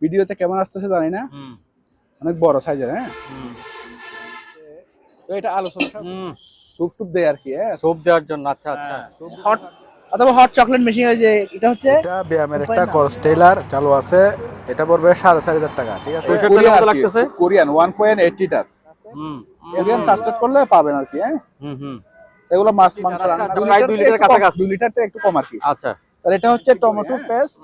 ভিডিওতে কেমন আসতেছে জানি না, অনেক বড় সাইজের। হ্যাঁ, তো এটা আলোচনা স্যুপ টুপ দেয় আর কি। হ্যাঁ, স্যুপ দেওয়ার জন্য। আচ্ছা আচ্ছা। হট অথবা হট চকলেট মেশিন, যে এটা হচ্ছে এটা ব্যায়ামের একটা কনস্টেলার চালু আছে। এটা পড়বে 4,500 টাকা। ঠিক আছে, পয়সার টাকা কত লাগতেছে? Korean 1.8 litre. কোরিয়ান কাস্টার্ড করলে পাবেন আর কি। হ্যাঁ, এগুলো মাছ মাংস রান্না, 2 লিটারের কাছাকাছি। 2 লিটার থেকে একটু কম আর কি। আচ্ছা, আর এটা হচ্ছে টমেটো পেস্ট।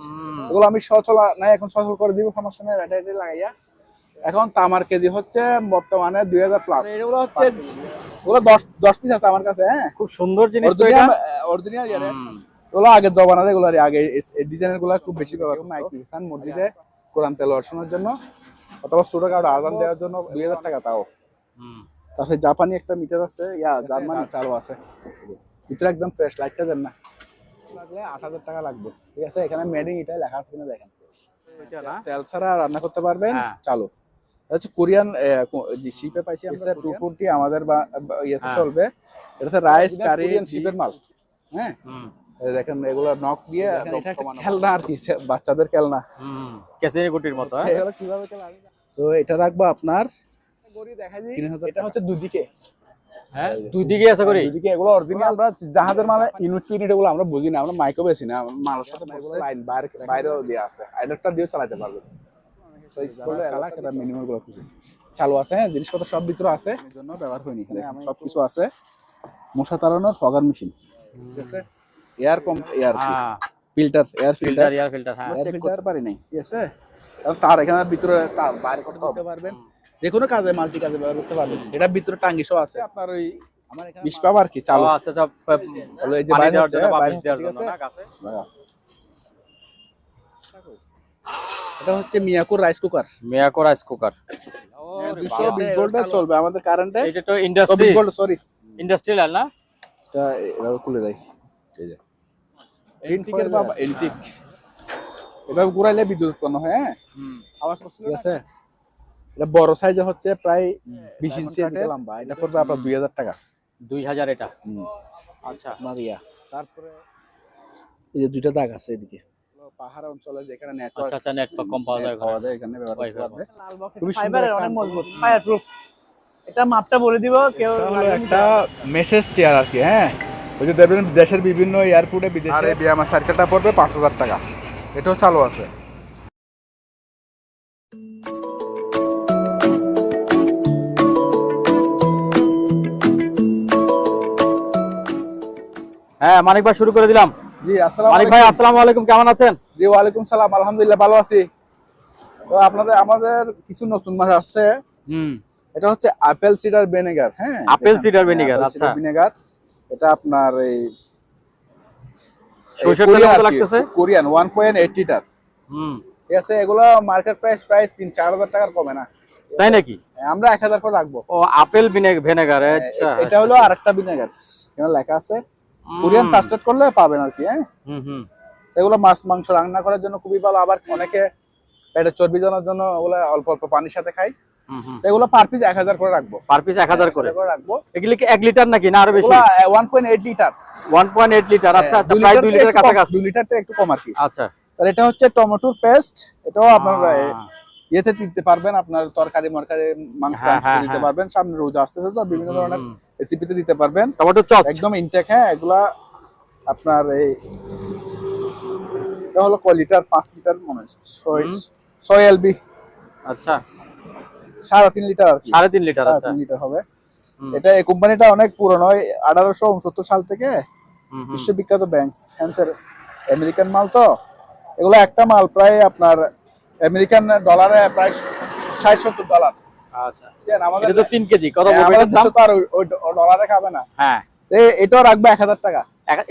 এগুলো আমি সচল নাই, এখন সচল করে দিব, সমস্যা নেই, এটা লাগাইয়া। এখন তামার কেজি হচ্ছে বর্তমানে 2000 প্লাস। এগুলো হচ্ছে ওগুলো 10 পিস আছে আমার কাছে। হ্যাঁ, খুব সুন্দর জিনিস তো এটা। অরিজিনাল ইয়ারে ওগুলো আগে জবানার, এগুলো আগে এই ডিজাইনের গুলো খুব বেশি ব্যবহার করে। মাইক দিয়েছেন মসজিদে কোরআন তেলাওয়াত শোনার জন্য অথবা ছোটখাটো আযান দেওয়ার জন্য 2000 টাকা তাও। তারপরে জাপানি একটা মিটার আছে, জার্মানি চালু আছে, ভিতরে একদম ফ্রেশ। লাইটটা দেন না, লাগলে 8000 টাকা লাগবে। ঠিক আছে, এখানে মেডিং এটাই লেখা আছে কিনা দেখেন। তেল ছাড়া রান্না করতে পারবেন। চালু হচ্ছে কোরিয়ান শিপে পাইছি আমরা 220 আমাদের ইয়েতে চলবে। এটা হচ্ছে রাইস কারি শিপের মাল। হ্যাঁ, দেখেন এগুলো নক দিয়ে খেলনা আর কি, বাচ্চাদের খেলনা, কেসের গুটির মতো। এগুলো কিভাবে খেলা। তো এটা রাখবো আপনার গড়ি দেখাই দিই 3000। এটা হচ্ছে দুদিকে। হ্যাঁ, দুই দিকে আছে করি। দুদিকে এগুলো অরিজিনাল। আমরা জাহাজের মাল ইউনিট এগুলো আমরা বুঝি না, আমরা মাইকও বেশি না, মালের সাথে এগুলো লাইন বাইরেও দেওয়া আছে, আইডারটা দিয়েও চালাতে পারবেন। মিনিমাম গুলো চালু আছে। হ্যাঁ, জিনিসপত্র সব ভিতরে আছে, জন্য ব্যবহার হয়নি, সবকিছু আছে। মশা তাড়ানোর ফগার মেশিন। ঠিক আছে, এয়ার ফিল্টার, এয়ার ফিল্টার। হ্যাঁ, চেক করতে পারি নাই। ঠিক আছে, তার এখানে ভিতরে তার বাইরে করতে পারবেন, যে কোনো কাজে মাল্টি কাজে ব্যবহার করতে পারবেন। এটার ভিতরে টাঙ্গি সহ আছে আপনার, ওই আমার এখানে 20 পাব আর কি। চালু। আচ্ছা আচ্ছা, হলো এই যে বাইরে হচ্ছে, বাইরে হচ্ছে। ঠিক আছে, এটা হচ্ছে Miyako rice cooker. Miyako rice cooker 220 ভোল্টে চলবে আমাদের কারেন্টে। এটা তো ইন্ডাস্ট্রি, সরি ইন্ডাস্ট্রিয়াল না, এটা এভাবে খুলে দেয়। এই যে এন্টিকের বাবা, এন্টিক এভাবে ঘুরাইলে বিদ্যুৎ উৎপন্ন হয়। হ্যাঁ, আওয়াজ করছিল। ঠিক আছে, এটা বড় সাইজে হচ্ছে প্রায় 20 ইঞ্চি লম্বা। এটা পড়বে আপনার 2000 টাকা। 2000 এটা। আচ্ছা, মারিয়া। তারপরে এই যে দুইটা দাগ আছে এদিকে, পাহাড় অঞ্চলে যেখানে নেটওয়ার্ক, আচ্ছা আচ্ছা, নেটওয়ার্ক কম পাওয়া যায়, এখানে ব্যবহার করতে পারবে। লাল বক্স ফাইবারের অনেক মজবুত, ফায়ার প্রুফ। এটা মাপটা বলে দিব কেউ। হলো একটা মেসেজ চেয়ার আর কি। হ্যাঁ, ওই যে দেখবেন দেশের বিভিন্ন এয়ারপোর্টে বিদেশে বিয়ামা সার্কেলটা পড়বে 5000 টাকা। এটাও চালু আছে। হ্যাঁ, মানিক ভাই শুরু করে দিলাম। জি, আসসালামু মানিক ভাই, আসসালামু আলাইকুম, কেমন আছেন? জি, ওয়ালাইকুম সালাম, আলহামদুলিল্লাহ ভালো আছি। তো আমাদের কিছু নতুন মাছ আসছে। এটা হচ্ছে আপেল সিডার ভিনেগার। হ্যাঁ, আপেল সিডার ভিনেগার। আচ্ছা, ভিনেগার। এটা আপনার এই সরষের তেল কত লাগতেছে? Korean 1.8 litre. ঠিক আছে, এগুলো মার্কেট প্রাইস প্রায় 3-4 হাজার টাকার কমে না। তাই নাকি? আমরা 1000 করে রাখবো। ও, আপেল ভিনেগার। আচ্ছা, এটা হলো আরেকটা ভিনেগার, এখানে লেখা আছে কোরিয়ান কাস্টার্ড করলে পাবেন আর কি। হ্যাঁ, এগুলো মাছ মাংস রান্না করার জন্য খুবই ভালো। আবার অনেকে পেটের চর্বি জমানোর জন্য ওগুলো অল্প অল্প পানির সাথে খায়। এগুলো পার পিস 1000 করে রাখবো। পার পিস 1000 করে রাখবো। এগুলি কি 1 লিটার নাকি না আরো বেশি? 1.8 লিটার। 1.8 লিটার। আচ্ছা আচ্ছা, প্রায় 2 লিটারের কাছাকাছি। 2 লিটার থেকে একটু কম আর কি। আচ্ছা, তাহলে এটা হচ্ছে টমেটো পেস্ট। এটাও আপনার ইয়েতে দিতে পারবেন, আপনার তরকারি মরকারি মাংস দিতে পারবেন। সামনে রোজা আসতেছে তো বিভিন্ন ধরনের রেসিপিতে দিতে পারবেন। টমেটো চপ একদম ইনটেক। হ্যাঁ, এগুলা আপনার এই এটা হলো কয় লিটার, 5 লিটার মনে হয়, 6 এলবি। আচ্ছা, 3.5 লিটার আর কি। 3.5 লিটার। আচ্ছা, 3 লিটার হবে। এটা এই কোম্পানিটা অনেক পুরনো, 1869 সাল থেকে বিশ্ববিখ্যাত ব্যাংকস হ্যান্সের আমেরিকান মাল। তো এগুলো একটা মাল প্রায় আপনার আমেরিকান ডলারে প্রায় $60-70। আচ্ছা, এটা তো 3 কেজি, কত বলবেন আমাদের দেশে তো আর ওই ডলারে খাবে না। হ্যাঁ, এটাও রাখবে 1000 টাকা।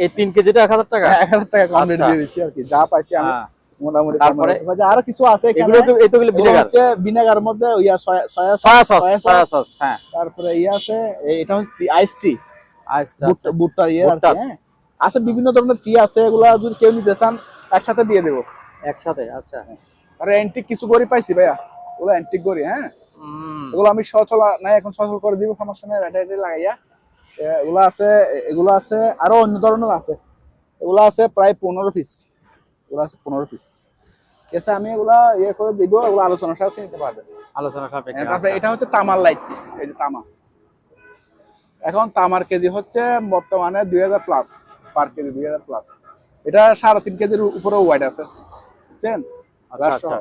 এই 3 কেজিটা 1000 টাকা। 1000 টাকা কম রেট দিয়ে দিচ্ছি আর কি, যা পাইছি আমি মোটামুটি। তারপরে আরো কিছু আছে এখানে, এগুলো ভিনেগার হচ্ছে ভিনেগারের মধ্যে সয়া সস। হ্যাঁ, তারপরে আছে এটা হচ্ছে আইস টি, আচ্ছা, ভুট্টা ইয়ে আর কি। হ্যাঁ, আছে বিভিন্ন ধরনের টি আছে, এগুলা যদি কেউ নিতে চান একসাথে দিয়ে দেবো। একসাথে? আচ্ছা। আর অ্যান্টিক কিছু গড়ি পাইছি ভাইয়া, ওগুলো অ্যান্টিক গড়ি। হ্যাঁ, এগুলো আমি সচল নাই, এখন সচল করে দিব, সমস্যা নেই, ব্যাটারি লাগাইয়া। এগুলো আছে আরো অন্য ধরনের আছে। এগুলো আছে প্রায় 15 পিস। এগুলো আছে 15 পিস। ঠিক আছে, আমি এগুলা ইয়ে করে দিব, এগুলো আলোচনা সাপেক্ষে নিতে পারবেন। আলোচনা সাপেক্ষে। তারপরে আচ্ছা। এটা হচ্ছে তামার লাইট, এই যে তামা। এখন তামার কেজি হচ্ছে বর্তমানে 2000 প্লাস পার কেজি, 2000 প্লাস। এটা 3.5 কেজির উপরে ওয়েট আছে, বুঝছেন? আচ্ছা আচ্ছা।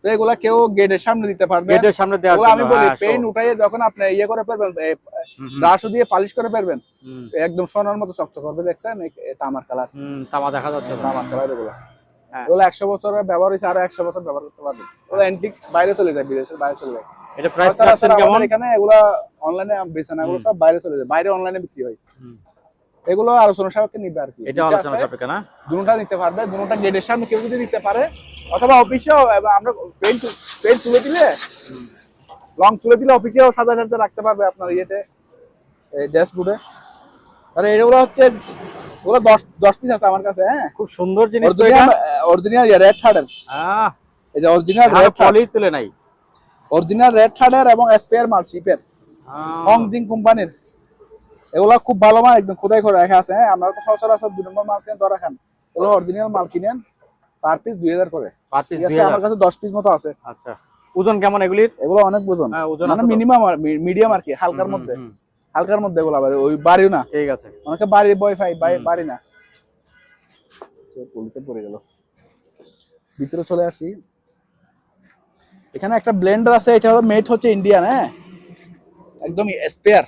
তো এগুলা কেউ গেটের সামনে দিতে পারবে, গেটের সামনে দেওয়ার এগুলো জন্য। আমি বলি হ্যাঁ, পেইন্ট উঠাইয়ে যখন আপনি ইয়ে করে ফেলবেন, ব্রাশ দিয়ে পালিশ করে ফেলবেন, একদম সোনার মতো চকচক করবে। দেখছেন এই তামার কালার, তামা দেখা যাচ্ছে। তামার কালার এগুলো। হ্যাঁ। এগুলো 100 বছরের ব্যবহার হয়েছে, আরো 100 বছর ব্যবহার করতে পারবেন। ওগুলো অ্যান্টিক বাইরে চলে যায়, বিদেশের বাইরে চলে যায়। এটা প্রাইস তাছাড়া রাখছেন কেমন? আমাদের এখানে এগুলা অনলাইনে বেচে না, এগুলো সব বাইরে চলে যায়, বাইরে অনলাইনে বিক্রি হয়। এগুলো আলোচনা সাপেক্ষে নিবে আর কি। এটা আলোচনা সাপেক্ষে না? দুটোটা নিতে পারবে, দুটোটা গেটের সামনে কেউ যদি নিতে পারে, অথবা অফিসেও আমরা পেইন্ট তুলে দিলে, রং তুলে দিলে অফিসেও সাজাতে রাখতে পারবে আপনার ইয়েতে, এই ড্যাশবোর্ডে। আরে এগুলো হচ্ছে, ওগুলো 10 পিস আছে আমার কাছে। হ্যাঁ, খুব সুন্দর জিনিস তো এটা। অরিজিনাল রেড হার্ডের, এই যে অরিজিনাল রেড পলি তুলে নাই, অরিজিনাল রেড হার্ডের এবং স্পেয়ার মাল শিপের, হংজিং কোম্পানির। এগুলো খুব ভালো মাল, একদম খোদাই করে রাখা আছে। হ্যাঁ, আমরা তো সচরাচর 2 নম্বর মাল কিনে ধরা খান, এগুলো অরিজিনাল মাল কিনেন, পার পিস 2000 করে। পার পিস ঠিক আছে, 2000। আমার কাছে 10 পিস মতো আছে। আচ্ছা, ওজন কেমন এগুলির? এগুলো অনেক ওজন, হ্যাঁ, ওজন মানে আছে তো। মিনিমাম মিডিয়াম আর কি, হালকার মধ্যে। হালকার মধ্যে এগুলো আবার ওই বাড়িও না, ঠিক আছে। অনেকে বাড়ি বয় ফাই, বাড়ি না। পলিতে পড়ে গেল, ভিতরে চলে আসি। এখানে একটা ব্লেন্ডার আছে, এটা হলো মেড হচ্ছে ইন্ডিয়ান। হ্যাঁ, একদম স্পেয়ার,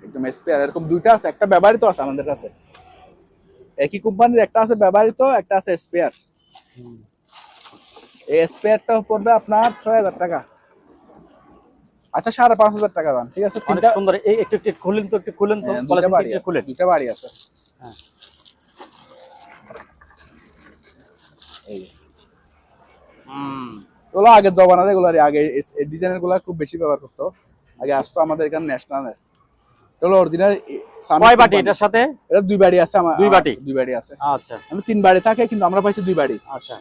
একদম স্পেয়ার। এরকম দুইটা আছে, একটা ব্যবহৃত আছে আমাদের কাছে, একই কোম্পানির, একটা আছে ব্যবহৃত, একটা আছে স্পেয়ার। এই স্পেয়ারটা পড়বে আপনার 6000 টাকা। আচ্ছা, 5500 টাকা দাম। ঠিক আছে, অনেক সুন্দর। এই একটু একটু খুলেন তো, একটু খুলেন তো, দুইটা বাড়ি, খুলেন। দুইটা বাড়ি আছে। হ্যাঁ, এই এগুলো আগে জমানার, এগুলো আগে এই ডিজাইনের গুলো খুব বেশি ব্যবহার করতো। আগে আসতো আমাদের এখানে ন্যাশনাল, এগুলো অরিজিনাল। কয় বাটি এটার সাথে? এটা 2 বাড়ি আছে আমার, 2 বাটি? 2 বাড়ি আছে। আচ্ছা, আমি 3 বাড়ি থাকে, কিন্তু আমরা পাইছি 2 বাড়ি। আচ্ছা।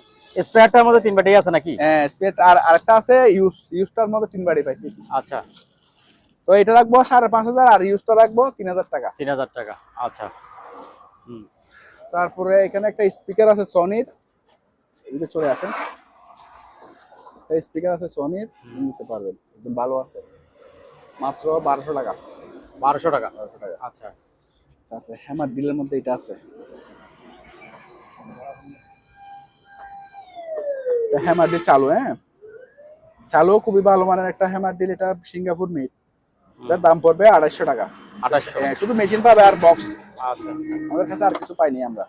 স্পেয়ারটার মধ্যে 3 বাটি আছে নাকি? হ্যাঁ, স্পেয়ার আর আরেকটা আছে ইউজটার মধ্যে 3 বাড়ি পাইছি। আচ্ছা, তো এটা রাখবো 5500, আর ইউজটা রাখবো 3000 টাকা। 3000 টাকা। আচ্ছা। তারপরে এখানে একটা স্পিকার আছে সনির, এদিকে চলে আসেন। এই স্পিকার আছে সনির, নিতে পারবেন, একদম ভালো আছে, মাত্র 1200 টাকা। 1200 টাকা। 1200 টাকা। আচ্ছা। তারপরে হ্যামার ডিলের মধ্যে এটা আছে, হ্যামার ডিল চালু। হ্যাঁ, চালু খুবই ভালো মানের একটা হ্যামার ডিল, এটা সিঙ্গাপুর মেড। এটার দাম পড়বে 2800 টাকা। 2800। শুধু মেশিন পাবে আর বক্স। আচ্ছা, আমাদের কাছে আর কিছু পাইনি আমরা।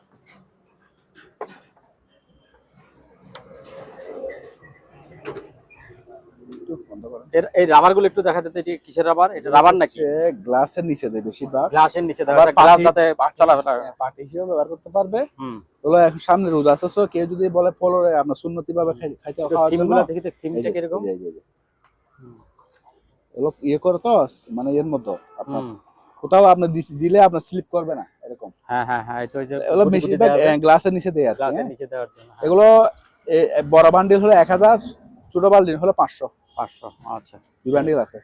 এই রাবার গুলো একটু দেখা যেত, এটা কিসের রাবার? এটা রাবার নাকি? গ্লাসের নিচে দেয় বেশিরভাগ, গ্লাসের নিচে দেখা যায়, গ্লাস যাতে চলাফেরা। পাটি হিসেবে ব্যবহার করতে পারবে। ওগুলো এখন সামনে রোদ আছে, সো কেউ যদি বলে ফলরে আমরা সুন্নতি ভাবে খাইতে খাওয়ার জন্য, থিমগুলো দেখি তো, থিমটা কি রকম? এগুলো ইয়ে করে তো, মানে এর মতো আপনার কোথাও আপনি দিলে আপনার স্লিপ করবে না, এরকম। হ্যাঁ হ্যাঁ হ্যাঁ, এটা ওই যে এগুলো বেশিরভাগ গ্লাসের নিচে দেয় আর কি। গ্লাসের নিচে দেওয়ার জন্য। এগুলো বড় বান্ডিল হলো 1000, ছোট বান্ডিল হলো 500। 500। আচ্ছা, 2 বান্ডিল আছে।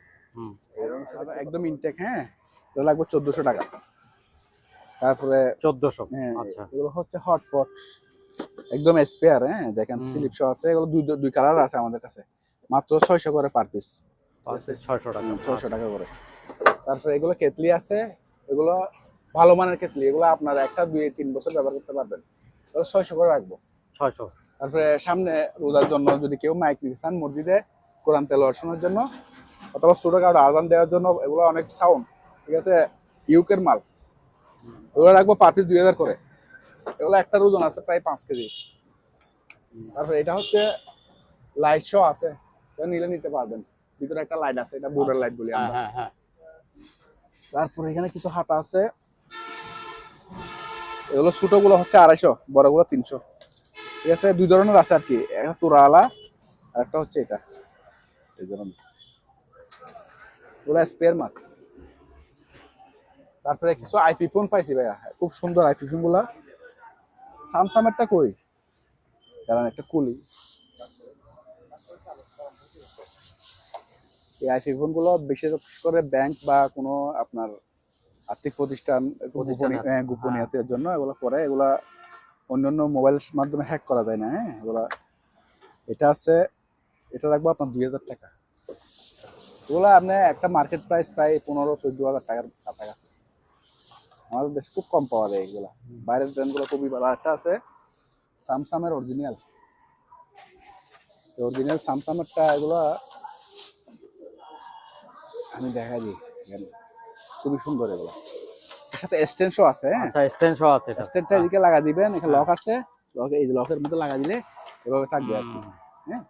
একদম ইনটেক। হ্যাঁ, এগুলো লাগবে 1400 টাকা। তারপরে 1400। হ্যাঁ, আচ্ছা, এগুলো হচ্ছে হটপট, একদম স্পেয়ার। হ্যাঁ, দেখেন স্লিপ শো আছে, এগুলো দুই কালার আছে আমাদের কাছে, মাত্র 600 করে পার পিস। 600 টাকা। 600 টাকা করে। তারপরে এগুলো কেতলি আছে, এগুলো ভালো মানের কেতলি, এগুলো আপনার 1-2-3 বছর ব্যবহার করতে পারবেন। এগুলো 600 করে রাখবো। 600। তারপরে সামনে রোজার জন্য যদি কেউ মাইক নিতে চান, মসজিদে কোরআন তেলাওয়াত শোনার জন্য, অথবা ছোটখাটো আজান দেওয়ার জন্য, এগুলো অনেক সাউন্ড। ঠিক আছে, ইউকের মাল, এগুলো রাখবো পার পিস 2000 করে। এগুলো একটা ওজন আছে প্রায় 5 কেজি। তারপরে এটা হচ্ছে লাইট শো আছে, এটা নিলে নিতে পারবেন। ভিতরে একটা লাইট আছে, এটা বোর্ডার লাইট বলি আমরা। হ্যাঁ হ্যাঁ। তারপরে এখানে কিছু হাতা আছে, এগুলো ছোটগুলো হচ্ছে 250, বড়গুলো 300। ঠিক আছে, 2 ধরনের আছে আর কি, একটা তোরাওয়ালা আর একটা হচ্ছে এটা, এই ধরনের ওগুলো স্পেয়ার মাল। তারপরে কিছু আইপি ফোন পাইছি ভাইয়া, খুব সুন্দর আইপি ফোন গুলা। স্যামসাংয়েরটা কই, কারণ একটা কুলি। এই আইপি ফোন গুলো বিশেষ করে ব্যাংক বা কোনো আপনার আর্থিক প্রতিষ্ঠান গোপনীয়তার জন্য এগুলো করে। এগুলা অন্যান্য মোবাইলের মাধ্যমে হ্যাক করা যায় না, হ্যাঁ এগুলা। এটা আছে, এটা রাখবো আপনার 2000 টাকা। এগুলো আপনি একটা মার্কেট প্রাইস প্রায় 15-14 হাজার টাকার কাছাকাছি। আমাদের দেশে খুব কম পাওয়া যায় এগুলা, বাইরের ব্র্যান্ডগুলো খুবই ভালো। একটা আছে স্যামসাংয়ের অরিজিনাল স্যামসাংয়েরটা, এগুলা আমি দেখা দিই এখানে, খুবই সুন্দর এগুলো। এর সাথে এক্সটেনশন আছে, হ্যাঁ আচ্ছা স্ট্যান্ড আছে এটা। এক্সটেনটা এদিকে লাগা দিবেন, এখানে লক আছে, লক এই লকের মধ্যে লাগা দিলে এভাবে থাকবে আর কি। হ্যাঁ,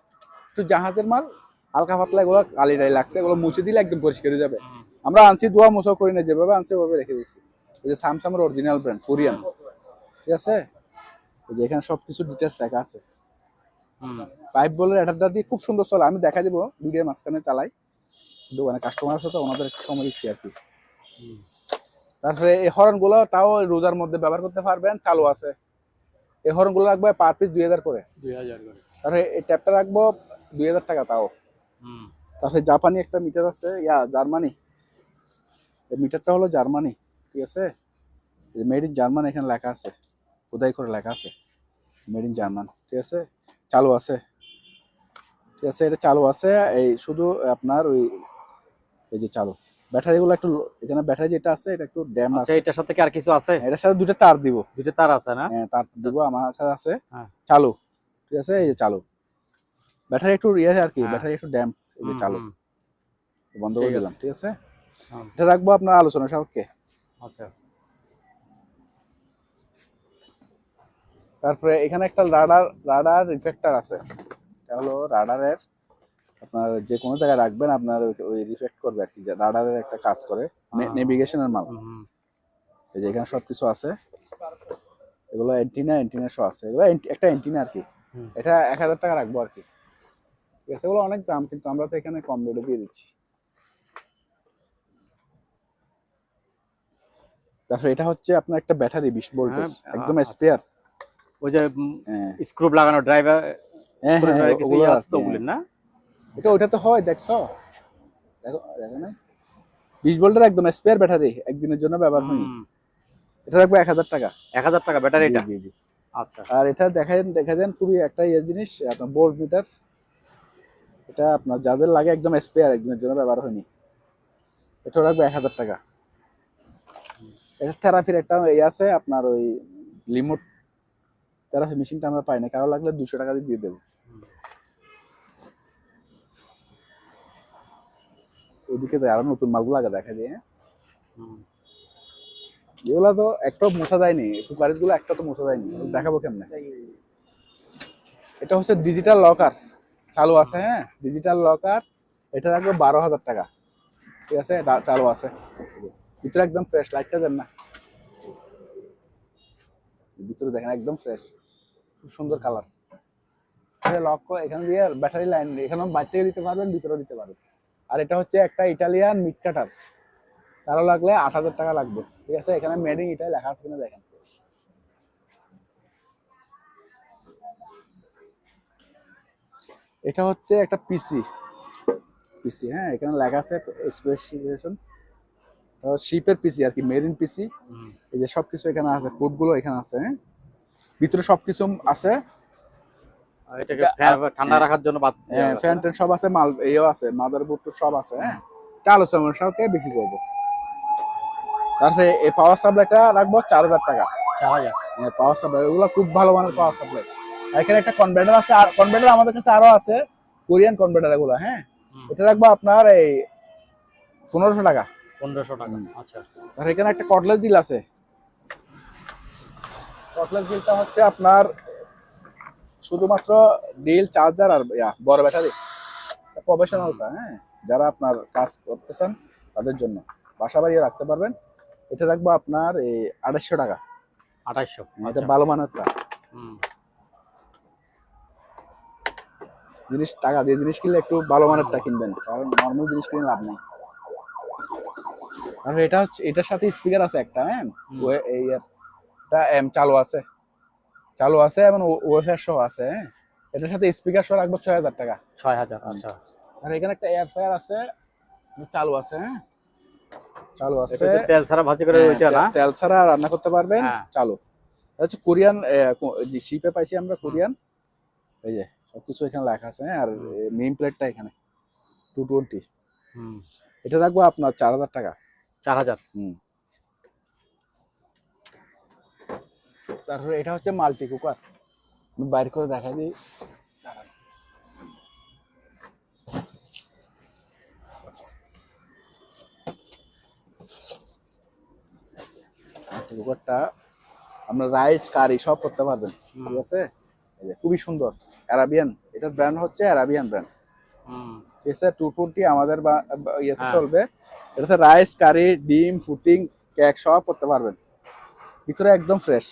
একটু জাহাজের মাল, হালকা পাতলা, এগুলো কালিটাই লাগছে, এগুলো মুছে দিলে একদম পরিষ্কার হয়ে যাবে। আমরা আনছি, ধোয়া মোছা করি না, যেভাবে আনছি ওভাবে রেখে দিচ্ছি। এই যে স্যামসাংয়ের অরিজিনাল ব্র্যান্ড, কোরিয়ান, ঠিক আছে। এই যে এখানে সবকিছু ডিটেলস লেখা আছে। 5 বলের অ্যাডাপ্টার দিয়ে খুব সুন্দর চলে। আমি দেখা দিব ভিডিওর মাঝখানে চালাই, দোকানে কাস্টমারের সাথে ওনাদের একটু সময় দিচ্ছি আর কি। তারপরে এই হর্নগুলো তাও রোজার মধ্যে ব্যবহার করতে পারবেন, চালু আছে। এই হর্নগুলো রাখবে পার পিস 2000 করে। 2000 করে। তারপরে এই ট্যাপটা রাখবো 2000 টাকা তাও। তারপরে জাপানি একটা মিটার আছে, জার্মানি। এই মিটারটা হলো জার্মানি, ঠিক আছে। মেড ইন জার্মান এখানে লেখা আছে, খোদাই করে লেখা আছে মেড ইন জার্মান, ঠিক আছে। চালু আছে, ঠিক আছে, এটা চালু আছে। এই শুধু আপনার ওই এই যে চালু ব্যাটারিগুলো একটু, এখানে ব্যাটারি যেটা আছে এটা একটু ড্যাম আচ্ছা, আছে। এটার সাথে কি আর কিছু আছে? এটার সাথে দুটো তার দিব, দুটো তার আছে না? হ্যাঁ তার দিব আমার কাছে আছে। হ্যাঁ। চালু, ঠিক আছে, এই যে চালু। ব্যাটারি একটু ইয়ে আর কি, ব্যাটারি একটু ড্যাম, এই যে চালু। বন্ধ করে দিলাম, ঠিক আছে। এটা রাখবো আপনার আলোচনা সাপেক্ষে। আচ্ছা। তারপরে এখানে একটা রাডার রিফ্লেক্টর আছে। এটা হলো রাডারের, আপনার যে কোনো জায়গায় রাখবেন আপনার ওই রিফ্লেক্ট করবে আর কি, যে রাডারের একটা কাজ করে, নেভিগেশনের মাল। এই যে এখানে সবকিছু আছে, এগুলো অ্যান্টিনা শো আছে, এগুলো একটা অ্যান্টিনা আর কি। এটা 1000 টাকা রাখবো আর কি, ঠিক আছে। এগুলো অনেক দাম, কিন্তু আমরা তো এখানে কম রেটে দিয়ে দিচ্ছি। তারপরে এটা হচ্ছে আপনার একটা ব্যাটারি 20 ভোল্টের, একদম স্পেয়ার। ওই যে স্ক্রু লাগানো ড্রাইভার, হ্যাঁ হ্যাঁ, কিছু ওগুলো আছে তো ওগুলো না? এটা ওইটা তো হয়, দেখছো, দেখো দেখো না, 20 ভোল্টের একদম স্পেয়ার ব্যাটারি, একদিনের জন্য ব্যবহার হয়নি। এটা রাখবো 1000 টাকা। 1000 টাকা ব্যাটারি এটা? জি জি। আচ্ছা। আর এটা দেখা দেন খুবই একটা ইয়ে জিনিস, আপনার বোল্ট মিটার। এটা আপনার যাদের লাগে একদম স্পেয়ার, একদিনের জন্য ব্যবহার হয়নি, এটা রাখবো 1000 টাকা। এটা থেরাপির একটা ইয়ে আছে আপনার, ওই লিমোট থেরাপি মেশিনটা আমরা পাই না, কারো লাগলে 200 টাকা দিয়ে দেবো। ওইদিকে তো আরো নতুন মালগুলো আগে দেখা যায়। হ্যাঁ, এগুলা তো একটাও মোছা যায়নি, কুকারিজ গুলো একটা তো মোছা যায়নি, দেখাবো কেমনে। এটা হচ্ছে ডিজিটাল লকার, চালু আছে। হ্যাঁ, ডিজিটাল লকার, এটা রাখবো 12,000 টাকা, ঠিক আছে। এটা চালু আছে, ভিতরে একদম ফ্রেশ, লাইটটা দেন না, ভিতরে দেখেন একদম ফ্রেশ, খুব সুন্দর কালার। লক এখানে দিয়ে ব্যাটারি লাইন এখানে বাইরে থেকে দিতে পারবেন, ভিতরে দিতে পারবেন। আর এটা হচ্ছে একটা ইটালিয়ান মিট কাটার, কারো লাগলে 8000 টাকা লাগবে, ঠিক আছে। এখানে মেড ইন ইটালি লেখা আছে কিনা দেখেন। এটা হচ্ছে একটা পিসি, হ্যাঁ, এখানে লেখা আছে স্পেসিফিকেশন, শিপের পিসি আর কি, মেরিন পিসি। এই যে সবকিছু এখানে আছে, কোডগুলো এখানে আছে। হ্যাঁ, ভিতরে সবকিছু আছে। এটাকে ঠান্ডা রাখার জন্য ফ্যান ট্যান সব আছে, মাল ইয়েও আছে, মাদারবোর্ড সব আছে। হ্যাঁ, এটা আলোচনা সবকে বিক্রি করবো। তারপরে এই পাওয়ার সাপ্লাইটা রাখবো 4000 টাকা। 4000? হ্যাঁ, পাওয়ার সাপ্লাই, ওগুলো খুব ভালো মানের পাওয়ার সাপ্লাই। এখানে একটা কনভার্টার আছে, আর কনভার্টার আমাদের কাছে আরো আছে, কোরিয়ান কনভার্টার এগুলো। হ্যাঁ, এটা রাখবো আপনার এই 1500 টাকা। 1500 টাকা, আচ্ছা। আর এখানে একটা কটলেস ডিল আছে। কটলেস ডিলটা হচ্ছে আপনার শুধুমাত্র ডিল, চার্জার আর বড় ব্যাটারি, প্রফেশনালটা। হ্যাঁ, যারা আপনার কাজ করতেছেন তাদের জন্য বাসা বাড়িয়ে রাখতে পারবেন। এটা রাখবো আপনার এই 2800 টাকা। 2800? এটা ভালো মানেরটা জিনিস, টাকা দিয়ে জিনিস কিনলে একটু ভালো মানেরটা কিনবেন, কারণ নর্মাল জিনিস কিনে লাভ নেই। আর এটা হচ্ছে, এটার সাথে স্পিকার আছে একটা। হ্যাঁ, এই এটা চালু আছে এবং ওয়েফার সহ আছে। হ্যাঁ, এটার সাথে স্পিকার সহ রাখবো 6000 টাকা। 6000, আচ্ছা। আর এখানে একটা এয়ার ফ্রায়ার আছে, চালু আছে। হ্যাঁ, চালু আছে, তেল ছাড়া ভাজি করে ওইটা না? তেল ছাড়া রান্না করতে পারবেন, চালু। হচ্ছে কোরিয়ান যে শিপে পাইছি আমরা কোরিয়ান, এই যে সবকিছু এখানে লেখা আছে, হ্যাঁ। আর মেইন প্লেটটা এখানে 220, এটা রাখবো আপনার 4000 টাকা। 4000। তারপরে এটা হচ্ছে মাল্টি কুকার, আমি বাইর করে দেখা দিই। মাল্টি কুকারটা আপনার রাইস কারি সব করতে পারবেন, ঠিক আছে। এই যে খুবই সুন্দর, অ্যারাবিয়ান, এটার ব্র্যান্ড হচ্ছে অ্যারাবিয়ান ব্র্যান্ড, ঠিক আছে। 220 আমাদের ইয়েতে চলবে। এটাতে রাইস কারি ডিম ফুটিং কেক সব করতে পারবেন, ভিতরে একদম ফ্রেশ।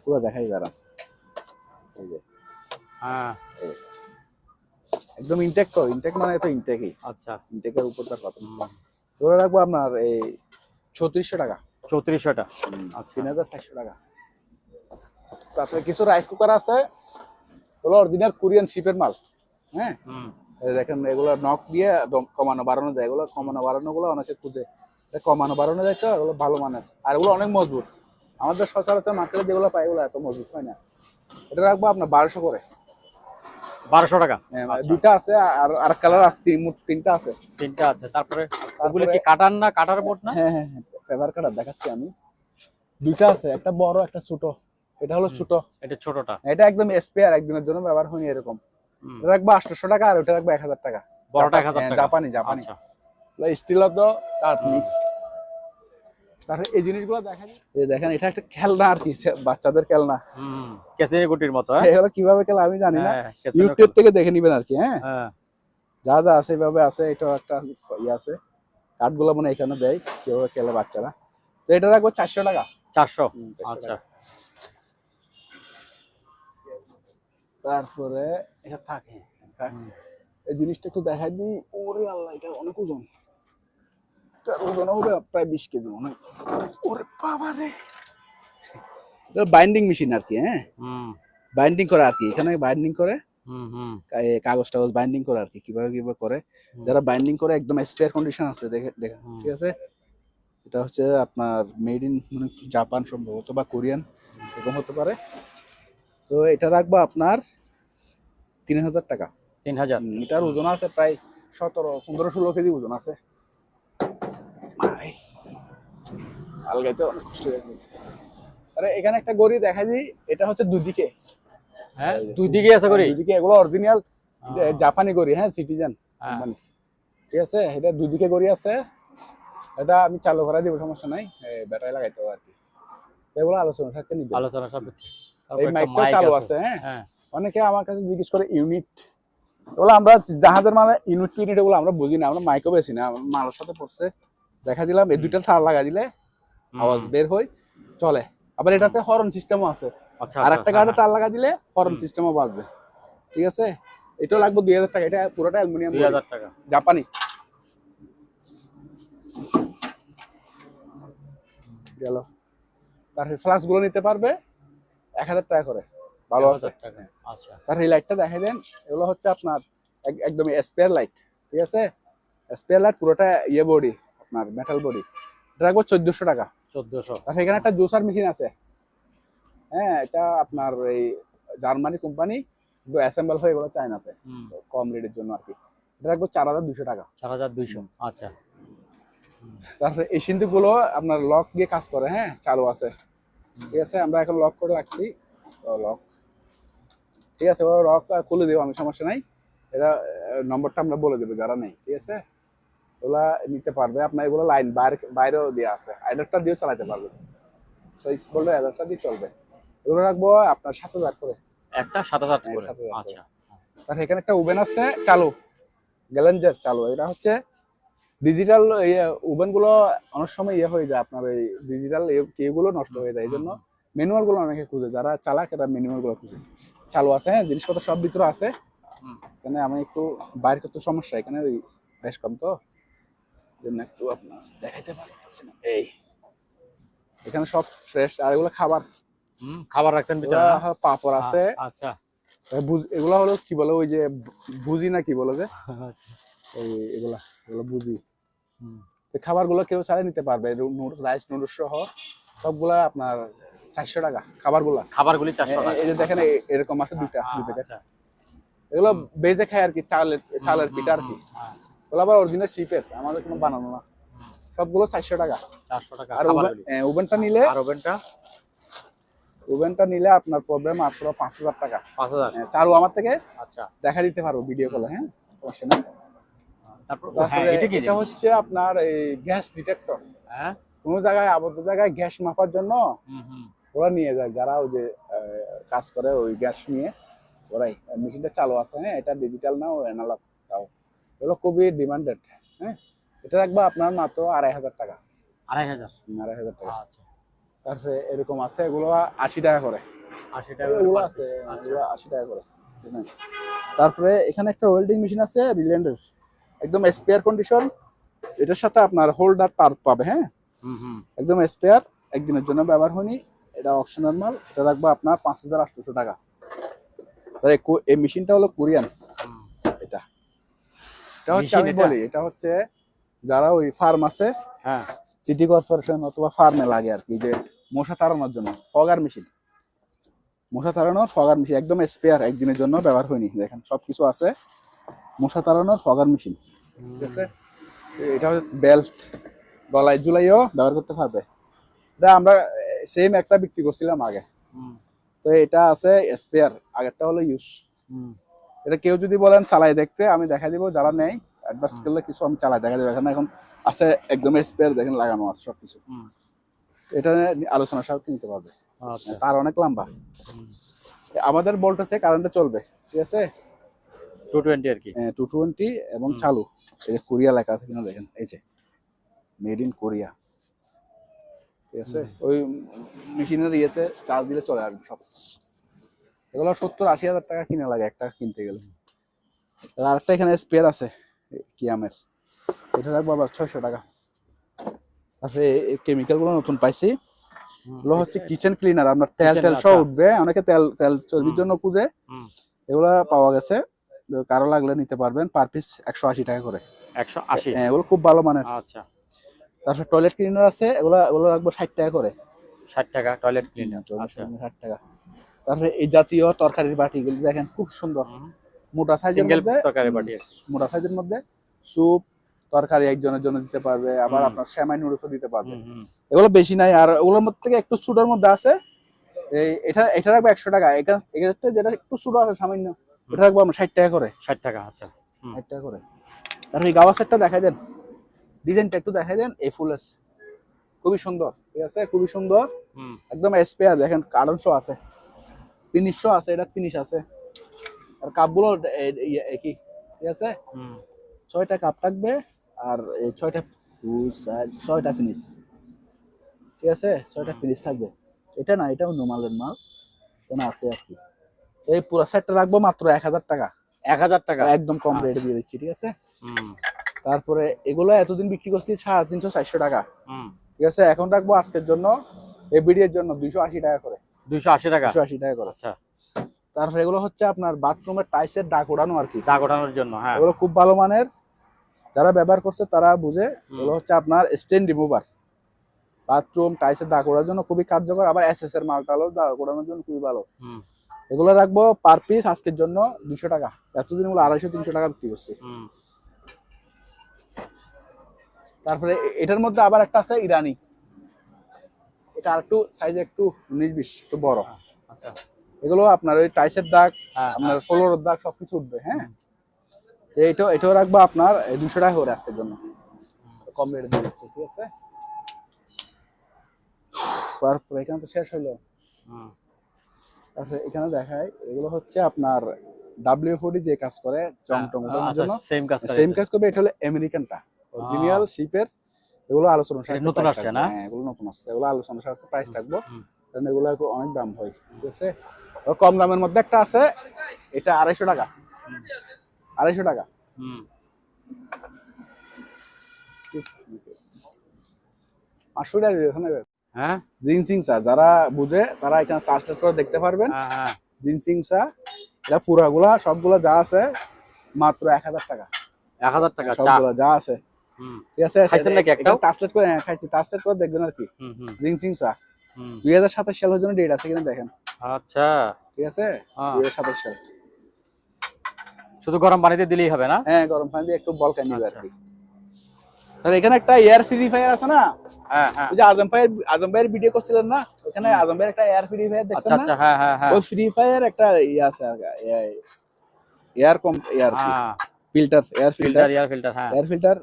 পুরো দেখাই দাঁড়ান, এই যে একদম ইনটেক তো, ইনটেক মানে তো ইনটেকই। আচ্ছা, ইনটেকের উপর তার কথা ধরে রাখবো আপনার এই 3400 টাকা। 3400 টাকা, আচ্ছা 3400 টাকা। তারপরে কিছু রাইস কুকার আছে, ওগুলো অরিজিনাল কোরিয়ান শিপের মাল, হ্যাঁ। এই দেখেন এগুলো নক দিয়ে কমানো বাড়ানো যায়, এগুলো কমানো বাড়ানো গুলো অনেকে খুঁজে, কমানো বাড়ানো যায় তো, এগুলো ভালো মানের, আর এগুলো অনেক মজবুত। আমাদের সচরাচর মার্কেটে যেগুলো পাই ওগুলো এত মজবুত হয় না। এটা রাখবো আপনার 1200 করে। 1200 টাকা, দুইটা আছে, আর আরেক কালার আছে, মোট তিনটা আছে। তিনটা আছে। তারপরে ওগুলো কি কাটার না, কাটার বোর্ড না? হ্যাঁ হ্যাঁ, পেপার কাটার দেখাচ্ছি আমি। দুইটা আছে, একটা বড় একটা ছোট। এটা হলো ছোট, এটা ছোটটা, এটা একদম স্পেয়ার, একদিনের জন্য ব্যবহার হয়নি এরকম। এটা রাখবো 800 টাকা, আর ওটা রাখবো 1000 টাকা। বড়টা 1000 টাকা, জাপানি জাপানি স্টিল অফ দ্য কাঠ মিক্স। তারপরে এই জিনিসগুলো দেখেন, এই দেখেন এটা একটা খেলনা আর কি, বাচ্চাদের খেলনা, কেসিনি গুটির মতো। এগুলো কিভাবে খেলে আমি জানি না, ইউটিউব থেকে দেখে নিবেন আর কি, হ্যাঁ। যা যা আছে এইভাবে আছে। এটা একটা ইয়ে আছে, কাঠগুলো মনে এখানে দেয় কিভাবে খেলে বাচ্চারা। তো এটা রাখবো 400 টাকা। 400, আচ্ছা। তারপরে এটা থাকে, এই জিনিসটা একটু দেখাই দিই। ওরে আল্লাহ, এটা অনেক ওজন, এটার ওজন হবে প্রায় 20 কেজি মনে হয়। ওরে বাবা রে, এটা বাইন্ডিং মেশিন আর কি, হ্যাঁ। বাইন্ডিং করে আর কি, এখানে বাইন্ডিং করে কাগজ টাগজ বাইন্ডিং করে আর কি, কিভাবে কিভাবে করে যারা বাইন্ডিং করে একদম স্পেয়ার কন্ডিশন আছে, দেখেন ঠিক আছে। এটা হচ্ছে আপনার মেড ইন মানে জাপান সম্ভবত, বা কোরিয়ান এরকম হতে পারে। তো এটা রাখবো আপনার 3000 টাকা। 3000, এটার ওজন আছে প্রায় 15-16 কেজি ওজন আছে। আলগাইতে অনেক কষ্ট হয়ে গেছে। আরে এখানে একটা গড়ি দেখাই দিই, এটা হচ্ছে দুদিকে, হ্যাঁ দুই দিকে আছে গড়ি, দুদিকে। এগুলো অরিজিনাল জাপানি গড়ি, হ্যাঁ, সিটিজেন কোম্পানি, ঠিক আছে। এটা দুদিকে গড়ি আছে, এটা আমি চালু করা দিব, সমস্যা নাই, ব্যাটারি লাগাইতে হবে আর কি। এগুলো আলোচনা থাকতে নিবে, আলোচনা সব। এই মাইকটা চালু আছে, হ্যাঁ। অনেকে আমার কাছে জিজ্ঞেস করে ইউনিট, এগুলো আমরা জাহাজের মানে ইউনিট ইউনিট এগুলো আমরা বুঝি না, আমরা মাইকও বেশি না, মালের সাথে পড়ছে দেখা দিলাম। এই দুইটা তার লাগা দিলে আওয়াজ বের হয়, চলে। আবার এটাতে হর্ন সিস্টেমও আছে, আর একটা গাড়ি তার লাগা দিলে হর্ন সিস্টেমও বাজবে, ঠিক আছে। এটা লাগবে 2000 টাকা। এটা পুরোটা অ্যালুমিনিয়াম, 2000 টাকা, জাপানি। গেল। তারপরে ফ্লাশ গুলো নিতে পারবে 1000 টাকা করে, ভালো আছে। আচ্ছা। তার এই লাইটটা দেখাই দেন, এগুলো হচ্ছে আপনার একদম স্পেয়ার লাইট, ঠিক আছে। স্পেয়ার লাইট পুরোটা ইয়ে বডি, আপনার মেটাল বডি। এটা রাখবো 1400 টাকা। 1400। আর এখানে একটা জুসার মেশিন আছে, হ্যাঁ। এটা আপনার এই জার্মানি কোম্পানি, কিন্তু অ্যাসেম্বল হয়ে এগুলো চায়নাতে, কম রেটের জন্য আর কি। এটা রাখবো 4200 টাকা। 4200, আচ্ছা। তারপরে এই সিন্ধুকগুলো আপনার লক দিয়ে কাজ করে, হ্যাঁ, চালু আছে, ঠিক আছে। আমরা এখন লক করে রাখছি, লক, ঠিক আছে। ওরা লক খুলে দেবো আমি, সমস্যা নাই। এটা নম্বরটা আমরা বলে দেবো যারা নেই, ঠিক আছে। ওগুলা নিতে পারবে আপনার, এগুলো লাইন বাইরেও দেওয়া আছে, অ্যাডাপ্টার দিয়েও চালাতে পারবে, সুইচ বললে অ্যাডাপ্টার দিয়ে চলবে। এগুলো রাখবো আপনার 7000 করে, একটা 7000 করে, 7000 আচ্ছা। তার এখানে একটা ওভেন আছে চালু, গ্যালেঞ্জার চালু। এটা হচ্ছে ডিজিটাল ওভেন গুলো অনেক সময় ইয়ে হয়ে যায়, আপনার এই ডিজিটাল কেগুলো নষ্ট হয়ে যায়, এই জন্য ম্যানুয়াল গুলো অনেকে খুঁজে, যারা চালাক এরা ম্যানুয়াল গুলো খুঁজে। চালু আছে, হ্যাঁ, জিনিসপত্র সব ভিতরে আছে। এখানে আমি একটু বাইরে করতে সমস্যা, এখানে ওই বেশ কম তো, জন্য একটু আপনার দেখাইতে পারছি না। এই এখানে সব ফ্রেশ, আর এগুলো খাবার খাবার রাখছেন ভিতরে, পাপড় আছে, আচ্ছা। এগুলা হলো কি বলে, ওই যে বুঝি না কি বলে যে, এই এগুলা বুঝি, এই খাবারগুলো কেউ চাইলে নিতে পারবে, রাইস নুডলস সহ সবগুলা আপনার 400 টাকা খাবারগুলা। খাবারগুলি 400 টাকা। এই যে দেখেন এরকম আছে দুই প্যাকেট, আচ্ছা। এগুলো বেজে খায় আর কি, চালের পিঠা আর কি। ওগুলো আবার অরিজিনাল শিপের, আমাদের কোনো বানানো না। সবগুলো 400 টাকা। 400 টাকা আর খাবারগুলি। ওভেনটা নিলে, আর ওভেনটা নিলে আপনার পড়বে মাত্র 5000 টাকা। 5000। চারু আমার থেকে আচ্ছা। দেখা দিতে পারবো ভিডিও কলে, হ্যাঁ সমস্যা নেই। তারপর হ্যাঁ তারপরে এটা কি এটা হচ্ছে আপনার এই গ্যাস ডিটেক্টর। হ্যাঁ কোনো জায়গায় আবদ্ধ জায়গায় গ্যাস মাপার জন্য হুম ওরা নিয়ে যায়, যারা ওই যে কাজ করে ওই গ্যাস নিয়ে ওরাই। মেশিনটা চালু আছে, হ্যাঁ এটা ডিজিটাল না, ও অ্যানালগ তাও। এগুলো খুবই ডিমান্ডেড, হ্যাঁ। এটা রাখবো আপনার মাত্র 2500 টাকা। 2500। 2500 টাকা। আচ্ছা। তারপরে এরকম আছে, এগুলো 80 টাকা করে। 80 টাকা এগুলো করে আছে, আচ্ছা। এগুলো 80 টাকা করে। তারপরে এখানে একটা ওয়েল্ডিং মেশিন আছে রিল্যান্ডের, একদম স্পেয়ার কন্ডিশন। এটার সাথে আপনার হোল্ডার তার পাবে, হ্যাঁ হুম একদম স্পেয়ার, একদিনের জন্য ব্যবহার হয়নি। এটা অপশনাল মাল, এটা রাখবো আপনার 5800 টাকা। এই মেশিনটা হলো কোরিয়ান। এটা এটা হচ্ছে আমি বলি, এটা হচ্ছে যারা ওই ফার্ম আছে, হ্যাঁ সিটি কর্পোরেশন অথবা ফার্মে লাগে আর কি, যে মশা তাড়ানোর জন্য ফগার মেশিন, মশা তাড়ানোর ফগার মেশিন, একদম স্পেয়ার, একদিনের জন্য ব্যবহার হয়নি। দেখেন সবকিছু আছে, মশা তাড়ানোর ফগার মেশিন, ঠিক আছে। এটা হচ্ছে বেল্ট, গলায় ঝুলাইও ব্যবহার করতে পারবে। এটা আমরা সেম একটা বিক্রি করছিলাম আগে, তো এটা আছে স্পেয়ার, আগেরটা হলো ইউজ। এটা কেউ যদি বলেন চালাই দেখতে, আমি দেখা দিব, যারা নেই অ্যাডভান্স করলে কিছু আমি চালাই দেখা দেবো। এখানে এখন আছে একদম স্পেয়ার, দেখেন লাগানো আছে সবকিছু। এটা আলোচনা সব কিনতে পারবে, তার অনেক লম্বা। আমাদের বল্ট আছে, কারেন্টে চলবে, ঠিক আছে। 220 আর কি। 220 এবং চালু। এই যে কোরিয়া লেখা আছে কিনা দেখেন, এই যে মেড ইন কোরিয়া, ঠিক আছে। ওই মেশিনের ইয়েতে চার্জ দিলে চলে আসবে সব। এগুলো 70-80 হাজার টাকা কিনে লাগে একটা কিনতে গেলে। আর একটা এখানে স্পেয়ার আছে কিয়ামের, এটা রাখবো আবার 600 টাকা। তারপরে এই কেমিক্যাল গুলো নতুন পাইছি, এগুলো হচ্ছে কিচেন ক্লিনার, আপনার তেল সহ উঠবে। অনেকে তেল চর্বির জন্য খুঁজে, এগুলা পাওয়া গেছে। কারো লাগলে নিতে পারবেন, পার পিস 180 টাকা করে। 180? হ্যাঁ এগুলো খুব ভালো মানের। আচ্ছা। তারপর টয়লেট ক্লিনার আছে, এগুলো রাখবো 60 টাকা করে। 60 টাকা টয়লেট ক্লিনার। আচ্ছা 60 টাকা। তারপরে এই জাতীয় তরকারির বাটিগুলো দেখেন খুব সুন্দর, মোটা সাইজের মধ্যে, তরকারি বাটি, মোটা সাইজের মধ্যে স্যুপ তরকারি একজনের জন্য দিতে পারবে, আবার আপনার সেমাই নুডলসও দিতে পারবে। এগুলো বেশি নাই, আর ওগুলোর মধ্যে থেকে একটু ছোটোর মধ্যে আছে এই, এটা রাখবো 100 টাকা। এখানে যেটা একটু ছোটো আছে সামান্য, এটা রাখবো আমরা 60 টাকা করে। 60 টাকা, আচ্ছা 60 টাকা করে। আর এই গাওয়া সেটটা দেখাই দেন, ডিজাইনটা একটু দেখাই দেন। এই ফুলের খুবই সুন্দর, ঠিক আছে, খুবই সুন্দর, একদম স্পেয়ার। দেখেন কার্টন শো আছে, ফিনিশ শো আছে, এটা ফিনিশ আছে। আর কাপগুলো একই, ঠিক আছে। 6টা কাপ থাকবে, আর এই 6টা ফিনিশ, ঠিক আছে। 6টা ফিনিশ থাকবে। এটা না, এটাও নরমালের মাল, কেন আছে আর কি। এই পুরো সেটটা রাখবো মাত্র 1000 টাকা। 1000 টাকা একদম কম রেটে দিয়ে দিচ্ছি, ঠিক আছে। তারপরে এগুলো এতদিন বিক্রি করছি 350-400 টাকা, ঠিক আছে। এখন রাখবো আজকের জন্য, এই ভিডিওর জন্য 280 টাকা করে। 280 টাকা? 280 টাকা করে। আচ্ছা। তারপরে এগুলো হচ্ছে আপনার বাথরুমের টাইলসের দাগ ওঠানো আর কি, দাগ ওঠানোর জন্য। হ্যাঁ এগুলো খুব ভালো মানের, যারা ব্যবহার করছে তারা বুঝে। এগুলো হচ্ছে আপনার স্টেন রিমুভার, বাথরুম টাইলসের দাগ ওঠার জন্য খুবই কার্যকর, আবার এসএস এর মালটালো দাগ ওঠানোর জন্য খুবই ভালো। এগুলো রাখবো পার পিস আজকের জন্য 200 টাকা। এতদিন এগুলো 250-300 টাকা বিক্রি করছি। তারপরে এটার মধ্যে আবার একটা আছে ইরানি, এটা আর একটু সাইজে একটু 19-20 একটু বড়। আচ্ছা। এগুলো আপনার ওই টাইসের দাগ, আপনার ফ্লোরের দাগ সবকিছু উঠবে, হ্যাঁ। এটাও রাখবো আপনার 200 টাকা করে আজকের জন্য, কম রেটে দিয়ে দিচ্ছি, ঠিক আছে। তারপরে এখানে তো শেষ হলো। তারপরে এখানে দেখায়, এগুলো হচ্ছে আপনার WD-40 যে কাজ করে জং টং ওঠানোর জন্য, সেম কাজ করবে। এটা হলো আমেরিকানটা, অরিজিনাল শিপের। এগুলো আলোচনা নতুন আসছে না? হ্যাঁ এগুলো নতুন আসছে, এগুলো আলোচনা সাপেক্ষে প্রাইস রাখবো, কারণ এগুলো অনেক দাম হয়, ঠিক আছে। কম দামের মধ্যে একটা আছে, এটা 250 টাকা। 250 টাকা। আসলে হ্যাঁ জিনসিং চা যারা বুঝে তারা এখানে চাষ করে দেখতে পারবেন। জিনসিং চা, এটা পুরাগুলা সবগুলা যা আছে মাত্র 1000 টাকা। 1000 টাকা সবগুলা যা আছে হুম ঠিক আছে খাইছেন নাকি একটাও? টাস্টেড করে, হ্যাঁ খাইছি, টাস্টেড করে দেখবেন আর কি। হুম হুম জিংসিং চা হুম 2027 সালের জন্য ডেট আছে কিনা দেখেন, আচ্ছা ঠিক আছে হ্যাঁ। 2027 সাল। শুধু গরম পানিতে দিলেই হবে না? হ্যাঁ গরম পানি দিয়ে একটু বলকানি নিবে আর আচ্ছা। কি। তাহলে এখানে একটা এয়ার পিউরিফায়ার আছে না, হ্যাঁ হ্যাঁ ওই যে আজম ভাইয়ের ভিডিও করছিলেন না, ওখানে আজম ভাইয়ের একটা এয়ার পিউরিফায়ার দেখছেন আচ্ছা না, আচ্ছা হ্যাঁ হ্যাঁ হ্যাঁ ওই ফ্রি ফায়ার একটা ইয়ে আছে, এয়ার কম এয়ার হ্যাঁ filter, air filter, air filter হ্যাঁ এয়ার ফিল্টার।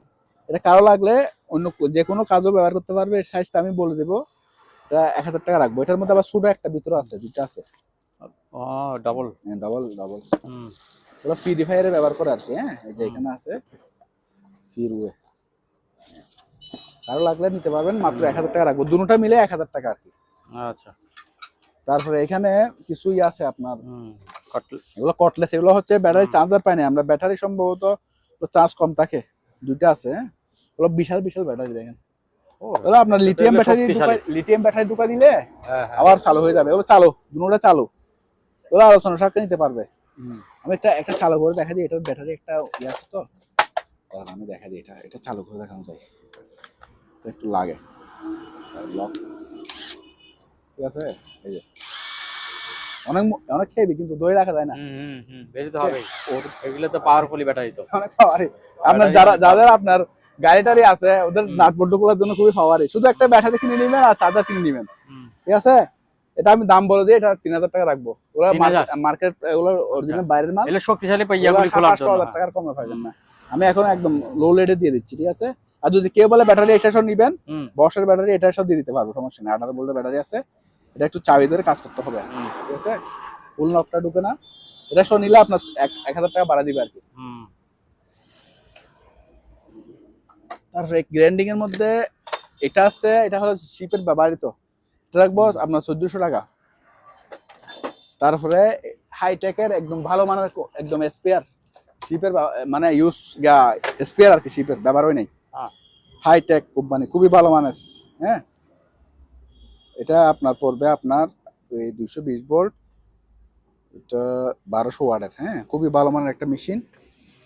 এটা কারো লাগলে অন্য যে কোনো কাজও ব্যবহার করতে পারবে, এর সাইজটা আমি বলে দেবো। এটা 1000 টাকা রাখবো। এটার মধ্যে আবার ছোট একটা ভিতরে আছে, দুটো আছে, ও ডাবল ডাবল ডাবল। হুম ওরা ফ্রি ফায়ারে ব্যবহার করে আর কি। হ্যাঁ এই যে এখানে আছে ফিরওয়ে, কারো লাগলে নিতে পারবেন, মাত্র 1000 টাকা রাখবো, দুটোটা মিলে 1000 টাকা আর কি। আচ্ছা তারপরে এখানে কিছু আছে আপনার, হুম এগুলো কটলেস, এগুলো হচ্ছে ব্যাটারি চার্জার পাই না আমরা, ব্যাটারি সম্ভবত চার্জ কম থাকে, দুইটা আছে। হ্যাঁ ওগুলো বিশাল বিশাল ব্যাটারি দেখেন, ওগুলো আপনার লিথিয়াম ব্যাটারি, লিথিয়াম ব্যাটারি ঢুকা দিলে হ্যাঁ হ্যাঁ আবার চালু হয়ে যাবে, ওগুলো চালু, দুটোটা চালু, ওগুলো আলোচনা সাথে নিতে পারবে। হুম আমি একটা চালু করে দেখা দিই, এটার ব্যাটারি একটা ইয়ে আছে তো, কারণ আমি দেখা দিই, এটা চালু করে দেখানো যায়, তো একটু লাগে লক, ঠিক আছে। এই যে অনেক অনেক হেভি, কিন্তু ধরে রাখা যায় না, বেশি তো হবেই, এগুলো তো পাওয়ারফুলি ব্যাটারি তো। অনেক পাওয়ারি। আপনার যাদের আপনার গাড়ি টাড়ি আছে, ওদের নাট বল্টু গুলোর জন্য খুবই পাওয়ারি। শুধু একটা ব্যাটারি কিনে নেবেন আর চার্জার কিনে নেবেন, ঠিক আছে। এটা আমি দাম বলে দিই, এটা 3000 টাকা রাখবো। ওরা 3000? মার্কেট, এগুলো অরিজিনাল বাইরের মাল, এগুলো শক্তিশালী পাইয়াগুলি খোলার জন্য 7-8 টাকার কমে পাবেন না। আমি এখন একদম লো রেটে দিয়ে দিচ্ছি, ঠিক আছে। আর যদি কেউ বলে ব্যাটারি এক্সটেনশন নিবেন, বসের ব্যাটারি এটার সাথে দিয়ে দিতে পারবো, সমস্যা নেই। 18 ভোল্টের ব্যাটারি আছে, এটা একটু চাবি ধরে কাজ করতে হবে, ঠিক আছে। ফুল নকটা ঢুকে না, এটা সহ নিলে আপনার 1000 টাকা বাড়া দিবে আর কি। তারপরে গ্রাইন্ডিং এর মধ্যে এটা আছে, এটা হলো শিপের ব্যবহৃত, এটা রাখবো আপনার 1400 টাকা। তারপরে হাইটেকের একদম ভালো মানের একদম স্পেয়ার শিপের, মানে ইউজ স্পেয়ার আর কি, শিপের ব্যবহার হয় নাই, হাইটেক কোম্পানি, খুবই ভালো মানের। হ্যাঁ এটা আপনার পড়বে আপনার এই 220 ভোল্ট, এটা 1200 ওয়াটের। হ্যাঁ খুবই ভালো মানের একটা মেশিন।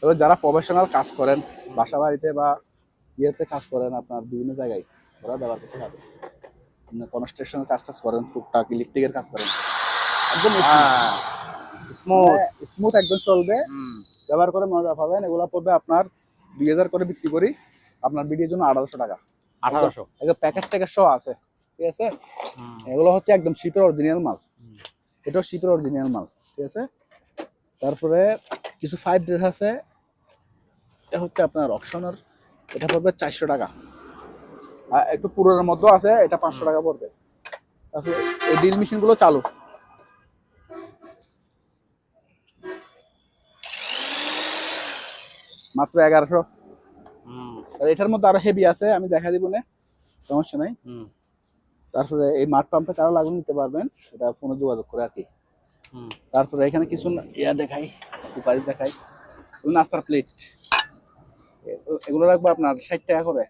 তবে যারা প্রফেশনাল কাজ করেন, বাসা বাড়িতে বা ইয়েতে কাজ করেন, আপনার বিভিন্ন জায়গায় ওরা ব্যবহার করতে পারবে। কনস্ট্রাকশনের কাজ টাজ করেন, টুকটাক ইলেকট্রিকের কাজ করেন, একদম স্মুথ একদম চলবে, ব্যবহার করে মজা পাবেন। এগুলো পড়বে আপনার 2000 করে বিক্রি করি, আপনার ভিডিওর জন্য 1800 টাকা। 1800 একদম প্যাকেজ ট্যাকেজ সহ আছে, ঠিক আছে। এগুলো হচ্ছে একদম শিপের অরিজিনাল মাল, এটাও শিপের অরিজিনাল মাল, ঠিক আছে। তারপরে কিছু 5 ড্রেস আছে, এটা হচ্ছে আপনার অপশনার, এটা পড়বে 400 টাকা। আর একটু পুরোর মধ্যে আছে, এটা 500 টাকা পড়বে। তারপরে এই ড্রিল মেশিন গুলো চালু, মাত্র 1100। আর এটার মধ্যে আরো হেভি আছে, আমি দেখা দিব না, সমস্যা নাই। তারপরে এই মাঠ পাম্পে কারো লাগবে নিতে পারবেন, এটা ফোনে যোগাযোগ করে আর কি। তারপরে এখানে কিছু ইয়া দেখাই, সুপারি দেখাই, নাস্তার প্লেট, এগুলো রাখবো আপনার 60 টাকা করে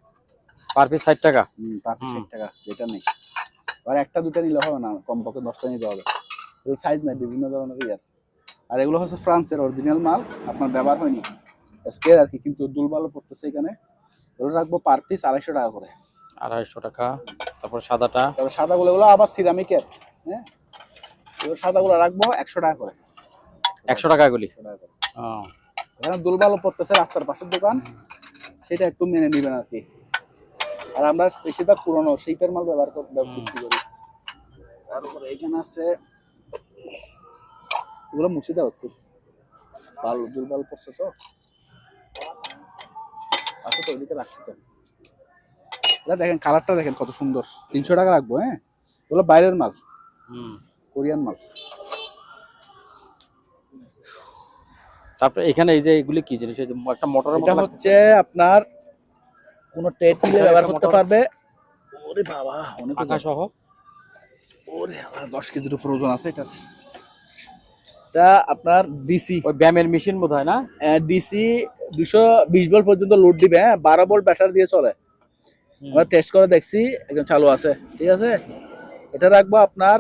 পার পিস। 60 টাকা পার পিস 60 টাকা, এটা নেই। আর একটা দুটা নিলে হবে না, কমপক্ষে 10টা নিতে হবে। এগুলো সাইজ নাই, বিভিন্ন ধরনের ইয়ার। আর এগুলো হচ্ছে ফ্রান্সের অরিজিনাল মাল, আপনার ব্যবহার হয়নি, স্পেয়ার আর কি, কিন্তু দুলবালও পড়তেছে এখানে। এগুলো রাখবো পার পিস 250 টাকা করে। 250 টাকা। তারপর সাদাটা, তারপর সাদাগুলো, এগুলো আবার সিরামিকের। হ্যাঁ এগুলো সাদাগুলো রাখবো 100 টাকা করে। 100 টাকা এগুলি? 100 টাকা করে। এখানে দুলবালও পড়তেছে, রাস্তার পাশের দোকান, সেটা একটু মেনে নিবেন আর কি। আর আমরা বেশিরভাগ পুরোনো শিপের মাল ব্যবহার বিক্রি করি। তারপরে এখানে আছে, এগুলো মুছে দেওয়া হচ্ছে, ভালো দুর্বল পড়ছে তো, আচ্ছা তো ওইদিকে রাখছি তো। এটা দেখেন, কালারটা দেখেন কত সুন্দর, 300 টাকা রাখবো। হ্যাঁ এগুলো বাইরের মাল, কোরিয়ান মাল। তারপরে এখানে এই যে এগুলি কি জিনিস, এই যে একটা মোটরের মতো, এটা হচ্ছে আপনার কোন টেট মিলে ব্যবহার করতে পারবে। ওরে বাবা অনেক পাকা সহ, ওরে 10 কেজির উপর ওজন আছে এটা। এটা আপনার ডিসি, ওই ব্যায়ামের মেশিন বোধহয় না? ডিসি 220 ভোল্ট পর্যন্ত লোড দিবে। হ্যাঁ 12 ভোল্ট ব্যাটারি দিয়ে চলে, আমরা টেস্ট করে দেখছি, একদম চালু আছে, ঠিক আছে। এটা রাখবো আপনার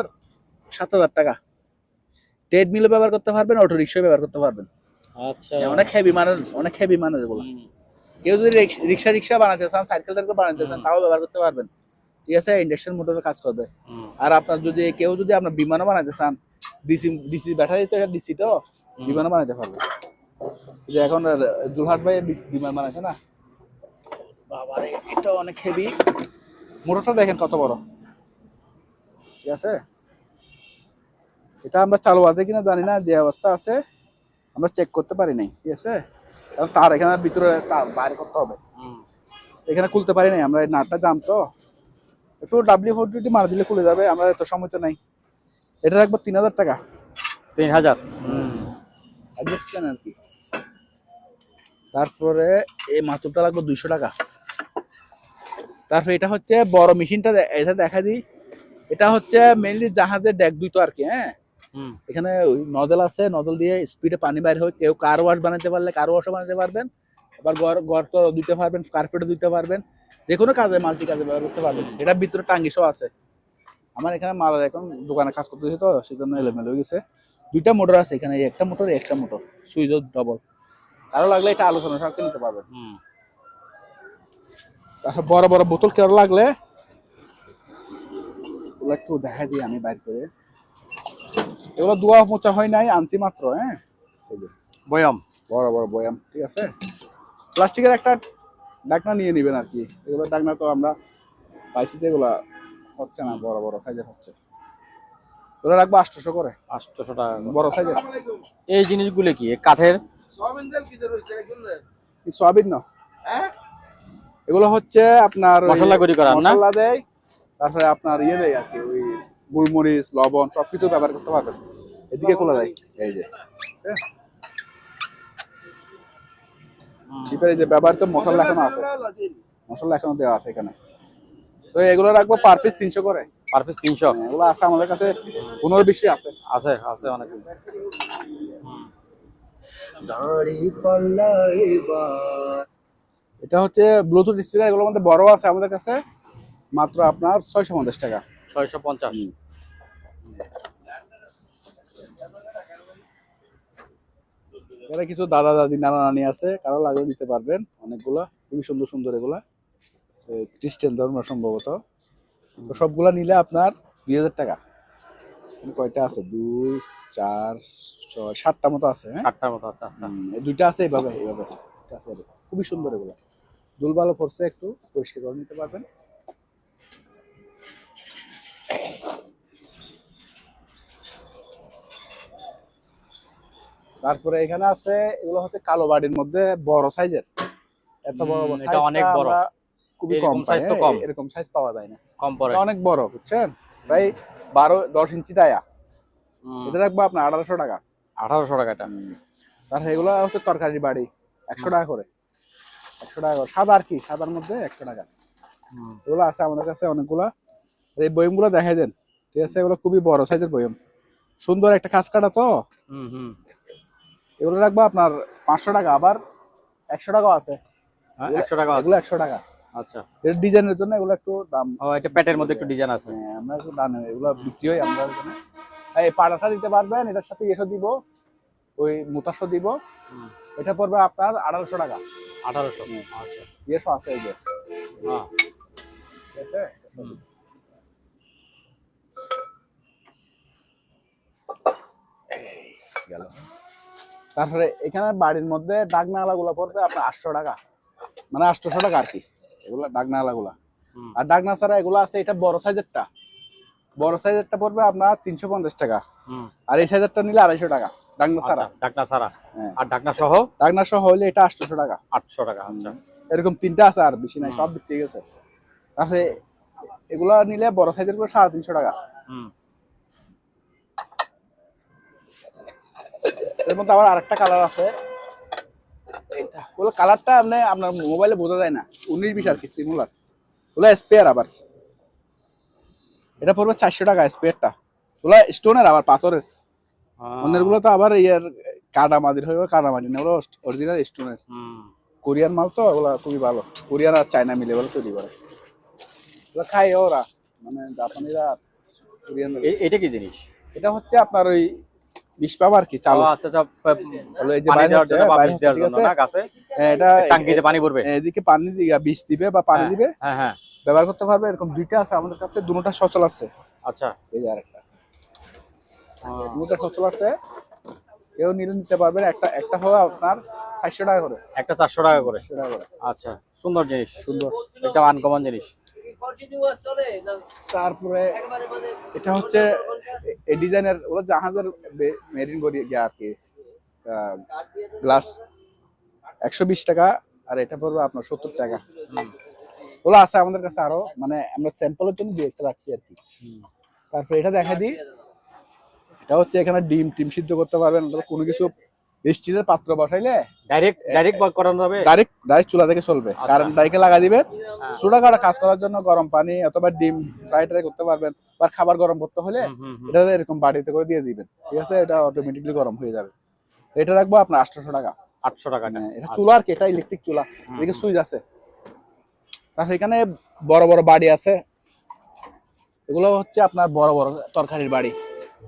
7000 টাকা। টেট মিলে ব্যবহার করতে পারবেন, অটো রিক্সায় ব্যবহার করতে পারবেন। আচ্ছা অনেক হেভি মানের, অনেক হেভি মানের এগুলো, কেউ যদি রিক্সা বানাতে চান, সাইকেল টাইকেল বানাতে চান, তাও ব্যবহার করতে পারবেন। ঠিক আছে, ইন্ডাকশন মোটরের কাজ করবে। আর আপনার যদি আপনার বিমানও বানাতে চান, ডিসি ব্যাটারি তো, এটা ডিসি তো, বিমানও বানাতে পারবে। যে এখন জুলহাট ভাই বিমান বানাচ্ছে না, বাবারে এটা অনেক হেভি। মোটরটা দেখেন কত বড়। ঠিক আছে, এটা আমরা চালু আছে কিনা জানি না, যে অবস্থা আছে আমরা চেক করতে পারি নাই। ঠিক আছে, কারণ তার এখানে ভিতরে তার বাইরে করতে হবে, এখানে খুলতে পারি নাই আমরা, নাটটা জাম তো। একটু W40 মার দিলে খুলে যাবে, আমরা এত সময় তো নাই। এটা রাখবো 3000 টাকা। 3000। অ্যাডজাস্ট কেন আর কি। তারপরে এই মাতুরটা লাগবে 200 টাকা। তারপরে এটা হচ্ছে বড় মেশিনটা, এটা দেখা দিই। এটা হচ্ছে মেইনলি জাহাজের ডেক দুইতো আর কি। হ্যাঁ, এখানে ওই নজল আছে, নজল দিয়ে স্পিডে পানি বাইরে হয়। কেউ কার ওয়াশ বানাতে পারলে কার ওয়াশও বানাতে পারবেন, আবার ঘর তো ধুইতে পারবেন, কার্পেটও ধুইতে পারবেন, যে কোনো কাজে মাল্টি কাজে ব্যবহার করতে পারবেন। এটার ভিতরে টাঙ্গিসও আছে। আমার এখানে মাল এখন দোকানে কাজ করতে হয়েছে তো, সেজন্য এলোমেলো হয়ে গেছে। দুইটা মোটর আছে এখানে, একটা মোটর সুইচ ডবল। কারো লাগলে এটা আলোচনা সাপেক্ষে নিতে পারবেন। তারপর বড় বড় বোতল কেউ লাগলে ওগুলো একটু দেখা দিই আমি বাইর করে। এগুলো ধোয়া মোচা হয় নাই, আনছি মাত্র। হ্যাঁ, বয়াম, বড় বড় বয়াম। ঠিক আছে, প্লাস্টিকের একটা ডাকনা নিয়ে নিবেন আর কি। এগুলো ডাকনা তো আমরা পাইছি, এগুলা হচ্ছে না, বড় বড় সাইজের হচ্ছে। ওরা রাখবো 800 করে। 800 টাকা বড় সাইজের। এই জিনিসগুলো কি কাঠের? সয়াবিন না, এগুলো হচ্ছে আপনার মশলা গুঁড়ি করার না? মশলা দেয়, তারপরে আপনার ইয়ে দেয় আর কি, ওই গোলমরিচ, লবণ সবকিছু ব্যবহার করতে পারবেন। এদিকে খোলা যায়, এই যে চিপের এই যে ব্যবহৃত মশলা এখনো আছে, মশলা এখনো দেওয়া আছে এখানে। তো এগুলো রাখবো পার পিস 300 করে। Per piece 300? এগুলো আছে আমাদের কাছে 15-20 আছে। আছে আছে অনেক। এটা হচ্ছে ব্লুটুথ স্পিকার, এগুলোর মধ্যে বড় আছে আমাদের কাছে, মাত্র আপনার 650 টাকা। 650। এরা কিছু দাদা দাদি নানা নানি আছে, কারো লাগলে দিতে পারবেন। অনেকগুলা খুবই সুন্দর সুন্দর, এগুলা খ্রিস্টান ধর্ম সম্ভবত। তো সবগুলা নিলে আপনার 2000 টাকা। কয়টা আছে? 2, 4, 6, 7টা মতো আছে। হ্যাঁ, 7টার মতো আছে। আচ্ছা, এই দুইটা আছে এইভাবে আছে। খুবই সুন্দর এগুলো, দুল ভালো পড়ছে, একটু পরিষ্কার করে নিতে পারবেন। তারপরে এখানে আছে, এগুলো হচ্ছে কালো বাড়ির মধ্যে বড় সাইজের। এত বড় এটা অনেক বড়, খুবই কম সাইজ তো কম, এরকম সাইজ পাওয়া যায় না, কম পড়ে। অনেক বড়, বুঝছেন ভাই, 12-10 ইঞ্চি টায়া। এটা রাখবো আপনার 1800 টাকা। 1800 টাকা এটা। তারপরে এগুলো হচ্ছে তরকারি বাড়ি, 100 টাকা করে। 100 টাকা করে সাদা আর কি, সাদার মধ্যে 100 টাকা। এগুলো আছে আমাদের কাছে অনেকগুলা। এই বয়মগুলো দেখাই দেন। ঠিক আছে, এগুলো খুবই বড় সাইজের বয়ম, সুন্দর একটা খাস কাটা তো। এগুলো রাখবো আপনার 500 টাকা। আবার 100 টাকাও আছে। 100 টাকা? এগুলো 100 টাকা। আচ্ছা, এর ডিজাইনের জন্য এগুলো একটু দাম। ও, এটা প্যাটের মধ্যে একটু ডিজাইন আছে। হ্যাঁ, আমরা একটু দাম, এগুলো বিক্রি হয় আমরা এখানে। এই পাটাটা দিতে পারবেন, এটার সাথে এসো দিব, ওই মুতাশো দিব। এটা পড়বে আপনার 1800 টাকা। 1800? আচ্ছা, এসো আছে এই যে। হ্যাঁ, ঠিক আছে। গেল। তারপরে এখানে বাড়ির মধ্যে ডাকনালা গুলা পড়বে আপনার 800 টাকা, মানে 800 টাকা আর কি। এগুলা ডাকনালা গুলা। আর ডাকনা ছাড়া এগুলো আছে, এটা বড় সাইজেরটা, বড় সাইজেরটা পড়বে আপনার 350 টাকা। আর এই সাইজেরটা নিলে 250 টাকা ডাকনা ছাড়া। ডাকনা ছাড়া? হ্যাঁ। আর ডাকনা সহ? ডাকনা সহ হইলে এটা 800 টাকা। 800 টাকা। আচ্ছা, এরকম 3টা আছে, আর বেশি নাই, সব বিক্রি গেছে। তারপরে এগুলা নিলে বড় সাইজের করে 350 টাকা। এর মধ্যে আবার আরেকটা কালার আছে, এটা ওগুলো কালারটা আপনার মোবাইলে বোঝা যায় না, 19-20 আর কি, সিমুলার। ওগুলো স্পেয়ার আবার, এটা পড়বে 400 টাকা স্পেয়ারটা। ওগুলো স্টোনের, আবার পাথরের। অন্যের গুলো তো আবার ইয়ার কাদামাটির হয়ে, কাদামাটি না, ওগুলো অরিজিনাল স্টোনের। কোরিয়ান মাল তো, ওগুলো খুবই ভালো। কোরিয়ান আর চায়না মিলে ওগুলো তৈরি করে, ওগুলো খায় ওরা, মানে জাপানিরা, কোরিয়ান। এটা কি জিনিস? এটা হচ্ছে আপনার ওই বিষ পাবো আর কি চালু। আচ্ছা আচ্ছা, হলো এই যে পানি বাইরে দেওয়ার হচ্ছে, জন্য বা বাইরে বিষ হচ্ছে, দেওয়ার ঠিক জন্য আছে? না গাছে, এটা টাঙ্কিতে পানি ভরবে। এদিকে পানি দিয়ে বিষ দিবে বা পানি হ্যাঁ, দিবে, হ্যাঁ হ্যাঁ, ব্যবহার করতে পারবে। এরকম দুইটা আছে আমাদের কাছে, দুটোটা সচল আছে। আচ্ছা। এই যে আরেকটা, দুটোটা সচল আছে, কেউ নিলে নিতে পারবেন। একটা একটা হবে আপনার 400 টাকা করে। একটা 400 টাকা করে। 400 টাকা করে। আচ্ছা, সুন্দর জিনিস, সুন্দর, এটা আনকমন জিনিস। তারপরে এটা হচ্ছে এই ডিজাইনের, ওগুলো জাহাজের মেরিন বডি ইয়া আর কি, গ্লাস 120 টাকা, আর এটা পড়বে আপনার 70 টাকা। ওগুলো আছে আমাদের কাছে আরো, মানে আমরা স্যাম্পলের জন্য দিয়ে একটা রাখছি আর কি। তারপরে এটা দেখা দিই, এটা হচ্ছে এখানে ডিম টিম সিদ্ধ করতে পারবেন, অথবা কোনো কিছু স্টিলের পাত্র বসাইলে ডাইরেক্ট করানো যাবে। ডাইরেক্ট চুলা থেকে চলবে, কারেন্ট ডাইকে লাগা দিবেন। চুলা কাটা কাজ করার জন্য গরম পানি অথবা ডিম ফ্রাই ট্রাই করতে পারবেন, বা খাবার গরম করতে হলে এটা এরকম বাটিতে করে দিয়ে দিবেন, ঠিক আছে? এটা অটোমেটিকলি গরম হয়ে যাবে। এটা রাখবো আপনার 800 টাকা। 800 টাকা। এটা চুলা আর কি, এটা ইলেকট্রিক চুলা, এদিকে সুইচ আছে। তারপর এখানে বড় বড় বাড়ি আছে, এগুলো হচ্ছে আপনার বড় বড় তরকারির বাড়ি।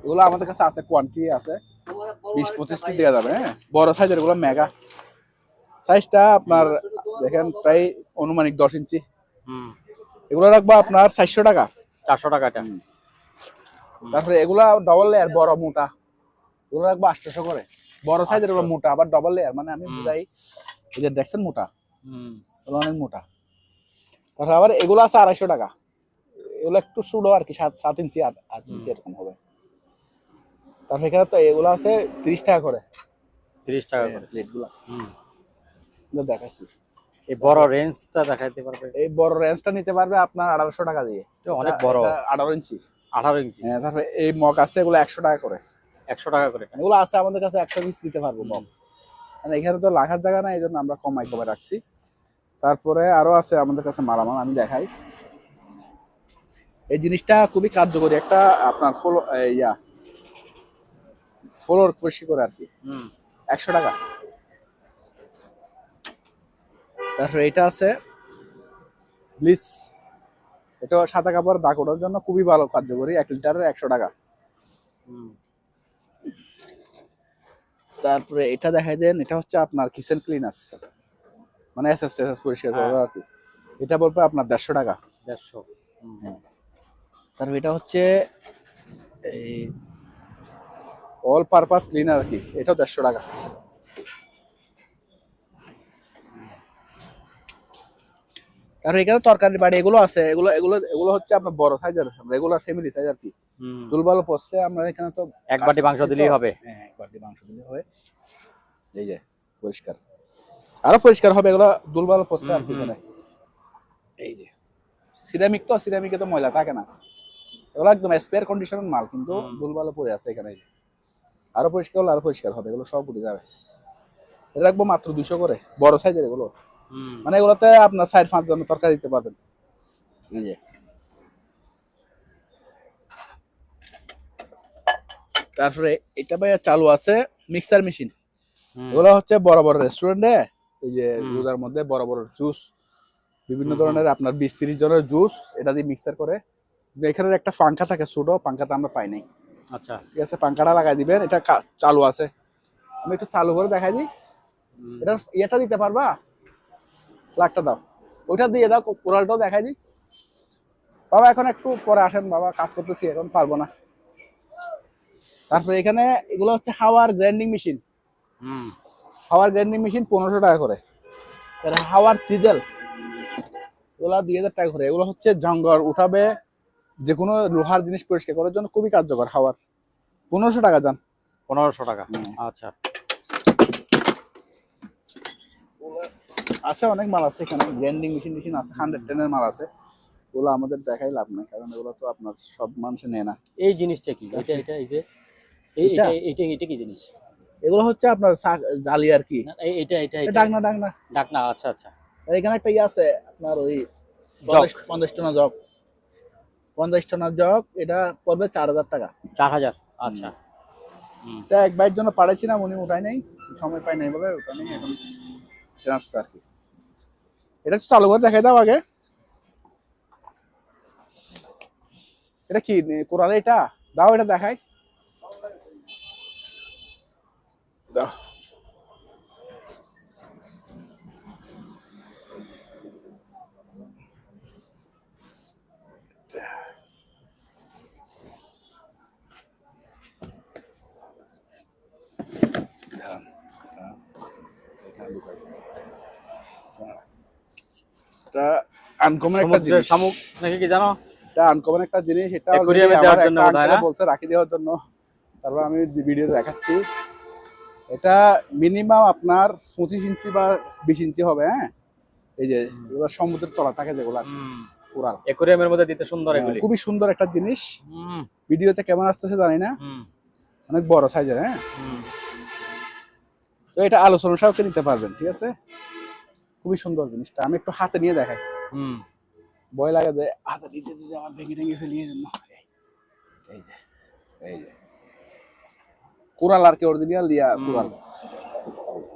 এগুলো আমাদের কাছে আছে, কোয়ান্টিটি আছে, 20-25 পিস দেওয়া যাবে। হ্যাঁ, বড় সাইজের, এগুলো মেগা সাইজটা আপনার দেখেন প্রায় অনুমানিক 10 ইঞ্চি। এগুলো রাখবো আপনার 400 টাকা। 400 টাকা এটা। তারপরে এগুলা ডবল লেয়ার বড় মোটা, এগুলো রাখবো 800 করে। বড় সাইজের এগুলো মোটা, আবার ডবল লেয়ার, মানে আমি বুঝাই, এই যে দেখছেন মোটা, এগুলো অনেক মোটা। তারপর আবার এগুলো আছে 250 টাকা। এগুলো একটু সুডো আর কি, 7 ইঞ্চি 8 ইঞ্চি এরকম হবে। তারপর এখানে তো এগুলো আছে 30 টাকা করে। 30 টাকা করে প্লেটগুলো দেখাচ্ছি। এই বড় রেঞ্জটা দেখাইতে পারবে? এই বড় রেঞ্জটা নিতে পারবে আপনার 1800 টাকা দিয়ে। এটা অনেক বড়, 18 ইঞ্চি। 18 ইঞ্চি। হ্যাঁ, তারপরে এই মগ আছে, এগুলো 100 টাকা করে। 100 টাকা করে এগুলো আছে আমাদের কাছে, 100 পিস দিতে পারবো মগ। মানে এখানে তো রাখার জায়গা নাই, এই জন্য আমরা কমাই রাখছি। তারপরে আরো আছে আমাদের কাছে মালামাল, আমি দেখাই। এই জিনিসটা খুবই কার্যকরী, একটা আপনার ফ্লোর পরিষ্কার করে আর কি, 100 টাকা। তারপরে এটা আছে ব্লিচ, এটা সাদা কাপড় দাগ ওঠার জন্য খুবই ভালো কার্যকরী, 1 লিটারের 100 টাকা। তারপরে এটা দেখাই দেন, এটা হচ্ছে আপনার কিচেন ক্লিনার, মানে এসএস পরিষ্কার করা আর কি। এটা বলবে আপনার 150 টাকা। 150। তারপর এটা হচ্ছে এই অল পারপাস ক্লিনার আর কি, এটাও 150 টাকা। আর এখানে তরকারি বাড়ি এগুলো আছে, এগুলো এগুলো এগুলো হচ্ছে আপনার বড় সাইজের, রেগুলার ফ্যামিলি সাইজ আর কি। দুলবালো পড়ছে, আমরা এখানে তো 1 বাটি মাংস দিলেই হবে। হ্যাঁ, 1 বাটি মাংস দিলেই হবে। এই যে পরিষ্কার, আরো পরিষ্কার হবে, এগুলো দুলবালো পড়ছে আর কি। এখানে এই যে সিরামিক, তো সিরামিকে তো ময়লা থাকে না, এগুলো একদম স্পেয়ার কন্ডিশনের মাল, কিন্তু দুলবালো পড়ে আছে এখানে। আরো পরিষ্কার হলে আরো পরিষ্কার হবে, এগুলো সব উঠে যাবে। এটা রাখবো মাত্র 200 করে, বড় সাইজের এগুলো। মানে এগুলোতে আপনার 4-5 জনের তরকারি দিতে পারবেন। এই যে তারপরে এটা ভাইয়া চালু আছে মিক্সার মেশিন, এগুলো হচ্ছে বড় বড় রেস্টুরেন্টে, এই যে রোজার মধ্যে বড় বড় জুস, বিভিন্ন ধরনের আপনার 20-30 জনের জুস এটা দিয়ে মিক্সার করে। এখানে একটা পাঙ্খা থাকে, ছোট পাঙ্খাটা আমরা পাই নাই। আচ্ছা, ঠিক আছে, পাঙ্খাটা লাগাই দিবেন। এটা চালু আছে, আমি একটু চালু করে দেখাই দিই। এটা ইয়েটা দিতে পারবা, লাখটা দাও, ওইটা দিয়ে দাও, কোরালটাও দেখাই দিই। বাবা এখন একটু পরে আসেন বাবা, কাজ করতেছি, এখন পারবো না। তারপরে এখানে এগুলো হচ্ছে হাওয়ার গ্রাইন্ডিং মেশিন, হাওয়ার গ্রাইন্ডিং মেশিন 1500 টাকা করে। হাওয়ার সিজেল, এগুলো 2000 টাকা করে। এগুলো হচ্ছে জঙ্গল উঠাবে, যে কোনো লোহার জিনিস পরিষ্কার করার জন্য খুবই কার্যকর। হাওয়ার 1500 টাকা যান। 1500 টাকা। আচ্ছা, আছে অনেক মাল আছে এখানে, গ্রাইন্ডিং মেশিন আছে, 110 এর মাল আছে। ওগুলো আমাদের দেখাই লাভ নাই, কারণ এগুলো তো আপনার সব মানুষ নেয় না। এই জিনিসটা কি? এটা এই যে এটা কি জিনিস? এগুলো হচ্ছে আপনার জালি আর কি। এটা ডাকনা ডাকনা। আচ্ছা আচ্ছা। এখানে একটা ইয়ে আছে আপনার, ওই 50 টনা জগ, 50 টনার জগ, এটা পড়বে 4000 টাকা। 4000। আচ্ছা। এটা এক ভাইয়ের জন্য পাঠাইছি না, উনি উঠাই নাই, সময় পাই নাই বলে ওটা নেই, এখন আসছে আর কি। এটা চালু করে দেখাই দাও আগে। এটা কি কোরাল? এটা দাও, এটা দেখাই। দাও। এটা আনকমন একটা সমুদ্রের জিনিস, শামুক নাকি কি জানো? এটা আনকমন একটা জিনিস। এটা অ্যাকোয়ারিয়ামে already দেওয়ার আমার জন্য একটা বোধহয় uncle না? বলছে রাখি দেওয়ার জন্য, তারপর আমি ভিডিও দেখাচ্ছি। এটা মিনিমাম আপনার 25 ইঞ্চি বা 20 ইঞ্চি হবে। হ্যাঁ, এই যে এগুলো সমুদ্রের তলা থাকে যেগুলো কোরাল, অ্যাকোয়ারিয়ামের মধ্যে দিতে সুন্দর এগুলি। খুবই সুন্দর একটা জিনিস। হুম, ভিডিওতে কেমন আসতেছে জানি না, হুম, অনেক বড় সাইজের। হ্যাঁ, হুম। তো এটা আলোচনা সাপেক্ষে নিতে পারবেন, ঠিক আছে। খুবই সুন্দর জিনিসটা, আমি একটু হাতে নিয়ে দেখাই। হুম। ভয় লাগে যে হাতে নিতে যদি আমার ভেঙে টেঙে ফেলিয়ে জন্য। এই যে, এই যে কোরাল আর কি, অরিজিনাল দিয়া কোরাল,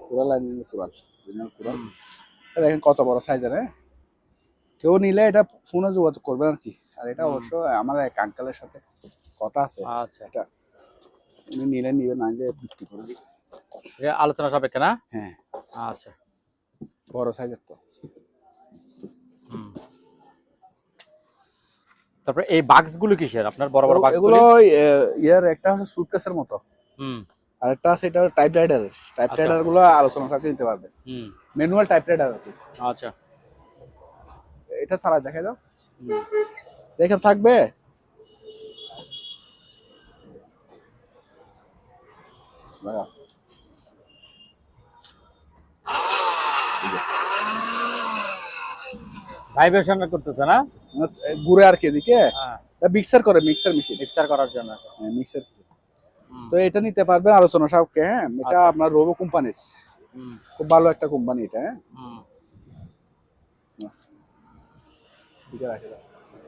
কোরাল আর কোরাল, অরিজিনাল কোরাল। দেখেন কত বড় সাইজের। হ্যাঁ, কেউ নিলে এটা ফোনে যোগাযোগ করবেন আর কি। আর এটা অবশ্য আমার এক আঙ্কেলের সাথে কথা আছে, আচ্ছা, এটা উনি নিলে নিবে, না নিলে বিক্রি করে দিবে। এটা আলোচনা সাপেক্ষে না? হ্যাঁ, আচ্ছা। বড় সাইজের তো। হুম। তারপরে এই বাক্স গুলো কিসের? আপনার বড় বড় বাক্স এগুলো ইয়ার একটা হচ্ছে সুটকেসের মতো, হুম, আর একটা আছে এটা টাইপ রাইডার। টাইপ আচ্ছা। রাইডার গুলো আলোচনা সাপেক্ষে নিতে পারবে, হুম, ম্যানুয়াল টাইপ রাইডার আর কি। আচ্ছা। এটা ছাড়া দেখা দাও, হুম। দেখেন থাকবে। লাগাও। ভাইব্রেশন করতেছে না? আচ্ছা, ঘুরে আর কি এদিকে হ্যাঁ, মিক্সার করে, মিক্সার মেশিন, মিক্সার করার জন্য। হ্যাঁ মিক্সার। হুম, তো এটা নিতে পারবেন আলোচনা সাপেক্ষে। হ্যাঁ, এটা আচ্ছা। আপনার রোবো কোম্পানির, হুম, খুব ভালো একটা কোম্পানি এটা। হ্যাঁ, হুম। ঠিক আছে।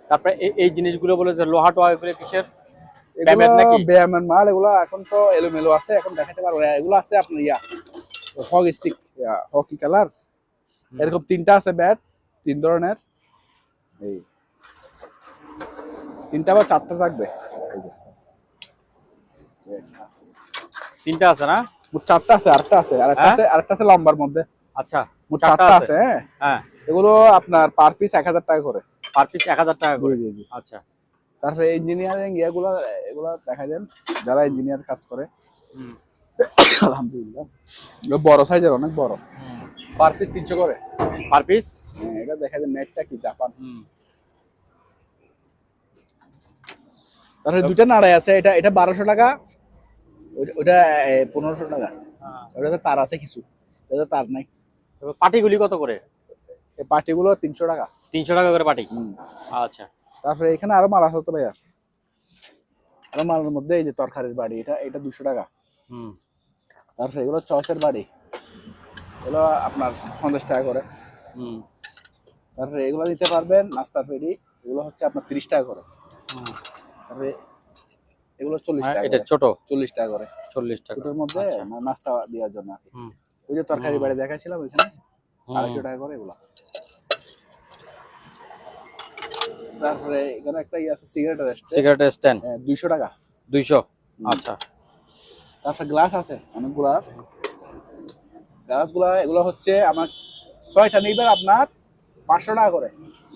তারপরে এই জিনিসগুলো বলে যে লোহা টোহা এগুলো কিসের? এগুলো ব্যামের নাকি? ব্যায়ামের মাল, এগুলো এখন তো এলোমেলো আছে, এখন দেখাতে পারবো না। এগুলো আছে আপনার হক স্টিক, হকি কালার, এরকম তিনটা আছে ব্যাট, 3 ধরনের। এই তিনটা বা চারটা থাকবে, এই যে। তিনটা আছে না? মোট চারটা আছে, আরেকটা আছে, আরেকটা হ্যাঁ? আছে, আরেকটা আছে লম্বার মধ্যে। আচ্ছা, মোট চারটা আছে। হ্যাঁ, হ্যাঁ। এগুলো আপনার পার পিস 1000 টাকা করে। পার পিস 1000 টাকা করে। জি, জি, জি। আচ্ছা। তারপরে ইঞ্জিনিয়ারিং এগুলো দেখা দেন, যারা ইঞ্জিনিয়ার কাজ করে। হুম, আলহামদুলিল্লাহ, এগুলো বড় সাইজের, অনেক বড়। হুম। পার পিস 300 করে। Per piece? হ্যাঁ, এটা দেখা দেন নেটটা কি জাপান। হুম। তারপরে দুটো নাড়াই আছে, এটা 1200 টাকা, ওটা 1500 টাকা। হ্যাঁ। ওটাতে তার আছে কিছু, এটাতে তার নাই। তারপর পাটিগুলি কত করে? এই পাটিগুলো 300 টাকা। 300 টাকা করে পাটি। হুম। আচ্ছা। তারপরে এখানে আরো মাল আছে তো ভাইয়া, আরো মালের মধ্যে এই যে তরকারির বাড়ি, এটা 200 টাকা। হুম, তারপরে এগুলো চসের বাড়ি, এগুলো আপনার 50 টাকা করে। হুম, তারপরে এগুলো নিতে পারবেন নাস্তার পেটি, এগুলো হচ্ছে আপনার 30 টাকা করে। হুম। তারপরে এগুলো 40 হ্যাঁ, টাকা এটা করে। ছোট 40 টাকা করে 40 টাকা। ছোটোর মধ্যে, আচ্ছা। নাস্তা দেওয়ার জন্য আর কি। হুম, ওই যে তরকারি বাড়ি দেখাচ্ছিলাম ওইখানে, হুম। 250 টাকা করে এগুলো। তারপরে এখানে একটা আছে সিগারেটের স্ট্যান্ড, সিগারেটের স্ট্যান্ড 200 টাকা। 200। আচ্ছা। তারপরে গ্লাস আছে অনেকগুলা, গ্লাসগুলা এগুলো হচ্ছে আমার 6টা নিবেন আপনার 500 টাকা করে।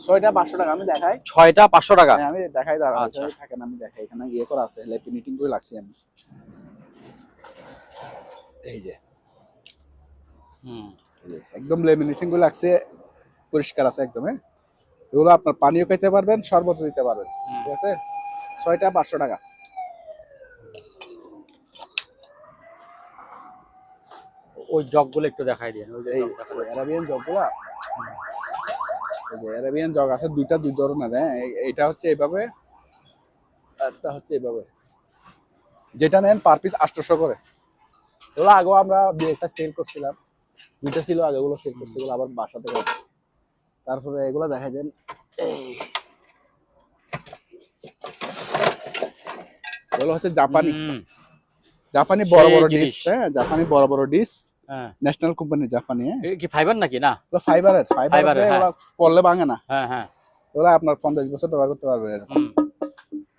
6টা 500 টাকা, আমি দেখাই। 6টা 500 টাকা। হ্যাঁ, আমি দেখাই, দাঁড়ান আচ্ছা। থাকেন, আমি দেখাই। এখানে করা আছে, ল্যামিনেটিং করে লাগছি আমি। এই যে, হুম, এই যে, একদম ল্যামিনেটিং করে লাগছে, পরিষ্কার আছে একদম। হ্যাঁ, এগুলো আপনার পানিও খাইতে পারবেন, শরবত দিতে পারবেন, ঠিক আছে। 6টা 500 টাকা। ওই জগগুলো একটু দেখাই দিন। ওই যে এই জগ দেখা যাচ্ছে। অ্যারাবিয়ান জগগুলা, এই যে অ্যারাবিয়ান জগ আছে দুইটা, 2 ধরনের। হ্যাঁ, এটা হচ্ছে এইভাবে, একটা হচ্ছে এইভাবে। যেটা নেন পার পিস 800 করে। এগুলো আগেও আমরা একটা সেল করছিলাম, দুইটা ছিল আগে, ওগুলো সেল করছি, এগুলো আবার বাসা থেকে। তারপরে এগুলো দেখা দেন, এগুলো হচ্ছে জাপানি, হুম, জাপানি বড় সেই বড় জিনিস। ডিশ। হ্যাঁ, জাপানি বড় বড় ডিশ, হ্যাঁ। ন্যাশনাল কোম্পানির জাপানি। হ্যাঁ, এ কি ফাইবার নাকি না? এগুলো ফাইবারের, ফাইবারের, হ্যাঁ। এগুলো পড়লে ভাঙে না। হ্যাঁ, হ্যাঁ। এগুলো আপনার 50 বছর ব্যবহার করতে পারবেন এরকম। হুম,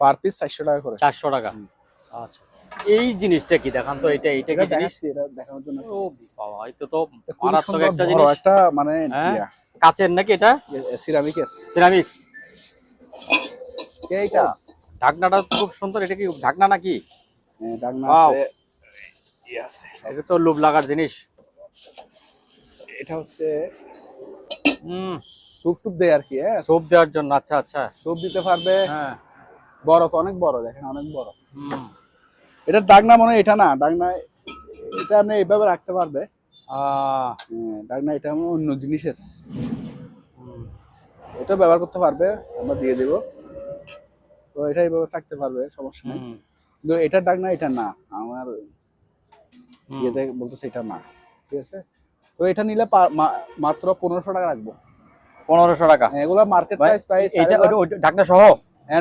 পার পিস 400 টাকা করে। 400 টাকা। আচ্ছা। এই জিনিসটা কি দেখান তো, এটা এটা এটা কি জিনিস? দেখাচ্ছি, এটা দেখানোর জন্য। ও বাবা, এটা তো খুবই মারাত্মক সুন্দর একটা বড় জিনিস। একটা মানে হ্যাঁ? ইয়া, কাচের নাকি এটা? সিরামিকের। সিরামিক্স। এইটা ঢাকনাটা খুব সুন্দর, এটা কি ঢাকনা নাকি? ডাকনা Wow. আছে, ইয়ে আছে। এটা তো লোভ লাগার জিনিস। এটা হচ্ছে হুম, স্যুপ টুপ দেয় আর কি, হ্যাঁ সোপ দেওয়ার জন্য। আচ্ছা আচ্ছা। স্যুপ দিতে পারবে। হ্যাঁ। বড় তো অনেক বড়, দেখেন অনেক বড়। হুম। এটা ডাকনা মনে হয়, এটা না ডাকনা, এটা আপনি এইভাবে রাখতে পারবে। ডাকনা এটা আমার অন্য জিনিসের, হুম। এটা ব্যবহার করতে পারবে, আমরা দিয়ে দেব। তো এটা এইভাবে থাকতে পারবে, সমস্যা নেই। হুম। কিন্তু এটার ডাকনা এটা না, আমার হুম। ইয়েতে বলতেছে এটা না, ঠিক আছে। তো এটা নিলে মাত্র 1500 টাকা রাখবো। 1500 টাকা। এগুলো মার্কেট ভাই, প্রাইস প্রায় এটা ওইটা ঢাকনা সহ?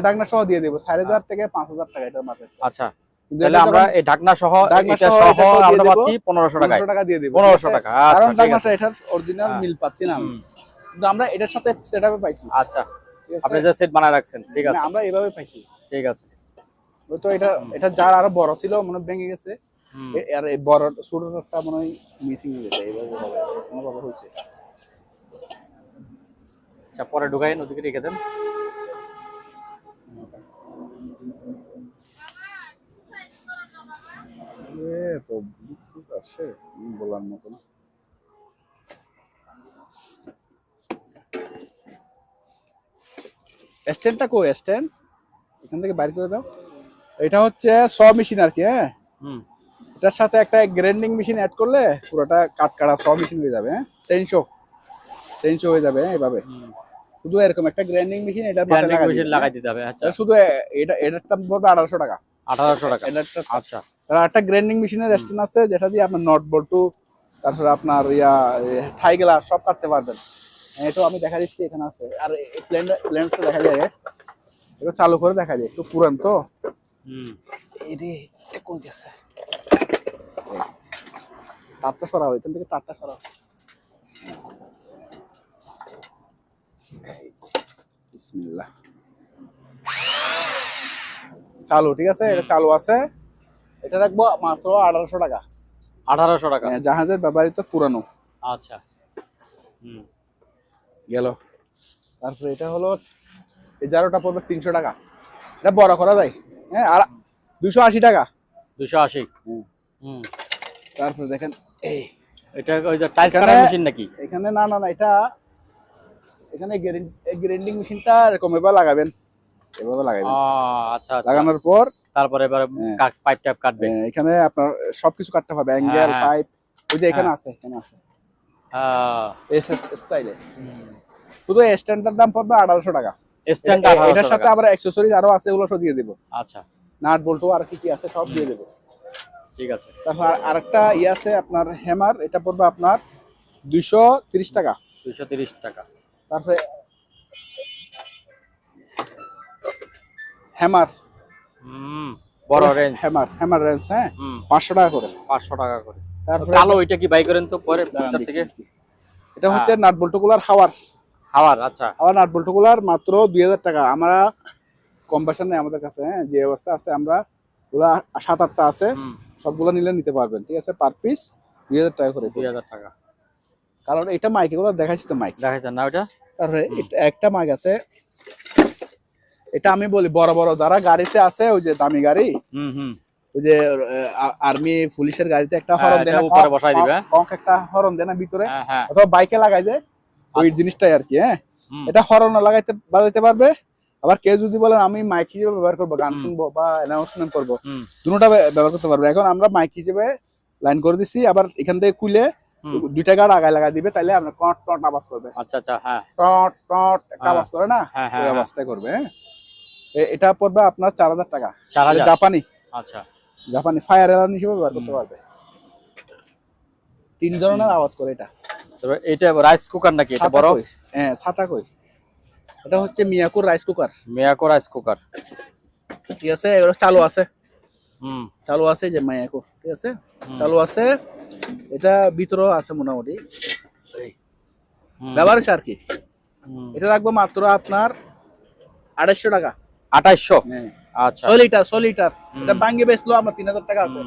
ডাকনা সহ দিয়ে দেবো 4500 থেকে 5000 টাকা এটার মার্কেট। আচ্ছা, তাহলে আমরা এই ঢাকনা সহ, ঢাকনা এটা সহ সহ এটা সহ দিয়ে আমরা দেবো পাচ্ছি 1500 টাকায়। 1500 টাকা দিয়ে দেবো, 1500 টাকা, আচ্ছা, কারণ ঠিক ডাকনাটা আছে। এটার অরিজিনাল হ্যাঁ। মিল পাচ্ছি না আমি। হুম। কিন্তু আমরা এটার সাথে সেটআপে পাইছি, আচ্ছা, ঠিক আছে? আপনি যে সেট বানায় রাখছেন, ঠিক মানে আছে, আমরা এভাবে পাইছি। ঠিক আছে। ওই তো এটা এটা যার আরো বড় ছিল মনে হয় ভেঙে গেছে, হুম। আর এই বড় ছোটটা মনে হয় মিসিং হয়ে গেছে, এইভাবে হবে কোনো ভাবে হয়েছে। আচ্ছা, পরে ঢুকাইন, ওদিকে রেখে দেন। তো বিদ্যুৎ আছে বলার মতন। স্ট্যান্ডটা কই, স্ট্যান্ড এখান থেকে বাইর করে দাও। এটা হচ্ছে স মেশিন আর কি, হ্যাঁ। হুম। এটার সাথে একটা গ্রাইন্ডিং মেশিন অ্যাড করলে পুরোটা কাট কাটা স মেশিন হয়ে যাবে, হ্যাঁ। সেনশো হয়ে যাবে, হ্যাঁ, এভাবে। হুম। শুধু এরকম একটা গ্রাইন্ডিং মেশিন এটার মাথায় গ্রাইন্ডিং লাগাই মেশিন দিবেন, লাগাই হ্যাঁ। দিতে হবে। আচ্ছা, এটা শুধু এটার দাম পড়বে 1800 টাকা। 1800 টাকা। এটারটা আচ্ছা। আর একটা গ্রাইন্ডিং মেশিনের স্ট্যান্ড আছে যেটা দিয়ে আপনার নট বল্টু, তারপরে আপনার থাই গ্লাস সব কাটতে পারবেন। এটা আমি দেখা দিচ্ছি, এখানে আছে। আর প্লেনটা দেখা যায়, এটা চালু করে দেখা যায়, একটু পুরান তো। হুম। এটা কই গেছে, তারটা সরাও, এখান থেকে তারটা সরাও। বিসমিল্লাহ, চালু, ঠিক আছে, এটা চালু আছে। এটা রাখবো মাত্র 1800 টাকা। 1800 টাকা। জাহাজের ব্যবহৃত পুরানো। আচ্ছা। হুম। গেল। তারপরে এটা হলো এই জারোটা পড়বে 300 টাকা। এটা বড় করা যায়, হ্যাঁ। আর 280 টাকা। 280। হুম। হুম। তারপরে দেখেন এই এটা ওই যে টাইলস এখানে- কাটার মেশিন নাকি? এখানে না না না, এটা এখানে গ্রাইন্ডিং মেশিনটা এরকম এভাবে লাগাবেন, এভাবে লাগাবেন। আচ্ছা আচ্ছা। লাগানোর পর তারপরে এবারে হ্যাঁ। পাইপ টাইপ কাটবে। এখানে আপনার সবকিছু কাটতে পারবে, অ্যাঙ্গেল, হ্যাঁ। পাইপ। ওই যে এখানে হ্যাঁ। আছে, এখানে আছে হ্যাঁ। স্টাইলে। শুধু স্ট্যান্ডার্ড দাম পড়বে 1800 টাকা। স্ট্যান্ড এটার 1800 সাথে টাকা। আবার অ্যাকসেসরিজ আরো আছে, ওগুলো সব দিয়ে দেব। আচ্ছা, নাট বল্টু আর কি কি আছে সব দিয়ে দেব। ঠিক আছে। তারপর আরেকটা আছে আপনার হ্যামার, এটা পড়বে আপনার 230 টাকা। 230 টাকা। তারপরে হ্যামার, হুম। বড় রেঞ্জ। হ্যামার রেঞ্জ, হ্যাঁ, হুম। 500 টাকা করে। 500 টাকা করে। তারপরে কালো ওইটা কি বাই করেন তো পরে দাঁড়ান ভিতর থেকে? দেখছি। এটা হচ্ছে নাট বল্টু গুলার হাওয়ার হাওয়ার। আচ্ছা। নাট বল্টু গুলার মাত্র 2000 টাকা। আমরা কম্বাসন নেই আমাদের কাছে, হ্যাঁ, যে অবস্থা আছে আমরা ওগুলা 7-8টা আছে, হুম। সবগুলো নিলে নিতে পারবেন, ঠিক আছে। পার পিস 2000 টাকা করে। 2000 টাকা। কারণ এটা মাইক, এগুলো দেখাইছি তো মাইক। দেখাইছেন না ওটা? তারপরে একটা মাইক আছে, এটা আমি বলি বড় বড় যারা গাড়িতে আছে, ওই যে দামি গাড়ি, হুম হুম। ওই যে আর্মি পুলিশের গাড়িতে একটা হরন দেয় এটা না, উপরে বসাই দিবে। কঙ্ক একটা হরন দেয় না ভিতরে, হ্যাঁ হ্যাঁ। অথবা বাইকে লাগাই যায়, ওই জিনিসটাই আর কি, হ্যাঁ। হুম। এটা হরন বাজাইতে পারবে। আবার কেউ যদি বলেন আমি মাইক হিসেবে ব্যবহার করবো, গান শুনবো বা অ্যানাউন্সমেন্ট করবো, হুম। দুটোটা ব্যবহার করতে পারবে। এখন আমরা মাইক হিসেবে লাইন করে দিছি, আবার এখান থেকে খুলে হুম। দুইটা গাড় আগায় লাগাই দিবে, তাহলে আপনার টট টট আওয়াজ করবে। আচ্ছা আচ্ছা। হ্যাঁ টট টট একটা হ্যাঁ। আওয়াজ করে না, হ্যাঁ ওই হ্যাঁ। আওয়াজটা করবে, হ্যাঁ। এটা পড়বে আপনার 4000 টাকা। 4000। জাপানি আচ্ছা। ফায়ার অ্যালার্ম হিসেবে ব্যবহার করতে পারবে। 3 ধরনের আওয়াজ করে এটা। তবে এটা রাইস কুকার নাকি? এটা বড়? হ্যাঁ, ছাতা কই। এটা হচ্ছে মিয়াকোর rice cooker. Miyako rice cooker. ঠিক আছে, এটা চালু আছে। হুম। চালু আছে যে মিয়াকো, ঠিক আছে, চালু আছে। এটা ভিতরেও আছে মোটামুটি, ব্যবহার আছে আর কি। এটা রাখবো মাত্র আপনার 2800 টাকা। 2800। হ্যাঁ, আচ্ছা 6 লিটার এটা ভাঙে বেচলো আমরা 3000 টাকা আছে,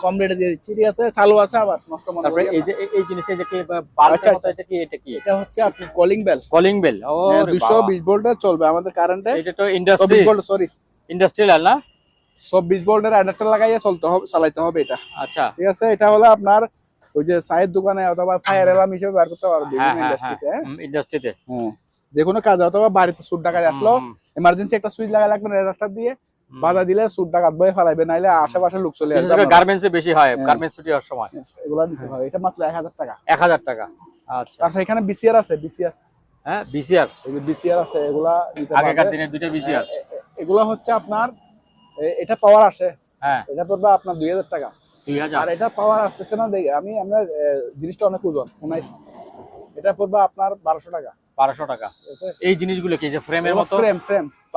কম রেটে দিয়ে দিচ্ছি, ঠিক আছে। চালু আছে, আবার নষ্ট মনে তারপরে করি এই যে এই জিনিসটা যে কি বাল্বের আচ্ছা, মতো, এটা কি এটা হচ্ছে আপনি কলিং বেল, কলিং বেল। ও 220 ভোল্টের চলবে আমাদের কারেন্টে। এটা তো ইন্ডাস্ট্রি, 24 ভোল্ট, সরি ইন্ডাস্ট্রিয়াল না? 24 ভোল্টের অ্যাডাপ্টার লাগাইয়া চলতে হবে, চালাতে হবে এটা, আচ্ছা ঠিক আছে। এটা হলো আপনার ওই যে চায়ের দোকানে অথবা ফায়ার অ্যালার্ম হিসেবে ব্যবহার করতে পারবে হ্যাঁ বিভিন্ন হ্যাঁ ইন্ডাস্ট্রিতে। ইন্ডাস্ট্রিতে হ্যাঁ, যে কোনো কাজে অথবা বাড়িতে সুট ডাকায় আসলো, এমার্জেন্সি একটা সুইচ লাগা লাগবে অ্যাডাপ্টার দিয়ে বাধা দিলে সুট ডাকাত বয়ে ফেলাইবে, নাইলে আশেপাশে লোক চলে বিশেষ আসবে। করে গার্মেন্টসে বেশি হয়, গার্মেন্টস ছুটি হওয়ার সময় এগুলা নিতে হবে, এটা মাত্র 1000 টাকা। 1000 টাকা। আচ্ছা তারপর এখানে বিসিআর আছে, বিসিআর, হ্যাঁ বিসিআর, এই যে বিসিআর আছে, এগুলা নিতে আগেকার পারবে। দিনের দুইটা বিসিআর। এগুলা হচ্ছে আপনার এটা পাওয়ার আসে, হ্যাঁ এটা পড়বে আপনার 2000 টাকা। 2000। আর এটা পাওয়ার আসতেছে না, আমি আপনার জিনিসটা অনেক ওজন, এটা পড়বে আপনার 1200 টাকা। 1200 টাকা। ঠিক আছে, এই জিনিসগুলো কি যে ফ্রেমের মতো? ফ্রেম,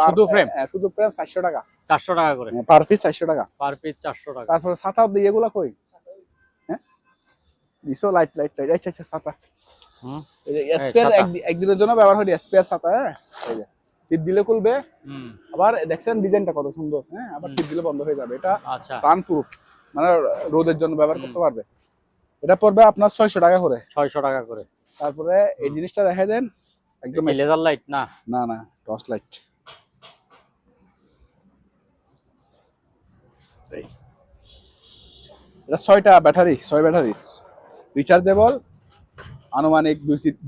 শুধু frame? শুধু ফ্রেম 400 টাকা, 400 টাকা করে পার পিস 400 টাকা। পার পিস 400 টাকা। তারপরে ছাতা দিয়ে এগুলা কই, হ্যাঁ দিছো লাইট লাইট লাইট, আচ্ছা আচ্ছা ছাতা, এই যে স্পেয়ার ছাতা। একদিনের জন্য ব্যবহার হয়, স্পেয়ার ছাতা। হ্যাঁ, এই যে টিপ দিলে খুলবে, আবার দেখছেন ডিজাইনটা কত সুন্দর, হ্যাঁ, আবার টিপ দিলে বন্ধ হয়ে যাবে। এটা আচ্ছা সানপ্রুফ, মানে রোদের জন্য ব্যবহার করতে পারবে। এটা পড়বে আপনার 600 টাকা করে। 600 টাকা করে। তারপরে এই জিনিসটা দেখাই দেন, একদম লেজার লাইট না? না না, টর্চ লাইট। এটা 6টা ব্যাটারি, 6 ব্যাটারি, রিচার্জেবল, আনুমানিক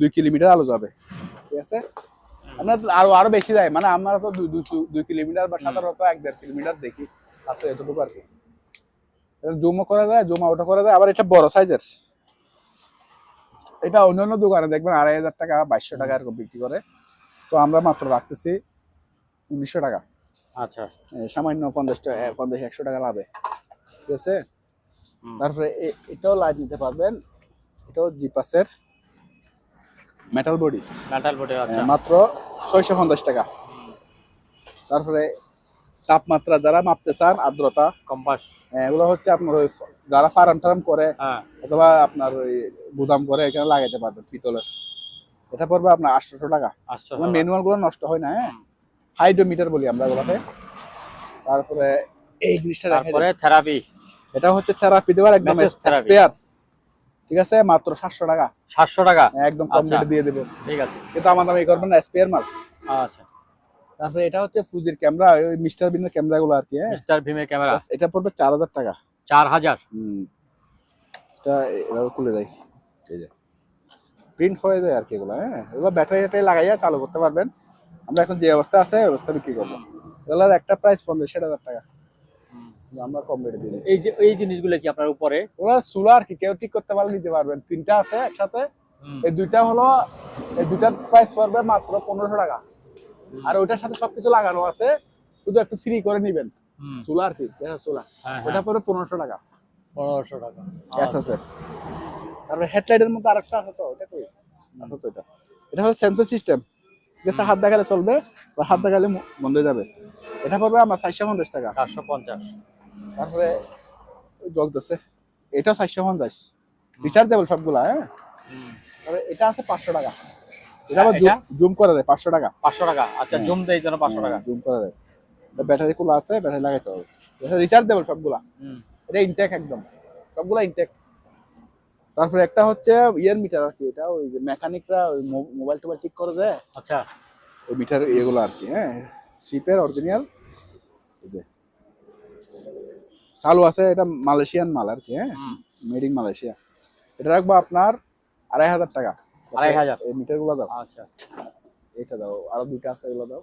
2 কিলোমিটার আলো যাবে, ঠিক আছে। আপনার আরো বেশি যায়, মানে আমরা তো 2 কিলোমিটার বা সাধারণত 1-1.5 কিলোমিটার দেখি, আর তো এতটুকু আর কি। জুমও করা যায়, জুম আউটও করা যায়। আবার এটা বড় সাইজের, এটা অন্যান্য দোকানে দেখবেন 2500 টাকা 2200 টাকা এরকম বিক্রি করে, তো আমরা মাত্র রাখতেছি 1900 টাকা। আচ্ছা সামান্য 50-100 টাকা লাভে, ঠিক আছে। তারপরে এটাও লাইট নিতে পারবেন, এটাও জিপাসের মেটাল বডি, মেটাল বডি। আচ্ছা মাত্র 650 টাকা। তারপরে তাপমাত্রা যারা মাপতে চান, আর্দ্রতা, কম্পাস, এগুলো হচ্ছে আপনার ওই যারা ফার্ম টার্ম করে হ্যাঁ অথবা আপনার ওই গুদাম করে, এখানে লাগাইতে পারবেন, পিতলের। এটা পড়বে আপনার 800 টাকা। আচ্ছা ম্যানুয়াল গুলো নষ্ট হয় না, হ্যাঁ, হাইড্রোমিটার বলি আমরা এগুলোকে। তারপরে এই জিনিসটা দেখাই তারপরে থেরাপি, এটা হচ্ছে থেরাপি দেওয়ার একদম Massage therapy। স্পেয়ার, ঠিক আছে, মাত্র 700 টাকা। 700 টাকা একদম কম আচ্ছা। রেটে দিয়ে দেবো, ঠিক আছে। কিন্তু আমার দামে করবেন না, স্পেয়ার মাল। আচ্ছা তারপরে এটা হচ্ছে ফুজির ক্যামেরা, ওই মিস্টার বিনের ক্যামেরা গুলো আর কি, হ্যাঁ, মিস্টার ভীমের ক্যামেরা। এটা পড়বে 4000 টাকা। 4000। এটা এভাবে খুলে দেয়, এই যে প্রিন্ট হয়ে যায় আর কি এগুলো, হ্যাঁ, এগুলো ব্যাটারি ট্যাটারি লাগাইয়া চালু করতে পারবেন। আমরা এখন যে অবস্থা আছে এই অবস্থা বিক্রি করবো। এগুলোর একটা প্রাইস 50-60 টাকা, আমরা কম রেটে দিই। এই যে এই জিনিসগুলো কি আপনার উপরে? ওরা চুলা আর কি, কেউ ঠিক করতে পারলে নিতে পারবেন। 3টা আছে একসাথে, এই দুইটা হলো, এই দুইটার প্রাইস পড়বে মাত্র 1500 টাকা। আর ওইটার সাথে সবকিছু লাগানো আছে, শুধু একটু ফ্রি করে নিবেন চুলা আর কি, চুলা, ওটা পড়বে 1500 টাকা। 1500 টাকা এসএসএর। তারপরে হেডলাইটের মধ্যে আরেকটা আছে, তো ওটা কই আছে তো, এটা হলো সেন্সর সিস্টেম, ঠিক আছে। হাত দেখালে চলবে, বা হাত দেখালে বন্ধ হয়ে যাবে। এটা পড়বে আমার 450 টাকা। 450। তারপরে জ্বলতেছে, এটাও 450, রিচার্জেবল সবগুলা, হ্যাঁ। তারপরে এটা আছে 500 টাকা, এটা আবার জুম করা যায় 500 টাকা। 500 টাকা আচ্ছা, জুম দেই জন্য 500 টাকা। জুম করা যায়, ব্যাটারি কুলা আছে, ব্যাটারি লাগাইতে হবে। এটা রিচার্জেবল সবগুলা, এটা ইনটেক একদম, সবগুলা ইনটেক। তারপরে একটা হচ্ছে ইয়ার মিটার আর কি, এটা ওই যে মেকানিকরা ওই মোবাইল টোবাইল ঠিক করে দেয়, আচ্ছা ওই মিটার এগুলো আর কি, হ্যাঁ, শিপের অরিজিনাল, এই যে চালু আছে। এটা মালয়েশিয়ান মাল আর কি, হ্যাঁ, মেড ইন মালয়েশিয়া। এটা রাখবো আপনার 2500 টাকা। 2500 এই মিটার গুলো দাও। আচ্ছা এটা দাও, আরো দুইটা আছে, এগুলো দাও।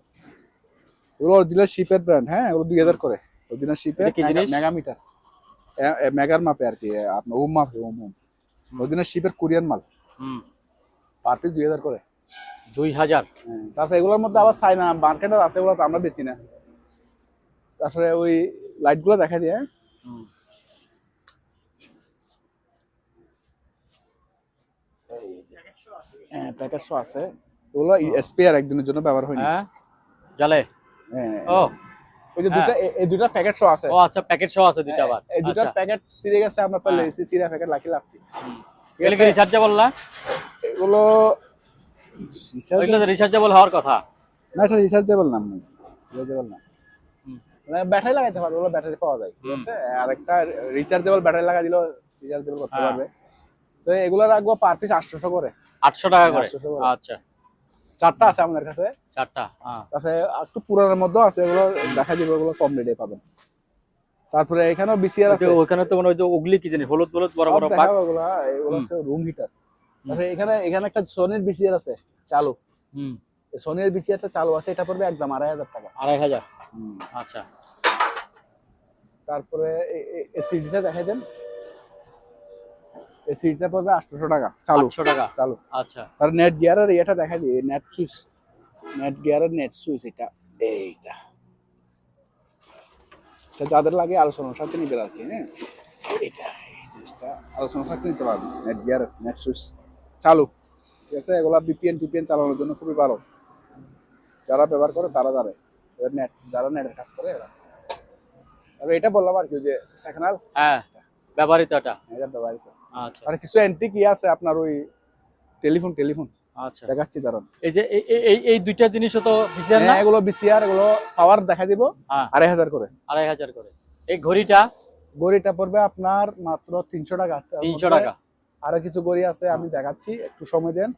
এগুলো অরিজিনাল শিপের ব্র্যান্ড, হ্যাঁ, এগুলো 2000 করে, অরিজিনাল শিপের মেগা মিটার, মেগার মাপে আর কি, আপনার ওম মাপে, ওম অরিজিনাল শিপের কোরিয়ান মাল, পার পিস 2000 করে। 2000। তারপরে এগুলোর মধ্যে আবার চাইনা মার্কেটার আছে, এগুলো তো আমরা বেশি না। তারপরে ওই লাইট গুলো দেখা দিয়ে, হ্যাঁ, প্যাকেট শো আছে, ওগুলো স্পেয়ার একদিনের জন্য ব্যবহার হয়নি, হ্যাঁ জ্বলে। হ্যাঁ, ও ওই যে দুটো, এই দুটো প্যাকেট শো আছে। ও আচ্ছা, প্যাকেট সহ আছে দুইটা আবার। এই দুটো প্যাকেট ছিঁড়ে গেছে, আমরা পেলে সিরা প্যাকেট লাকি লাভটি। এগুলো কি রিচার্জেবল না? এগুলো ওইগুলো তো রিচার্জেবল হওয়ার কথা না, এটা রিচার্জেবল না, রিচার্জেবল না। মানে ব্যাটারি লাগাইতে পারবে, ওগুলো ব্যাটারি পাওয়া যায়, ঠিক আছে। আর একটা রিচার্জেবল ব্যাটারি লাগা দিলেও রিচার্জেবল করতে হ্যাঁ। পারবে। তো এগুলো রাখবো পার পিস 800 করে। 800 টাকা করে। 800 করে। আচ্ছা, চারটা আছে আমাদের কাছে। 4টা। হ্যাঁ। তারপরে একটু পুরানোর মধ্যেও আছে, এগুলো দেখা দিবে, ওগুলো কম রেটে পাবেন। তারপরে এখানেও বিসিআর আছে। ওখানে তো মনে হয় যে ওগুলি কি জানি হলুদ হলুদ বড় সব বড় দেখাবো বাক্স। এগুলো, এগুলো হচ্ছে রুম হিটার। তারপরে এখানে একটা সোনির বিসিআর আছে চালু। হুম। সোনির বিসিআরটা চালু আছে, এটা পড়বে একদম 2500 টাকা। 2500। আচ্ছা। তারপরে এসিডিটা দেখাই দেন। এসিডিটা পড়বে 800 টাকা চালু। 800 টাকা। চালু। আচ্ছা। আর নেট গিয়ারের এটা দেখাই দিই, নেট সুইচ। নেট গিয়ারের নেট সুইচ এটা, এইটা যাদের লাগে আলোচনার সাথে নিবে আর কি। হ্যাঁ, এটা এই জিনিসটা আলোচনার সাথে নিতে পারবেন। নেট গিয়ারের নেট সুইচ চালু, ঠিক আছে। এগুলা বিপিএন চালানোর জন্য খুবই ভালো, যারা ব্যবহার করে তারা জানে। নেট যারা নেটের কাজ করে এরা। তবে এটা বললাম আর কি, যে সেকেন্ড হ্যান্ড। হ্যাঁ, ব্যবহৃত এটা। এটা ব্যবহৃত। আচ্ছা। আর কিছু অ্যান্টিক আছে আপনার, ওই টেলিফোন আচ্ছা, দেখাচ্ছি দাঁড়ান। এই যে এই দুইটা জিনিসও তো বিসিআর না? হ্যাঁ, এগুলো বিসিআর, এগুলো পাওয়ার দেখা দিব। হ্যাঁ, 2500 করে। 2500 করে। এই ঘড়িটা গড়িটা পড়বে আপনার মাত্র 300 টাকা। 300 টাকা। আরো কিছু গড়ি আছে, আমি দেখাচ্ছি, একটু সময় দেন।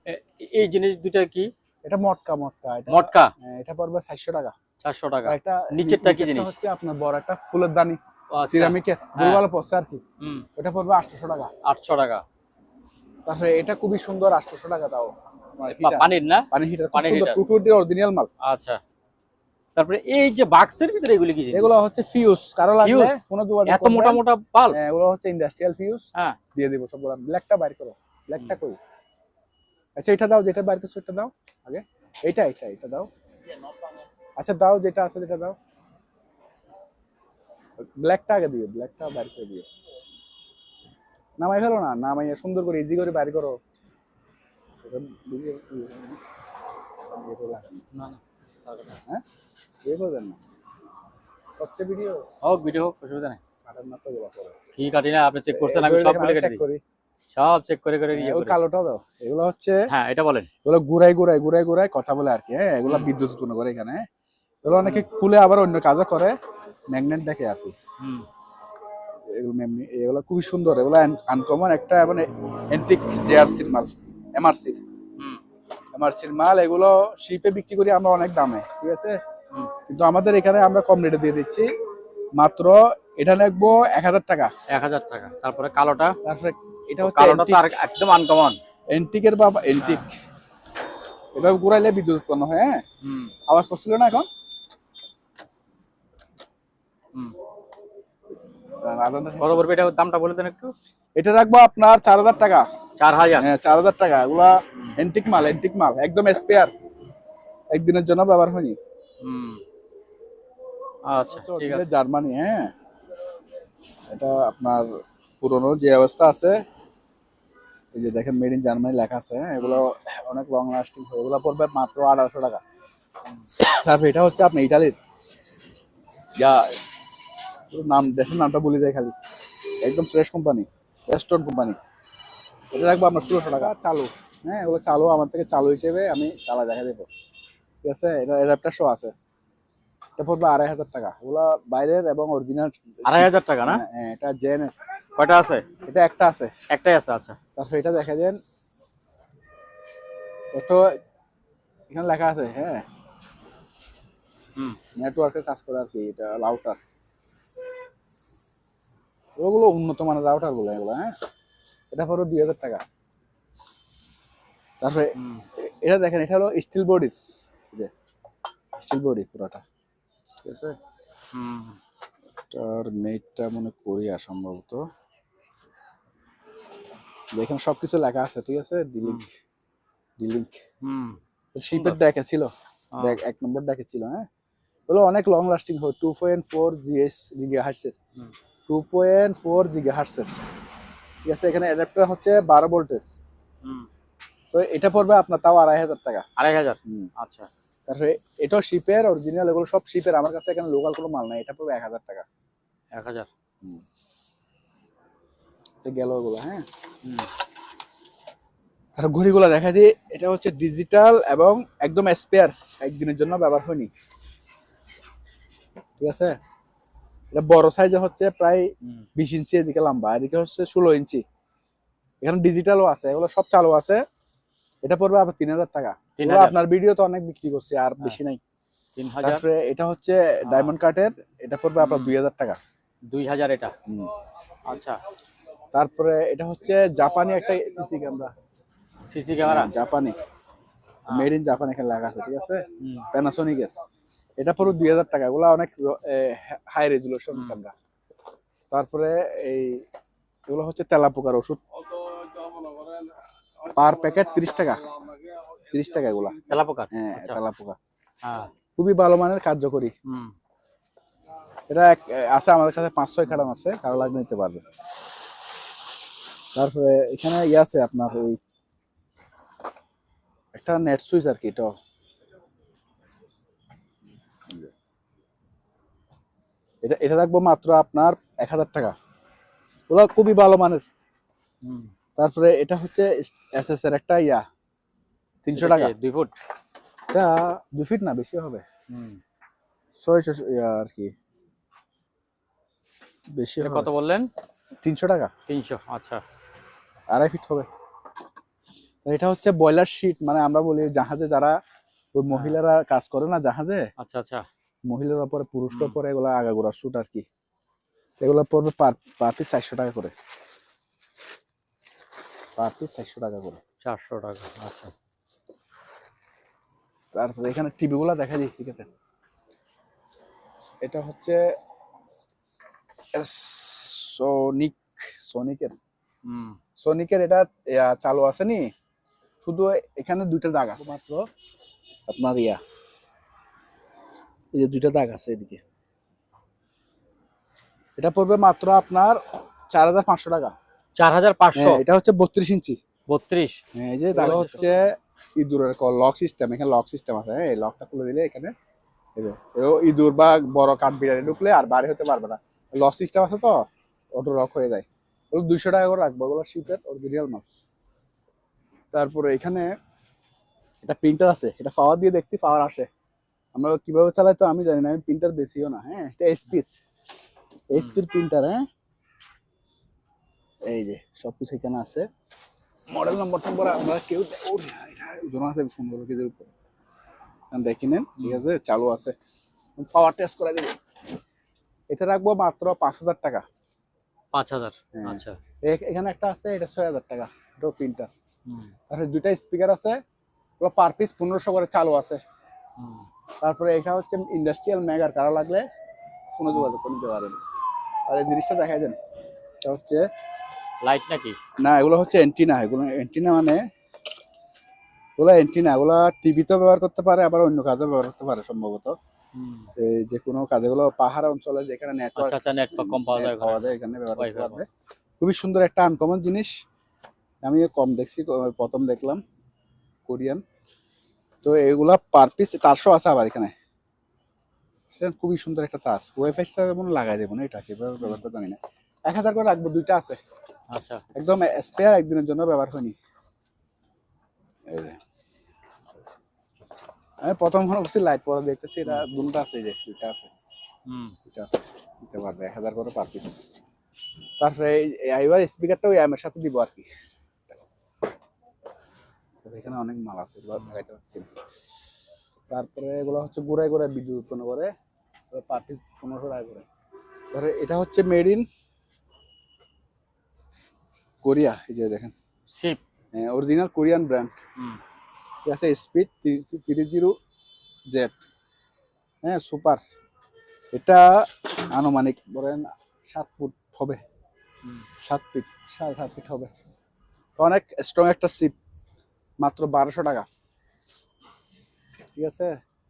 এই জিনিস দুইটা কি? এটা মটকা এটা। মটকা। হ্যাঁ, এটা পড়বে 400 টাকা। 400 টাকা। একটা নিচেরটা কি জিনিস? হচ্ছে আপনার বড় একটা ফুলের দানি, আচ্ছা। সিরামিকের হ্যাঁ। ভালো পড়ছে আর কি। হুম। এটা পড়বে 800 টাকা। 800 টাকা। তারপরে এটা খুবই সুন্দর, 800 টাকা তাও। পানির না? পানি হিটার, খুব পানি সুন্দর, হিটার। 220 অরিজিনাল মাল। আচ্ছা। তারপরে এই যে বাক্সের ভিতরে এগুলি কি জিনিস? এগুলো হচ্ছে ফিউজ, কারো লাগলে ফিউজ? ফোনে যোগাযোগ এত মোটা মোটা বাল্ব? হ্যাঁ, এগুলো হচ্ছে ইন্ডাস্ট্রিয়াল ফিউজ। হ্যাঁ। দিয়ে দিব সবগুলো। ব্ল্যাকটা বাইর করো, ব্ল্যাকটা কই? আচ্ছা, এটা দাও, যেটা বাইর করছো এটা দাও আগে। এটা দাও। আচ্ছা দাও, যেটা আছে যেটা দাও। ব্ল্যাকটা আগে দিও, ব্ল্যাকটা বাইর করে দিও। নামাই ফেলো না, নামাইয়া সুন্দর করে ইজি করে বাইর করো। এটা দিয়ে না না। হ্যাঁ, দিয়ে করবেন না। হচ্ছে ভিডিও হোক, ভিডিও হোক, অসুবিধা নেই। কাটার না তো বলা পরে। কি কাটি না, আপনি চেক করছেন, আমি সব মিলে কেটে দিই। করি। সব চেক করে ইয়ে ওই করি। কালোটাও দাও। এগুলো হচ্ছে, হ্যাঁ, এটা বলেন। এগুলো ঘুরাই কথা বলে আর কি। হ্যাঁ, এগুলো বিদ্যুৎ উৎপন্ন করে এখানে। এগুলো অনেকে খুলে আবার অন্য কাজও করে, ম্যাগনেট দেখে আর কি। হুম। এগুলো খুবই সুন্দর, এগুলো আনকমন একটা, মানে অ্যান্টিক জেআরসির মাল, এমআরসির মাল। এগুলো শিপে বিক্রি করি আমরা অনেক দামে, ঠিক আছে। কিন্তু আমাদের এখানে আমরা কম রেটে দিয়ে দিচ্ছি, মাত্র এটা লাগবো 1000 টাকা। 1000 টাকা। তারপরে কালোটা? তারপরে এটা হচ্ছে কালোটা তো আর একদম আনকমন। অ্যান্টিকের বাবা, অ্যান্টিক। এভাবে ঘুরাইলে বিদ্যুৎ উৎপন্ন হয়। হ্যাঁ, আওয়াজ করছিল না এখন? কত পড়বে এটা, দামটা বলে দেন একটু। এটা রাখবো আপনার 4000 টাকা। 4000? হ্যাঁ, 4000 টাকা। এগুলা অ্যান্টিক মাল, একদম স্পেয়ার, একদিনের জন্য ব্যবহার হয়নি। আচ্ছা, ঠিক আছে। জার্মানি। হ্যাঁ, এটা আপনার পুরনো যে অবস্থা আছে, এই যে দেখেন মেড ইন জার্মানি লেখা আছে। হ্যাঁ, এগুলো অনেক লং লাস্টিং হয়। এগুলো পড়বে মাত্র 1800 টাকা। তারপর এটা হচ্ছে আপনার ইটালির, দেশের নামটা বলে দেয় খালি, একদম ফ্রেশ কোম্পানি, এস্টন কোম্পানি। এটা রাখবো আপনার 1600 টাকা চালু। হ্যাঁ, এগুলো চালু আমার থেকে চালু হিসেবে আমি চালা দেখা দেবো, ঠিক আছে। এটা একটা শো আছে, এটা পড়বে 2500 টাকা। এগুলো বাইরের এবং অরিজিনাল 2500 টাকা না? হ্যাঁ, এটা জেন। কয়টা আছে? এটা একটা আছে। একটাই আছে। আচ্ছা। তারপর এটা দেখা দেন, তো এখানে লেখা আছে। হ্যাঁ, নেটওয়ার্কের কাজ করে আর কি। এটা রাউটার, ওগুলো উন্নত মানের রাউটার গুলো এগুলো। হ্যাঁ, এটা পড়বে 2000 টাকা। তারপরে এটা দেখেন, এটা হলো স্টিল বডি, স্টিল বডি পুরোটা, ঠিক আছে। এটার মেটটা মনে করি সম্ভবত, দেখেন সবকিছু লেখা আছে, ঠিক আছে। ডিলিংক শিপের দেখে ছিল, দেখ 1 নম্বর দেখে ছিল। হ্যাঁ, হলো অনেক লং লাস্টিং হয়। 2.4 GHz এর, 2.4 GHz এর, ঠিক আছে। এখানে অ্যাডাপ্টার হচ্ছে 12 ভোল্টের। তো এটা পড়বে আপনার তাও 2500 টাকা। 2500? আচ্ছা। তারপরে এটাও শিপের অরিজিনাল, এগুলো সব শিপের। আমার কাছে এখানে লোকাল কোনো মাল নাই। এটা পড়বে 1000 টাকা। 1000? গেল ওগুলো। হ্যাঁ, তার ঘড়িগুলো দেখা দিই। এটা হচ্ছে ডিজিটাল এবং একদম স্পেয়ার, একদিনের জন্য ব্যবহার হয়নি, ঠিক আছে। এটা বড় সাইজে হচ্ছে প্রায় হুম। 20 ইঞ্চি, এদিকে লম্বা, এদিকে হচ্ছে 16 ইঞ্চি। এখানে ডিজিটালও আছে, এগুলো সব চালু আছে। এটা পড়বে আবার 3000 টাকা। 3000 এগুলো আপনার ভিডিও তো অনেক বিক্রি করছি, আর হ্যাঁ। বেশি নাই। 3000 তারপরে এটা হচ্ছে ডায়মন্ড কাটের, এটা পড়বে আপনার 2000 টাকা। 2000 এটা। হুম। আচ্ছা, তারপরে এটা হচ্ছে জাপানি একটা সিসি ক্যামেরা, সিসি ক্যামেরা। জাপানি, মেড ইন জাপান এখানে লেখা আছে, ঠিক আছে, হুম। প্যানাসোনিকের। এটা পুরো 2000 টাকা। এগুলো অনেক হাই রেজুলেশন ক্যামেরা। তারপরে এই এগুলো হচ্ছে তেলাপোকার ওষুধ, পার প্যাকেট 30 টাকা, 30 টাকা এগুলা। তেলাপোকা। হ্যাঁ, আচ্ছা। তেলাপোকা হ্যাঁ। খুবই ভালো মানের, কার্যকরী। হুম। এটা আছে আমাদের কাছে, 5-6 কারণ আছে, কারো লাগবে নিতে পারবে। তারপরে এখানে ইয়ে আছে আপনার ওই একটা নেট সুইচ আর কি, এটা এটা রাখবো মাত্র আপনার 1000 টাকা। ওগুলো খুবই ভালো মানের। হুম। তারপরে এটা হচ্ছে এসএস এর একটা 300 টাকা। 2 ফুট। এটা 2 ফিট না, বেশি হবে, হুম। 600 আর কি, বেশি এটা হবে। কত বললেন? 300 টাকা, 300। আচ্ছা। 2.5 ফিট হবে। এটা হচ্ছে বয়লার শিট, মানে আমরা বলি জাহাজে যারা ওই মহিলারা কাজ করে না জাহাজে, আচ্ছা আচ্ছা। মহিলারা পরে পুরুষরা পরে, এগুলো আগাগোড়া শুট আর কি। এগুলো পড়বে পার পিস 400 টাকা করে, পার পিস 400 টাকা করে। 400 টাকা। আচ্ছা। তারপরে এখানে টিভি গুলা দেখা দিই, ঠিক আছে। এটা হচ্ছে সোনিক, সোনিকের, হুম। সোনিকের এটা চালু আছে নি, শুধু এখানে 2টা দাগ আছে মাত্র আপনার, এই যে 2টা দাগ আছে এদিকে। এটা পড়বে মাত্র আপনার 4500 টাকা। 4500। হ্যাঁ, এটা হচ্ছে 32 ইঞ্চি। 32। হ্যাঁ, এই যে তাহলে হচ্ছে ইঁদুরের লক সিস্টেম, এখানে লক সিস্টেম আছে। হ্যাঁ, এই লকটা খুলে দিলে এখানে ইঁদুর বা বড় কাঠবিড়ালি ঢুকলে আর বাইরে হতে পারবে না। লক সিস্টেম আছে তো, অটো লক হয়ে যায়। ওগুলো 200 টাকা করে রাখবো, ওগুলো শিপের অরিজিনাল মাল। তারপরে এখানে এটা প্রিন্টার আছে, এটা পাওয়ার দিয়ে দেখছি, পাওয়ার আসে। আমরা কিভাবে চালাই তো আমি জানি না, আমি প্রিন্টার বেশিও না। হ্যাঁ, এটা এসপির প্রিন্টার। হ্যাঁ, এই যে সবকিছু এখানে আছে, মডেল নম্বর আমরা কেউ এটা ওজন আছে 15 কেজির উপরে, দেখি নেন, ঠিক আছে, চালু আছে। পাওয়ার টেস্ট করে দেবো। এটা রাখবো মাত্র 5000 টাকা। 5000। হ্যাঁ। আচ্ছা। এখানে একটা আছে, এটা 6000 টাকা, এটাও প্রিন্টার। হুম। তারপরে 2টা স্পিকার আছে, ওগুলো পার পিস 1500 করে চালু আছে। হুম। তারপরে এটা হচ্ছে ইন্ডাস্ট্রিয়াল মেগার, কারা লাগলে ফোনে যোগাযোগ করে নিতে পারেন। আর এই জিনিসটা দেখাই দেন, এটা হচ্ছে লাইট নাকি? না, এগুলো হচ্ছে এন্টিনা। এগুলো এন্টিনা, মানে এগুলো এন্টিনা, এগুলো টিভিতেও ব্যবহার করতে পারে, আবার অন্য কাজেও ব্যবহার করতে পারে সম্ভবত। হুম। এই যে কোনো কাজে, এগুলো পাহাড় অঞ্চলে যেখানে নেটওয়ার্ক আচ্ছা আচ্ছা, নেটওয়ার্ক কম পাওয়া যায় ওখানে। পাওয়া যায়, এখানে ব্যবহার করতে Wi-Fi পারবে। খুবই সুন্দর একটা আনকমন জিনিস, আমি কম দেখছি, প্রথম দেখলাম কোরিয়ান। তো এগুলা পার পিস 400 আছে আবার এখানে। সেটা খুবই সুন্দর একটা তার, ওয়াইফাইটা যেমন লাগাই দেবো না, এটা কিভাবে ব্যবহার করতে জানি না। 1000 করে রাখবো, 2টা আছে, আচ্ছা। একদম স্পেয়ার, একদিনের জন্য ব্যবহার হয়নি। এই যে আমি প্রথম মনে করছি লাইট, পরে দেখতেছি এটা দুটো আছে, এই যে 2টা আছে, হুম। 2টা আছে, দিতে পারবে 1000 করে পার পিস। তারপরে এবার স্পিকারটা ওই এর সাথে দিব আর কি। এখানে অনেক মাল আছে, এগুলো দেখাইতে পারছি না। তারপরে এগুলো হচ্ছে গোড়ায় গোড়ায় বিদ্যুৎ উৎপন্ন করে, পার পিস 1500 টাকা করে। তারপরে এটা হচ্ছে মেড ইন কোরিয়া, এই যে দেখেন, শিপ। Original Korean brand. হুম। ঠিক আছে, স্পিড 30Z। হ্যাঁ, সুপার। এটা আনুমানিক ধরেন 7 ফুট হবে, 7 ফিট, 7.5 ফিট হবে। অনেক স্ট্রং একটা শিপ, মাত্র 1200 টাকা। ঠিক আছে,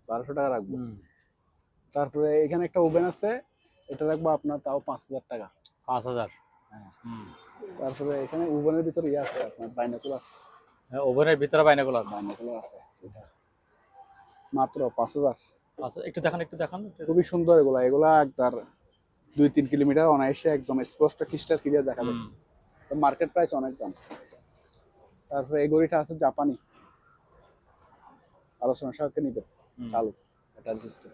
1200 টাকা রাখবো। তারপরে এখানে একটা ওভেন আছে, এটা রাখবো আপনার তাও 5000 টাকা। 5000। হ্যাঁ। হুম। তারপরে এখানে ওভেনের ভিতরে আছে আপনার বাইনোকুলার, হ্যাঁ, ওভেনের ভিতরে বাইনাকুলার। আছে, এটা মাত্র 5000। আচ্ছা, একটু দেখান, একটু দেখান। খুবই সুন্দর এগুলা, এগুলা একবার 2-3 কিলোমিটার অনায়াসে একদম স্পষ্ট ক্রিস্টাল ক্লিয়ার দেখা যায়। মার্কেট প্রাইস অনেক দাম। তারপরে এই গড়িটা আছে জাপানি, আলোচনা সাপেক্ষে নিবে, চালু, এটা সিস্টেম।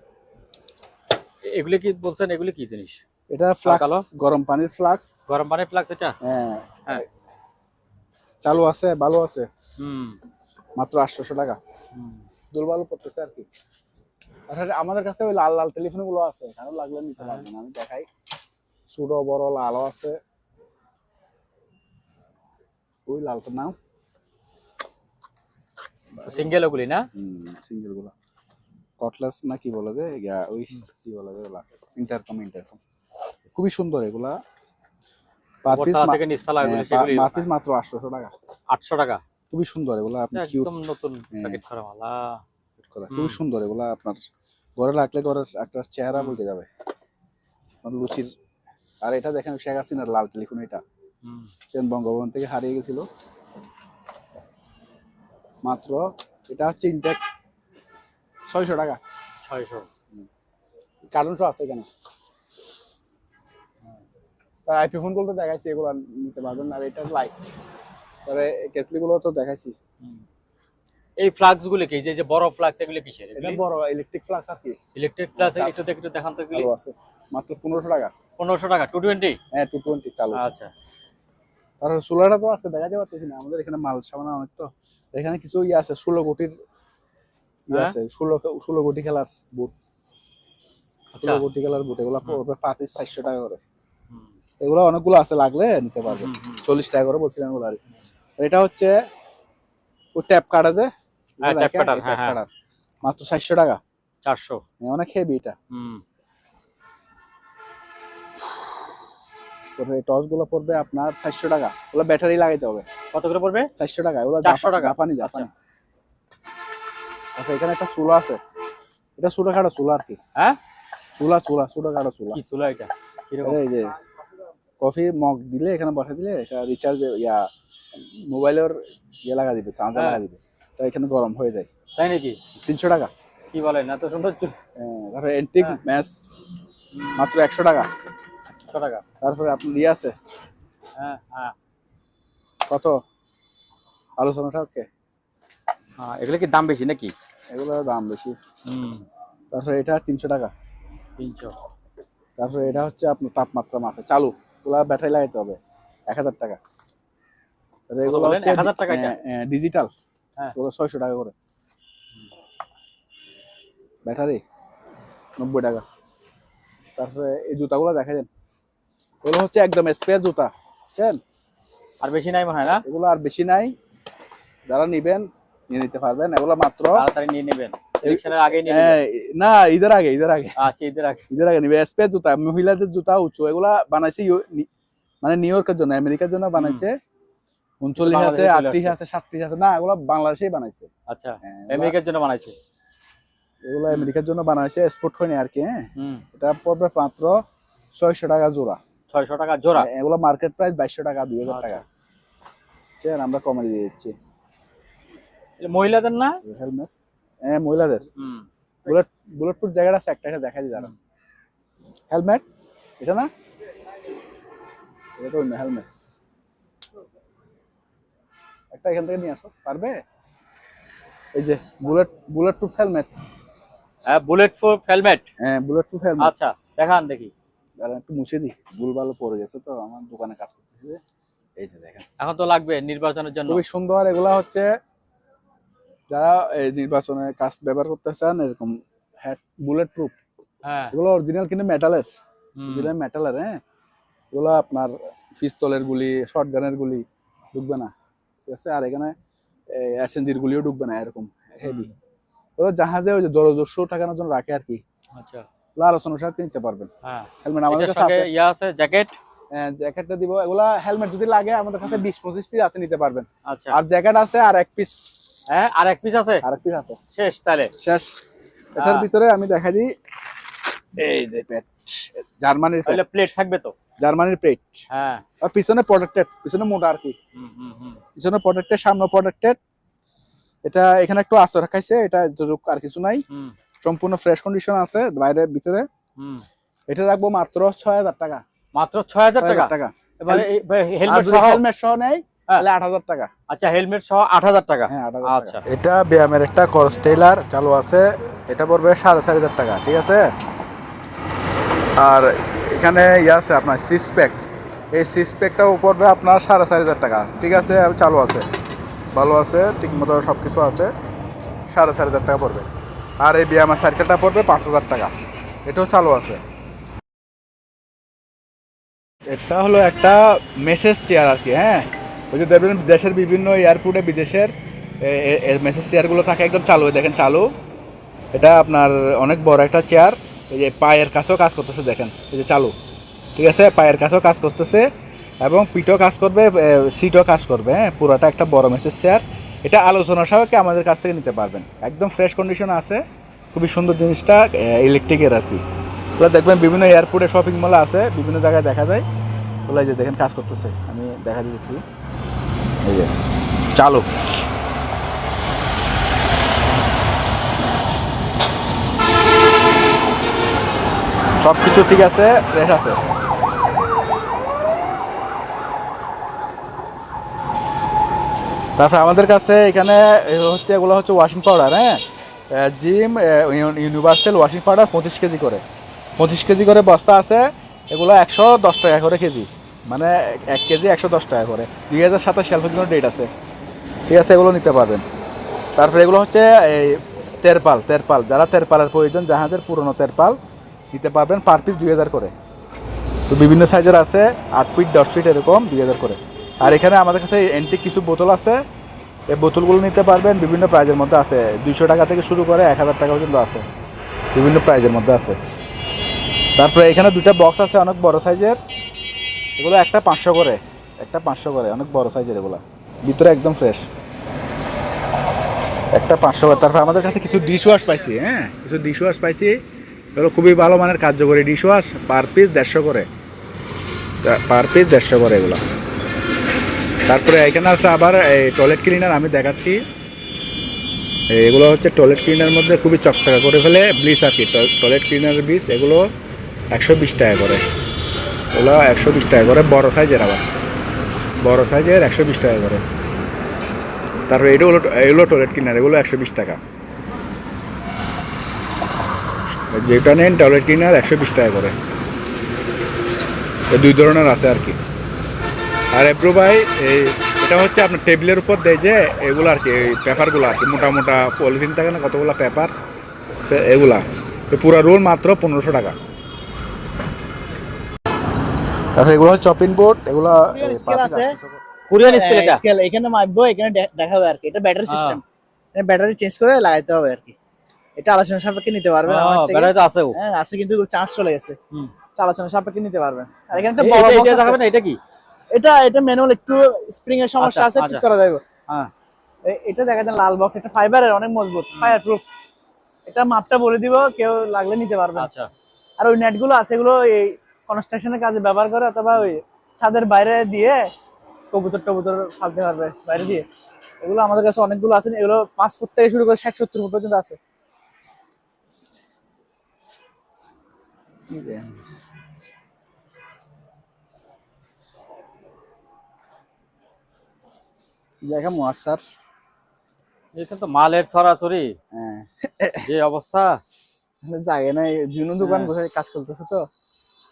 এগুলি কি বলছেন, এগুলি কি জিনিস? এটা ফ্লাক্স, কালো? গরম পানির ফ্লাক্স। গরম পানির ফ্লাক্স এটা? হ্যাঁ হ্যাঁ। চালু আছে, ভালো আছে, হুম মাত্র 800 টাকা। হুম। দুলবালু পড়তেছে আর কি। আসলে আমাদের কাছে ওই লাল লাল টেলিফোন গুলো আছে, কারো লাগলে নিতে পারবেন, আমি দেখাই। ছোট বড় লালও আছে, ওই লালটার নাম সিঙ্গেল ওগুলি না? সিঙ্গেল গুলা কটলাস না কি বলে যে ওই কি বলে যে ওগুলা ইন্টারকম খুবই সুন্দর এগুলা। পার পিস উপরতলা থেকে নিচতলা এগুলি সেগুলি পার পিস মাত্র 800 টাকা। 800 টাকা? খুবই সুন্দর এগুলা, আপনি কিউট একদম নতুন প্যাকেট করা মাল। করা, খুবই সুন্দর এগুলা। আপনার ঘরে রাখলে ঘরের একটা চেহারা বলতে যাবে লুচির। আর এটা দেখেন শেখ হাসিনার লাল টেলিফোন, এটা সেন বঙ্গভবন থেকে হারিয়ে গেছিল। মাত্র এটা হচ্ছে ইনটেক 600 টাকা। 600? কার্টুন শো আছে এখানে। তার আইপি ফোন গুলো তো দেখাইছি, এগুলো নিতে পারবেন। আর এটা লাইট, তারপরে কেটলি গুলো তো দেখাইছি। এই ফ্লাক্স গুলো কি, যে বড় ফ্লাক্স এগুলো কিসের? এটা বড় ইলেকট্রিক ফ্লাক্স আর কি। ইলেকট্রিক ফ্লাক্স একটু দেখান তো এগুলি। চালু আছে মাত্র 1500 টাকা। 1500 টাকা 220? হ্যাঁ 220 চালু। আচ্ছা। আর সোলারটা তো আজকে দেখাতে পারতেছি না, আমাদের এখানে মাল সামান্য অনেক, তো এখানে কিছু ইয়ে আছে 16 কোটির ইয়ে আছে, 16 কোটি খেলার বুট। 16 কোটি খেলার বুট, এগুলো পার পিস 400 টাকা করে। এগুলো অনেকগুলো আছে, লাগলে নিতে পারবেন। 40 টাকা করে বলছিলেন ওগুলো। আর এটা হচ্ছে ও ট্যাপ কাটা যে, ট্যাপ কাটার, হ্যাঁ মাত্র 400 টাকা। 400? অনেক হেভি এটা। টস গুলো পড়বে আপনার 400 টাকা। ওগুলো ব্যাটারি লাগাইতে হবে। কত করে পড়বে? 400 টাকা। ওগুলো 400 টাকা? জাপানি। আচ্ছা এখানে একটা চুলা আছে, এটা ছোটখাটো চুলা আর কি। হ্যাঁ ছোটখাটো চুলা। কি চুলা এটা? কিরকম? এই যে কফি মগ দিলে এখানে বসা দিলে এটা রিচার্জ মোবাইলের ইয়ে লাগা দিবে, চার্জার লাগা দিবে, তো এখানে গরম হয়ে যায়। তাই নাকি? 300 টাকা। কি বলেন, এত সুন্দর চুলা? তারপরে এন্টিক ম্যাচ মাত্র 100 টাকা। 100 টাকা? তারপরে আপনার ইয়ে আছে হ্যাঁ কত, আলোচনাটা ওকে। এগুলো কি দাম বেশি নাকি? এগুলোর দাম বেশি। তারপরে এটা 300 টাকা। 300? তারপরে এটা হচ্ছে আপনার তাপমাত্রা মাপে চালু, ওগুলা ব্যাটারি লাগাইতে হবে, 1000 টাকা। এগুলো 1000 টাকা? ডিজিটাল, হ্যাঁ 600 টাকা করে। ব্যাটারি 90 টাকা। তারপরে এই জুতাগুলো দেখা যান, এগুলো হচ্ছে একদম স্পেয়ার জুতা, বুঝছেন? আর বেশি নাই মনে হয় না? এগুলো আর বেশি নাই, যারা নিবেন নিয়ে নিতে পারবেন। এগুলো মাত্র তাড়াতাড়ি নিয়ে নেবেন, ইলেকশনের আগে নিয়ে না ঈদের আগে। আচ্ছা, ঈদের আগে নিবে। স্পেয়ার জুতা, মহিলাদের জুতা উঁচু, এগুলা বানাইছে মানে নিউ ইয়র্কের জন্য, আমেরিকার জন্য বানাইছে। 39 আছে, 38 আছে, 37 আছে, না এগুলো বাংলাদেশেই বানাইছে। আচ্ছা, আমেরিকার জন্য বানাইছে? এগুলো আমেরিকার জন্য বানাইছে, এক্সপোর্ট হয়নি আর কি। হ্যাঁ এটা পড়বে মাত্র 600 টাকা জোড়া। 600 টাকা জোড়া? এগুলো মার্কেট প্রাইস 2200 টাকা, 2000 টাকা। আমরা কমে দিয়ে দিচ্ছি। মহিলাদের না? হেলমেট, মহিলাদের বুলেট প্রুফ জ্যাকেট আছে একটা, এটা দেখা দিই দাঁড়ান। হেলমেট এটা না, এটা তো হেলমেট। একটা এখান থেকে নিয়ে আসো, পারবে? এই যে bullet proof helmet. Bullet proof helmet? Bullet proof helmet. আচ্ছা দেখান দেখি। দাঁড়ান একটু মুছে দিই, ভুলভাল পড়ে গেছে তো, আমার দোকানে কাজ করতেছে। এই যে দেখেন, এখন তো লাগবে নির্বাচনের জন্য। খুবই সুন্দর। এগুলা হচ্ছে যারা এই নির্বাচনে কাজ ব্যবহার করতে চান, এরকম বুলেট প্রুফ। এগুলো অরিজিনাল কিন্তু মেটালের, হ্যাঁ। এগুলো আপনার পিস্তলের গুলি, শটগানের গুলি ঢুকবে না, ঠিক আছে? আর এখানে এসএনজির গুলিও ঢুকবে না, এরকম হেভি। ওগুলো জাহাজে ওই যে দরজস্ব ঠাকানোর জন্য রাখে আর কি। আচ্ছা, আলোচনা সাথে কিনতে পারবেন। হেলমেট আমাদের কাছে আছে। ইয়া আছে জ্যাকেট? জ্যাকেটটা দিব। এগুলা হেলমেট যদি লাগে আমাদের কাছে 20-25 পিস আছে, নিতে পারবেন। আচ্ছা, আর জ্যাকেট আছে আর এক পিস। আর এক পিস আছে? আর এক পিস আছে। শেষ তাহলে? শেষ। এটার ভিতরে আমি দেখা দিই, এই যে প্লেট, জার্মানির প্লেট থাকবে তো? জার্মানির প্লেট। হ্যাঁ। আর পিছনে প্রোটেক্টেড, পিছনে মোটা আর কি। পিছনে প্রোটেক্টেড, সামনে প্রোটেক্টেড। এটা এখানে একটু আঁচড় রাখাইছে, এটা আর কিছু নাই, সম্পূর্ণ ফ্রেশ কন্ডিশন আছে বাইরে ভিতরে। এটা রাখবো মাত্র 6000 টাকা। মাত্র 6000 টাকা? এবারে হেলমেট সহ নেই তাহলে 8000 টাকা। আচ্ছা, হেলমেট সহ 8000 টাকা? হ্যাঁ 8000 টাকা। আচ্ছা, এটা ব্যায়ামের একটা কর্স টেইলার চালু আছে, এটা পড়বে 4500 টাকা, ঠিক আছে? আর এখানে ইয়ে আছে আপনার সিক্স প্যাক, এই সিক্স প্যাকটাও পড়বে আপনার 4,500 টাকা। ঠিক আছে, চালু আছে, ভালো আছে, ঠিক মতো সব কিছু আছে, 4,500 টাকা পড়বে। আর এই বিয়ামা সার্কেলটা পড়বে 5,000 টাকা, এটাও চালু আছে। এটা হলো একটা মেসেজ চেয়ার আর কি। হ্যাঁ, ওই যে দেখবেন দেশের বিভিন্ন এয়ারপোর্টে বিদেশের মেসেজ চেয়ারগুলো থাকে একদম চালু, দেখেন চালু। এটা আপনার অনেক বড় একটা চেয়ার, এই যে পায়ের কাছেও কাজ করতেছে, দেখেন এই যে চালু। ঠিক আছে, পায়ের কাছেও কাজ করতেছে এবং পিঠও কাজ করবে, সিটও কাজ করবে। হ্যাঁ, পুরোটা একটা বড় মেসেজ চেয়ার। এটা আলোচনা সাপেক্ষে আমাদের কাছ থেকে নিতে পারবেন, একদম ফ্রেশ কন্ডিশনে আছে, খুবই সুন্দর জিনিসটা, ইলেকট্রিকের আর কি। ওগুলো দেখবেন বিভিন্ন এয়ারপোর্টে, শপিং মলে আছে, বিভিন্ন জায়গায় দেখা যায়। ওগুলো যে দেখেন কাজ করতেছে, আমি দেখা দিতেছি, এই যে চালু। সব কিছু ঠিক আছে, ফ্রেশ আছে। তারপরে আমাদের কাছে এখানে হচ্ছে এগুলো হচ্ছে ওয়াশিং পাউডার। হ্যাঁ, gym universal washing powder 25 KG করে, 25 কেজি করে বস্তা আছে। এগুলো 110 টাকা করে কেজি, মানে 1 কেজি 110 টাকা করে। 2027 সাল পর্যন্ত ডেট আছে। ঠিক আছে, এগুলো নিতে পারবেন। তারপরে এগুলো হচ্ছে এই তেরপাল, তেরপাল যারা তেরপালের প্রয়োজন, জাহাজের পুরনো তেরপাল নিতে পারবেন, পার পিস 2000 করে। তো বিভিন্ন সাইজের আছে, 8 ফিট 10 ফিট এরকম 2000 করে। আর এখানে আমাদের কাছে এন্টিক কিছু বোতল আছে, এই বোতলগুলো নিতে পারবেন, বিভিন্ন প্রাইজের মধ্যে আছে, 200 টাকা থেকে শুরু করে 1000 টাকা পর্যন্ত আছে, বিভিন্ন প্রাইজের মধ্যে আছে। তারপরে এখানে দুটা বক্স আছে অনেক বড় সাইজের, এগুলো একটা 500 করে, একটা 500 করে, অনেক বড় সাইজের এগুলো, ভিতরে একদম ফ্রেশ, একটা 500 করে। তারপরে আমাদের কাছে কিছু ডিশ ওয়াশ পাইছি। হ্যাঁ, কিছু ডিশ ওয়াশ পাইছি, এগুলো খুবই ভালো মানের কার্যকরী ডিশ ওয়াশ, পার পিস 150 করে, পার পিস 150 করে এগুলো। তারপরে এখানে আছে আবার এই টয়লেট ক্লিনার, আমি দেখাচ্ছি। এগুলো হচ্ছে টয়লেট ক্লিনার মধ্যে খুবই চকচকা করে ফেলে, ব্লিচ আর কি, টয়লেট ক্লিনারের ব্লিচ, এগুলো 120 টাকা করে, এগুলো 120 টাকা করে, বড় সাইজের, আবার বড় সাইজের 120 টাকা করে। তারপরে এগুলো টয়লেট ক্লিনার, এগুলো 120 টাকা, যেটা নেন টয়লেট ক্লিনার 120 টাকা করে। এই 2 ধরনের আছে আর কি। আর এব্রো ভাই, এটা হচ্ছে আপনার টেবিলের উপর দেয় যে এগুলো আর কি, এই পেপারগুলো আর কি, মোটা মোটা পলিথিন থাকে না কতগুলো পেপার, এগুলা পুরো রোল মাত্র 1500 টাকা। তারপরে এগুলো হচ্ছে চপিং বোর্ড, এগুলো স্কেল আছে, কোরিয়ান স্কেল, এটা স্কেল এখানে মাপবো, এখানে দেখাবে আর কি। এটা ব্যাটারি সিস্টেম, এটা ব্যাটারি চেঞ্জ করে লাগাইতে হবে আর কি। এটা আলোচনা সাপেক্ষে নিতে পারবেন আমার থেকে। ব্যাটারি তো আছেও, হ্যাঁ আছে, কিন্তু চার্জ চলে গেছে। তো আলোচনা সাপেক্ষে নিতে পারবেন। আর এখানে একটা এটা বড় বক্স এটা আছে, দেখাবেন না, এটা কি? এটা ম্যানুয়াল, একটু স্প্রিং এর সমস্যা আছে, ঠিক করা যাবে। হ্যাঁ, এটা দেখা যায় লাল বক্স, এটা ফাইবারের, অনেক মজবুত, ফায়ার প্রুফ। এটা মাপটা বলে দিব, কেউ লাগলে নিতে পারবে। আচ্ছা। আর ওই নেট গুলো আছে, এগুলো এই কনস্ট্রাকশনের কাজে ব্যবহার করে, অথবা ওই ছাদের বাইরে দিয়ে কবুতর টবুতর ফালতে পারবে বাইরে দিয়ে। এগুলো আমাদের কাছে অনেকগুলো আছে, এগুলো 5 ফুট থেকে শুরু করে 60-70 ফুট পর্যন্ত আছে। দেখা মহাসার, এখানে তো মালের ছড়াছড়ি, হ্যাঁ যে অবস্থা, জায়গা নাই, বিভিন্ন দোকান বসে কাজ করতেছে তো,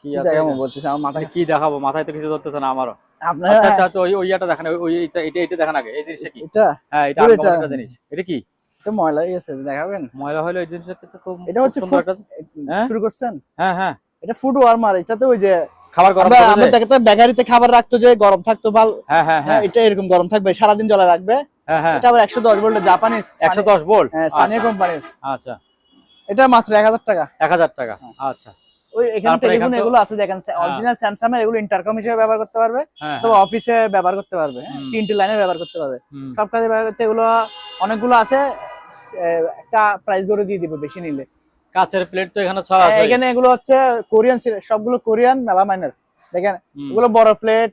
কি কি আছে দেখা এটা? বলতেছে আমার মাথা। কি দেখাবো, মাথায় তো কিছু ধরতেছে না আমারও। আপনার আচ্ছা আচ্ছা আচ্ছা, ওই ওইটা দেখেন, ওই এটা এটা এটা দেখেন আগে, এই জিনিসটা কি? এটা, হ্যাঁ, এটা পুরো আনকমন একটা জিনিস, এটা কি? এটা ময়লা হয়ে গেছে, দেখাবেন? ময়লা হলো এই জিনিসটা তো খুব এটা হচ্ছে সুন্দর একটা। হ্যাঁ? শুরু করছেন? হ্যাঁ হ্যাঁ, এটা ফুড ওয়ার্মার। এটাতে ওই যে খাবার গরম আমরা করে আমরা দেয়। দেখতে বেকারিতে খাবার রাখতো, যে গরম থাকতো ভাল। হ্যাঁ হ্যাঁ হ্যাঁ, হ্যাঁ এটা এরকম গরম থাকবে, সারাদিন জ্বলা রাখবে। হ্যাঁ হ্যাঁ, এটা আবার 110 ভোল্ট, জাপানিজ 110 ভোল্ট, সানিয়া কোম্পানির। আচ্ছা, এটা মাত্র 1000 টাকা। 1000 টাকা, আচ্ছা। ওই এখানে তারপরে টেলিফোন এখানে তো- এগুলো আছে, দেখেন অরিজিনাল স্যামসাং এর, এগুলো ইন্টারকম হিসেবে ব্যবহার করতে পারবে, হ্যাঁ তো অফিসে ব্যবহার করতে পারবে, হুম। 3টি লাইনে ব্যবহার করতে পারবে, হুম। সব কাজে ব্যবহার করতে। এগুলো অনেকগুলো আছে, একটা প্রাইস ধরে দিয়ে দিব বেশি নিলে। কাঁচের প্লেট তো এখানে ছড়াছড়ি। এখানে এগুলো হচ্ছে কোরিয়ান, সবগুলো কোরিয়ান মেলামাইনের। দেখেন এগুলো বড় প্লেট,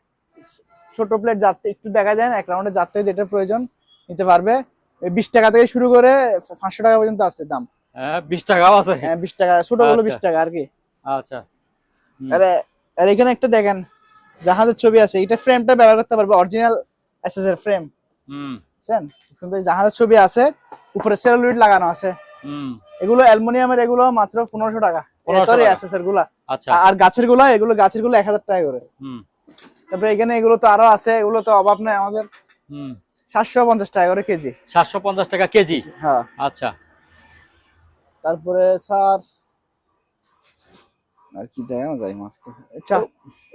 ছোট প্লেট, যাতে একটু দেখা যায় এক রাউন্ডে, যাতে যেটা প্রয়োজন নিতে পারবে। 20 টাকা থেকে শুরু করে 500 টাকা পর্যন্ত আছে দাম। হ্যাঁ, 20 টাকাও আছে। হ্যাঁ 20 টাকা, ছোটগুলো আচ্ছা। 20 টাকা আর কি। আচ্ছা। আর এখানে একটা দেখেন জাহাজের ছবি আছে, এটা ফ্রেমটা ব্যবহার করতে পারবে, অরিজিনাল এসএস এর ফ্রেম। বুঝছেন, সুন্দর জাহাজের ছবি আছে, উপরে সেলুলোইড লাগানো আছে। এগুলো অ্যালুমিনিয়ামের, এগুলো মাত্র 1500 টাকা। সরি, এসএস এর গুলা আচ্ছা আর গাছের গুলা, এগুলো গাছের গুলো 1000 টাকা করে। হুম তারপরে এখানে এগুলো তো আরো আছে, এগুলো তো অভাব নাই আমাদের। হুম 750 টাকা করে কেজি। 750 টাকা কেজি। হ্যাঁ। আচ্ছা তারপরে স্যার আর কি দেখানো যায় মাছ তো। আচ্ছা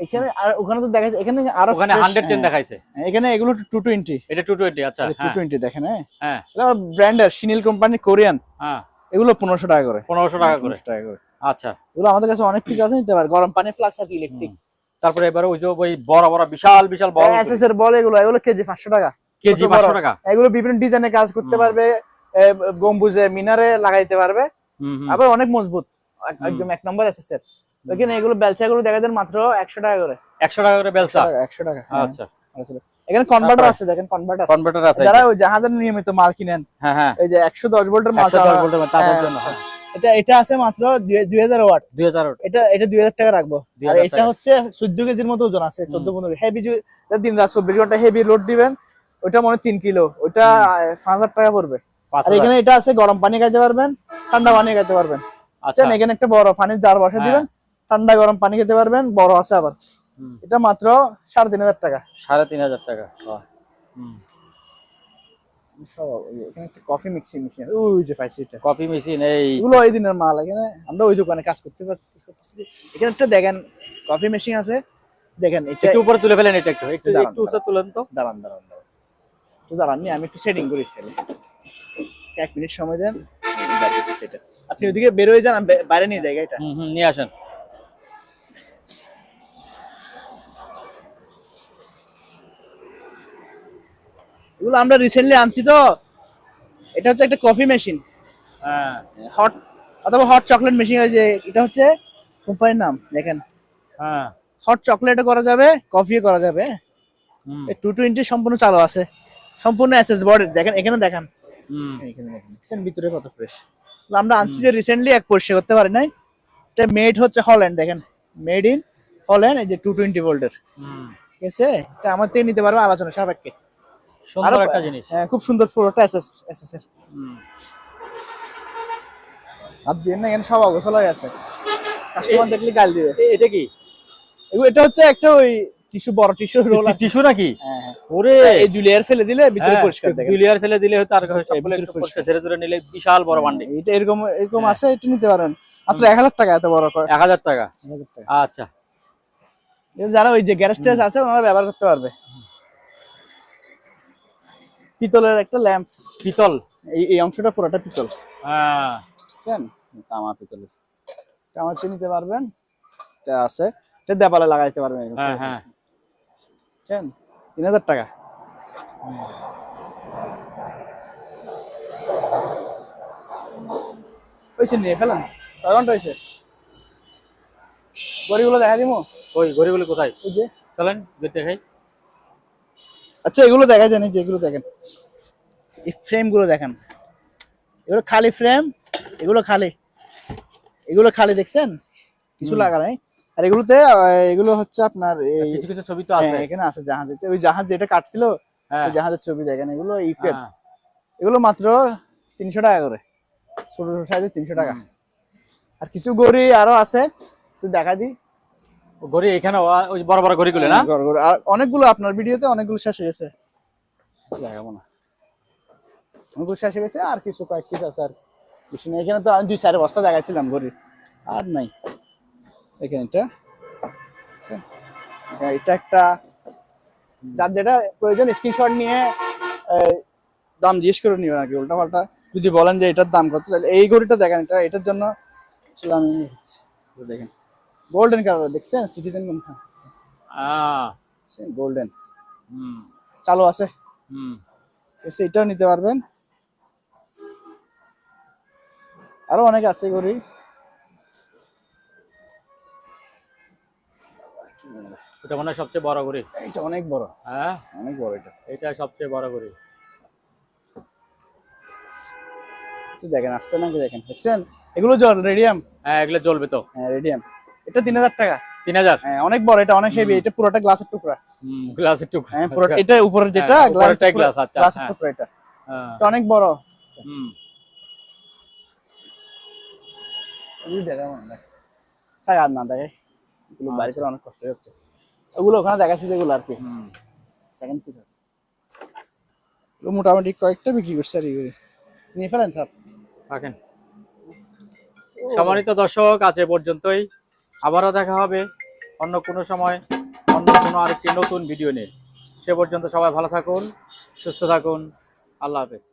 এখানে আর ওখানে তো দেখাইছে, এখানে আরো ওখানে fresh, 110 দেখাইছে, এখানে এগুলো 220। এটা 220। আচ্ছা হ্যাঁ 220 দেখেন, হ্যাঁ হ্যাঁ এটা ব্র্যান্ডের শিনিল কোম্পানি, কোরিয়ান। হ্যাঁ এগুলো 1500 টাকা করে। 1500 টাকা করে। 1500 টাকা করে। আচ্ছা এগুলো আমাদের কাছে অনেক কিছু আছে, নিতে পারে। গরম পানি ফ্লাক্স আর ইলেকট্রিক। তারপরে এবারে ওই যে ওই বড় বড় বিশাল বিশাল বল এসএস এর বল, এগুলো কেজি 500 টাকা। কেজি ছোট বড়। 500 টাকা। এগুলো বিভিন্ন ডিজাইনে কাজ করতে পারবে, গম্বুজে মিনারে লাগাইতে পারবে। আবার অনেক মজবুত, একদম এক নম্বর এসএস এর। দেখেন এগুলো বেলচা গুলো দেখা দেন মাত্র 100 টাকা করে। 100 টাকা করে বেলচা। 100 টাকা। আচ্ছা এখানে কনভার্টার আছে, দেখেন কনভার্টার। কনভার্টার আছে যারা ওই জাহাজের নিয়মিত মাল কিনেন, হ্যাঁ হ্যাঁ এই যে 110 ভোল্টের মাল 110 ভোল্টের তাদের জন্য। এটা আছে মাত্র 2000 ওয়াট। 2000। এটা 2000 টাকা রাখবো। আর 2000 এটা টাকা। হচ্ছে 14 কেজির মতো ওজন আছে, 14-15। হেভি দিন রাত 24 ঘন্টা হেভি লোড দিবেন, ওটা মনে 3 কিলো, ওটা 5000 টাকা পড়বে। আর 5000। এখানে এটা আছে, গরম পানি খাইতে পারবেন, ঠান্ডা পানি খাইতে পারবেন। আচ্ছা এখানে একটা বড় পানির জার বসে দিবেন, ঠান্ডা গরম পানি খেতে পারবেন, বড় আছে আবার। এটা মাত্র 3500 টাকা। 3500 টাকা। এখানে একটা কফি মিক্সিং মেশিন, ওই যে পাইছি এটা। কফি মেশিন এই এগুলো ওই দিনের মাল। এখানে আমরা ওই দোকানে কাজ করতে পারতেছি। এখানে একটা দেখেন কফি মেশিন আছে, দেখেন এটা একটু উপরে তুলে ফেলেন, এটা একটু একটু দাঁড়ান, একটু উপরে তুলেন তো। দাঁড়ান। তো দাঁড়ান নি, আমি একটু সেটিং করি ফেলে। 1 মিনিট সময় দেন, সেটা আপনি ওইদিকে বের হয়ে যান, আমি বাইরে নিয়ে যাই এটা। নিয়ে আসেন। এগুলো আমরা রিসেন্টলি আনছি তো। এটা হচ্ছে একটা কফি মেশিন, হ্যাঁ হট অথবা হট চকলেট মেশিন। যে এটা হচ্ছে কোম্পানির নাম, দেখেন হ্যাঁ হট চকলেটও করা যাবে, কফিও করা যাবে। এই 220 সম্পূর্ণ চালু আছে, সম্পূর্ণ এসএস বর্ড। দেখেন এখানে দেখেন, এখানে দেখেন ভিতরে কত ফ্রেশ। আমরা আনছি যে রিসেন্টলি, এক পরিষ্কার করতে পারি নাই। এটা মেড হচ্ছে হল্যান্ড, দেখেন মেড ইন হল্যান্ড। এই যে 220 ভোল্টের, ঠিক আছে। এটা আমার থেকে নিতে পারবে আলোচনা সাপেক্ষে। সুন্দর একটা জিনিস। হ্যাঁ খুব সুন্দর পুরোটা এসএস এর। আর দিয়ে না, এখানে সব অগোছাল হয়ে আছে, কাস্টমার দেখলে গাল দিবে। এটা কি? এটা হচ্ছে একটা ওই টিস্যু, বড় টিস্যু রোল। টিস্যু নাকি? হ্যাঁ ওরে এই 2 লেয়ার ফেলে দিলে ভিতরে পরিষ্কার দেখেন। 2 লেয়ার ফেলে দিলে হয়তো আর সবগুলো ভিতরে একটু পরিষ্কার ছেড়ে ছেড়ে নিলে বিশাল বড় বান্ডিল। এটা এরকম আছে, এটা নিতে পারেন মাত্র 1000 টাকা। এত বড় 1000 টাকা। 1000 টাকা। আচ্ছা যারা ওই যে গ্যাস টেস আছে ওনারা ব্যবহার করতে পারবে। পিতলের একটা ল্যাম্প, পিতল। এই অংশটা পুরোটা পিতল, হ্যাঁ বুঝছেন, তামা পিতলের। তামাতে নিতে পারবেন, এটা আছে, এটা দেওয়ালে লাগাইতে পারবেন। হ্যাঁ হ্যাঁ বুঝছেন, 3000 টাকা। হয়েছে, নিয়ে ফেলেন। কয় ঘন্টা হয়েছে? গড়িগুলো দেখা দিমো। ওই ঘড়িগুলো কোথায়? ওই যে, চলেন দেখাই। আচ্ছা এগুলো দেখা দেন, যে এগুলো দেখেন, এই ফ্রেম গুলো দেখেন, এগুলো খালি ফ্রেম, এগুলো খালি দেখছেন, কিছু লাগা নাই। আর এগুলো হচ্ছে আপনার এই কিছু কিছু ছবি তো আছে। এখানে আছে জাহাজের, ওই জাহাজ যেটা কাটছিল, ওই জাহাজের ছবি দেখেন। এগুলো ইপের, হ্যাঁ। এগুলো মাত্র 300 টাকা করে, ছোট ছোট সাইজে 300 টাকা। আর কিছু গড়ি আরো আছে, তুই দেখা দি। ঘড়ি এখানে ওই বড় বড় ঘড়িগুলো না? আর অনেকগুলো আপনার ভিডিওতে অনেকগুলো শেষ হয়ে গেছে, দেখাবো না। অনেকগুলো শেষ হয়ে গেছে, আর কিছু কয়েক পিস আছে। আর বেশি নেই। এখানে তো আমি 2-4 বস্তা দেখাইছিলাম ঘড়ি, আর নাই। এখানে এটা একটা, যার যেটা প্রয়োজন স্ক্রিনশট নিয়ে দাম জিজ্ঞেস করে নিবেন আর কি। উল্টা পাল্টা যদি বলেন যে এটার দাম কত, তাহলে এই ঘড়িটা দেখেন, এটার জন্য আমি দেখেন গোল্ডেন কালার, দেখছেন সিটিজেন কোনটা, গোল্ডেন চালু আছে, এটাও নিতে পারবেন। আরো অনেক আছে ঘড়ি। এটা মনে হয় সবচেয়ে বড় ঘড়ি। এটা অনেক বড়, হ্যাঁ অনেক বড়। এটা সবচেয়ে বড় ঘড়ি। দেখেন আসছে নাকি, দেখছেন এগুলো রেডিয়াম। হ্যাঁ এগুলো জ্বলবে তো। হ্যাঁ রেডিয়াম। এটা 3000 টাকা। 3000? হ্যাঁ অনেক বড়, এটা অনেক হেভি। এটা পুরোটা গ্লাসের টুকরা। গ্লাসের টুকরা। হ্যাঁ পুরোটা, এটা উপরের যেটা গ্লাস, আচ্ছা গ্লাসের টুকরা, এটা এটা অনেক বড়। তাই আর না দেখে এগুলো বাড়ি করে অনেক কষ্ট হচ্ছে ওগুলো ওখানে দেখাচ্ছি যেগুলো আর কি সেকেন্ড পিস মোটামুটি কয়েকটা বিক্রি করছে আর কি নিয়ে ফেলেন স্যার রাখেন। সম্মানিত দর্শক, আজ এ পর্যন্তই। আবারও দেখা হবে অন্য কোনো সময় অন্য কোনো আরেকটি নতুন ভিডিও নিয়ে। সে পর্যন্ত সবাই ভালো থাকুন, সুস্থ থাকুন। আল্লাহ হাফেজ।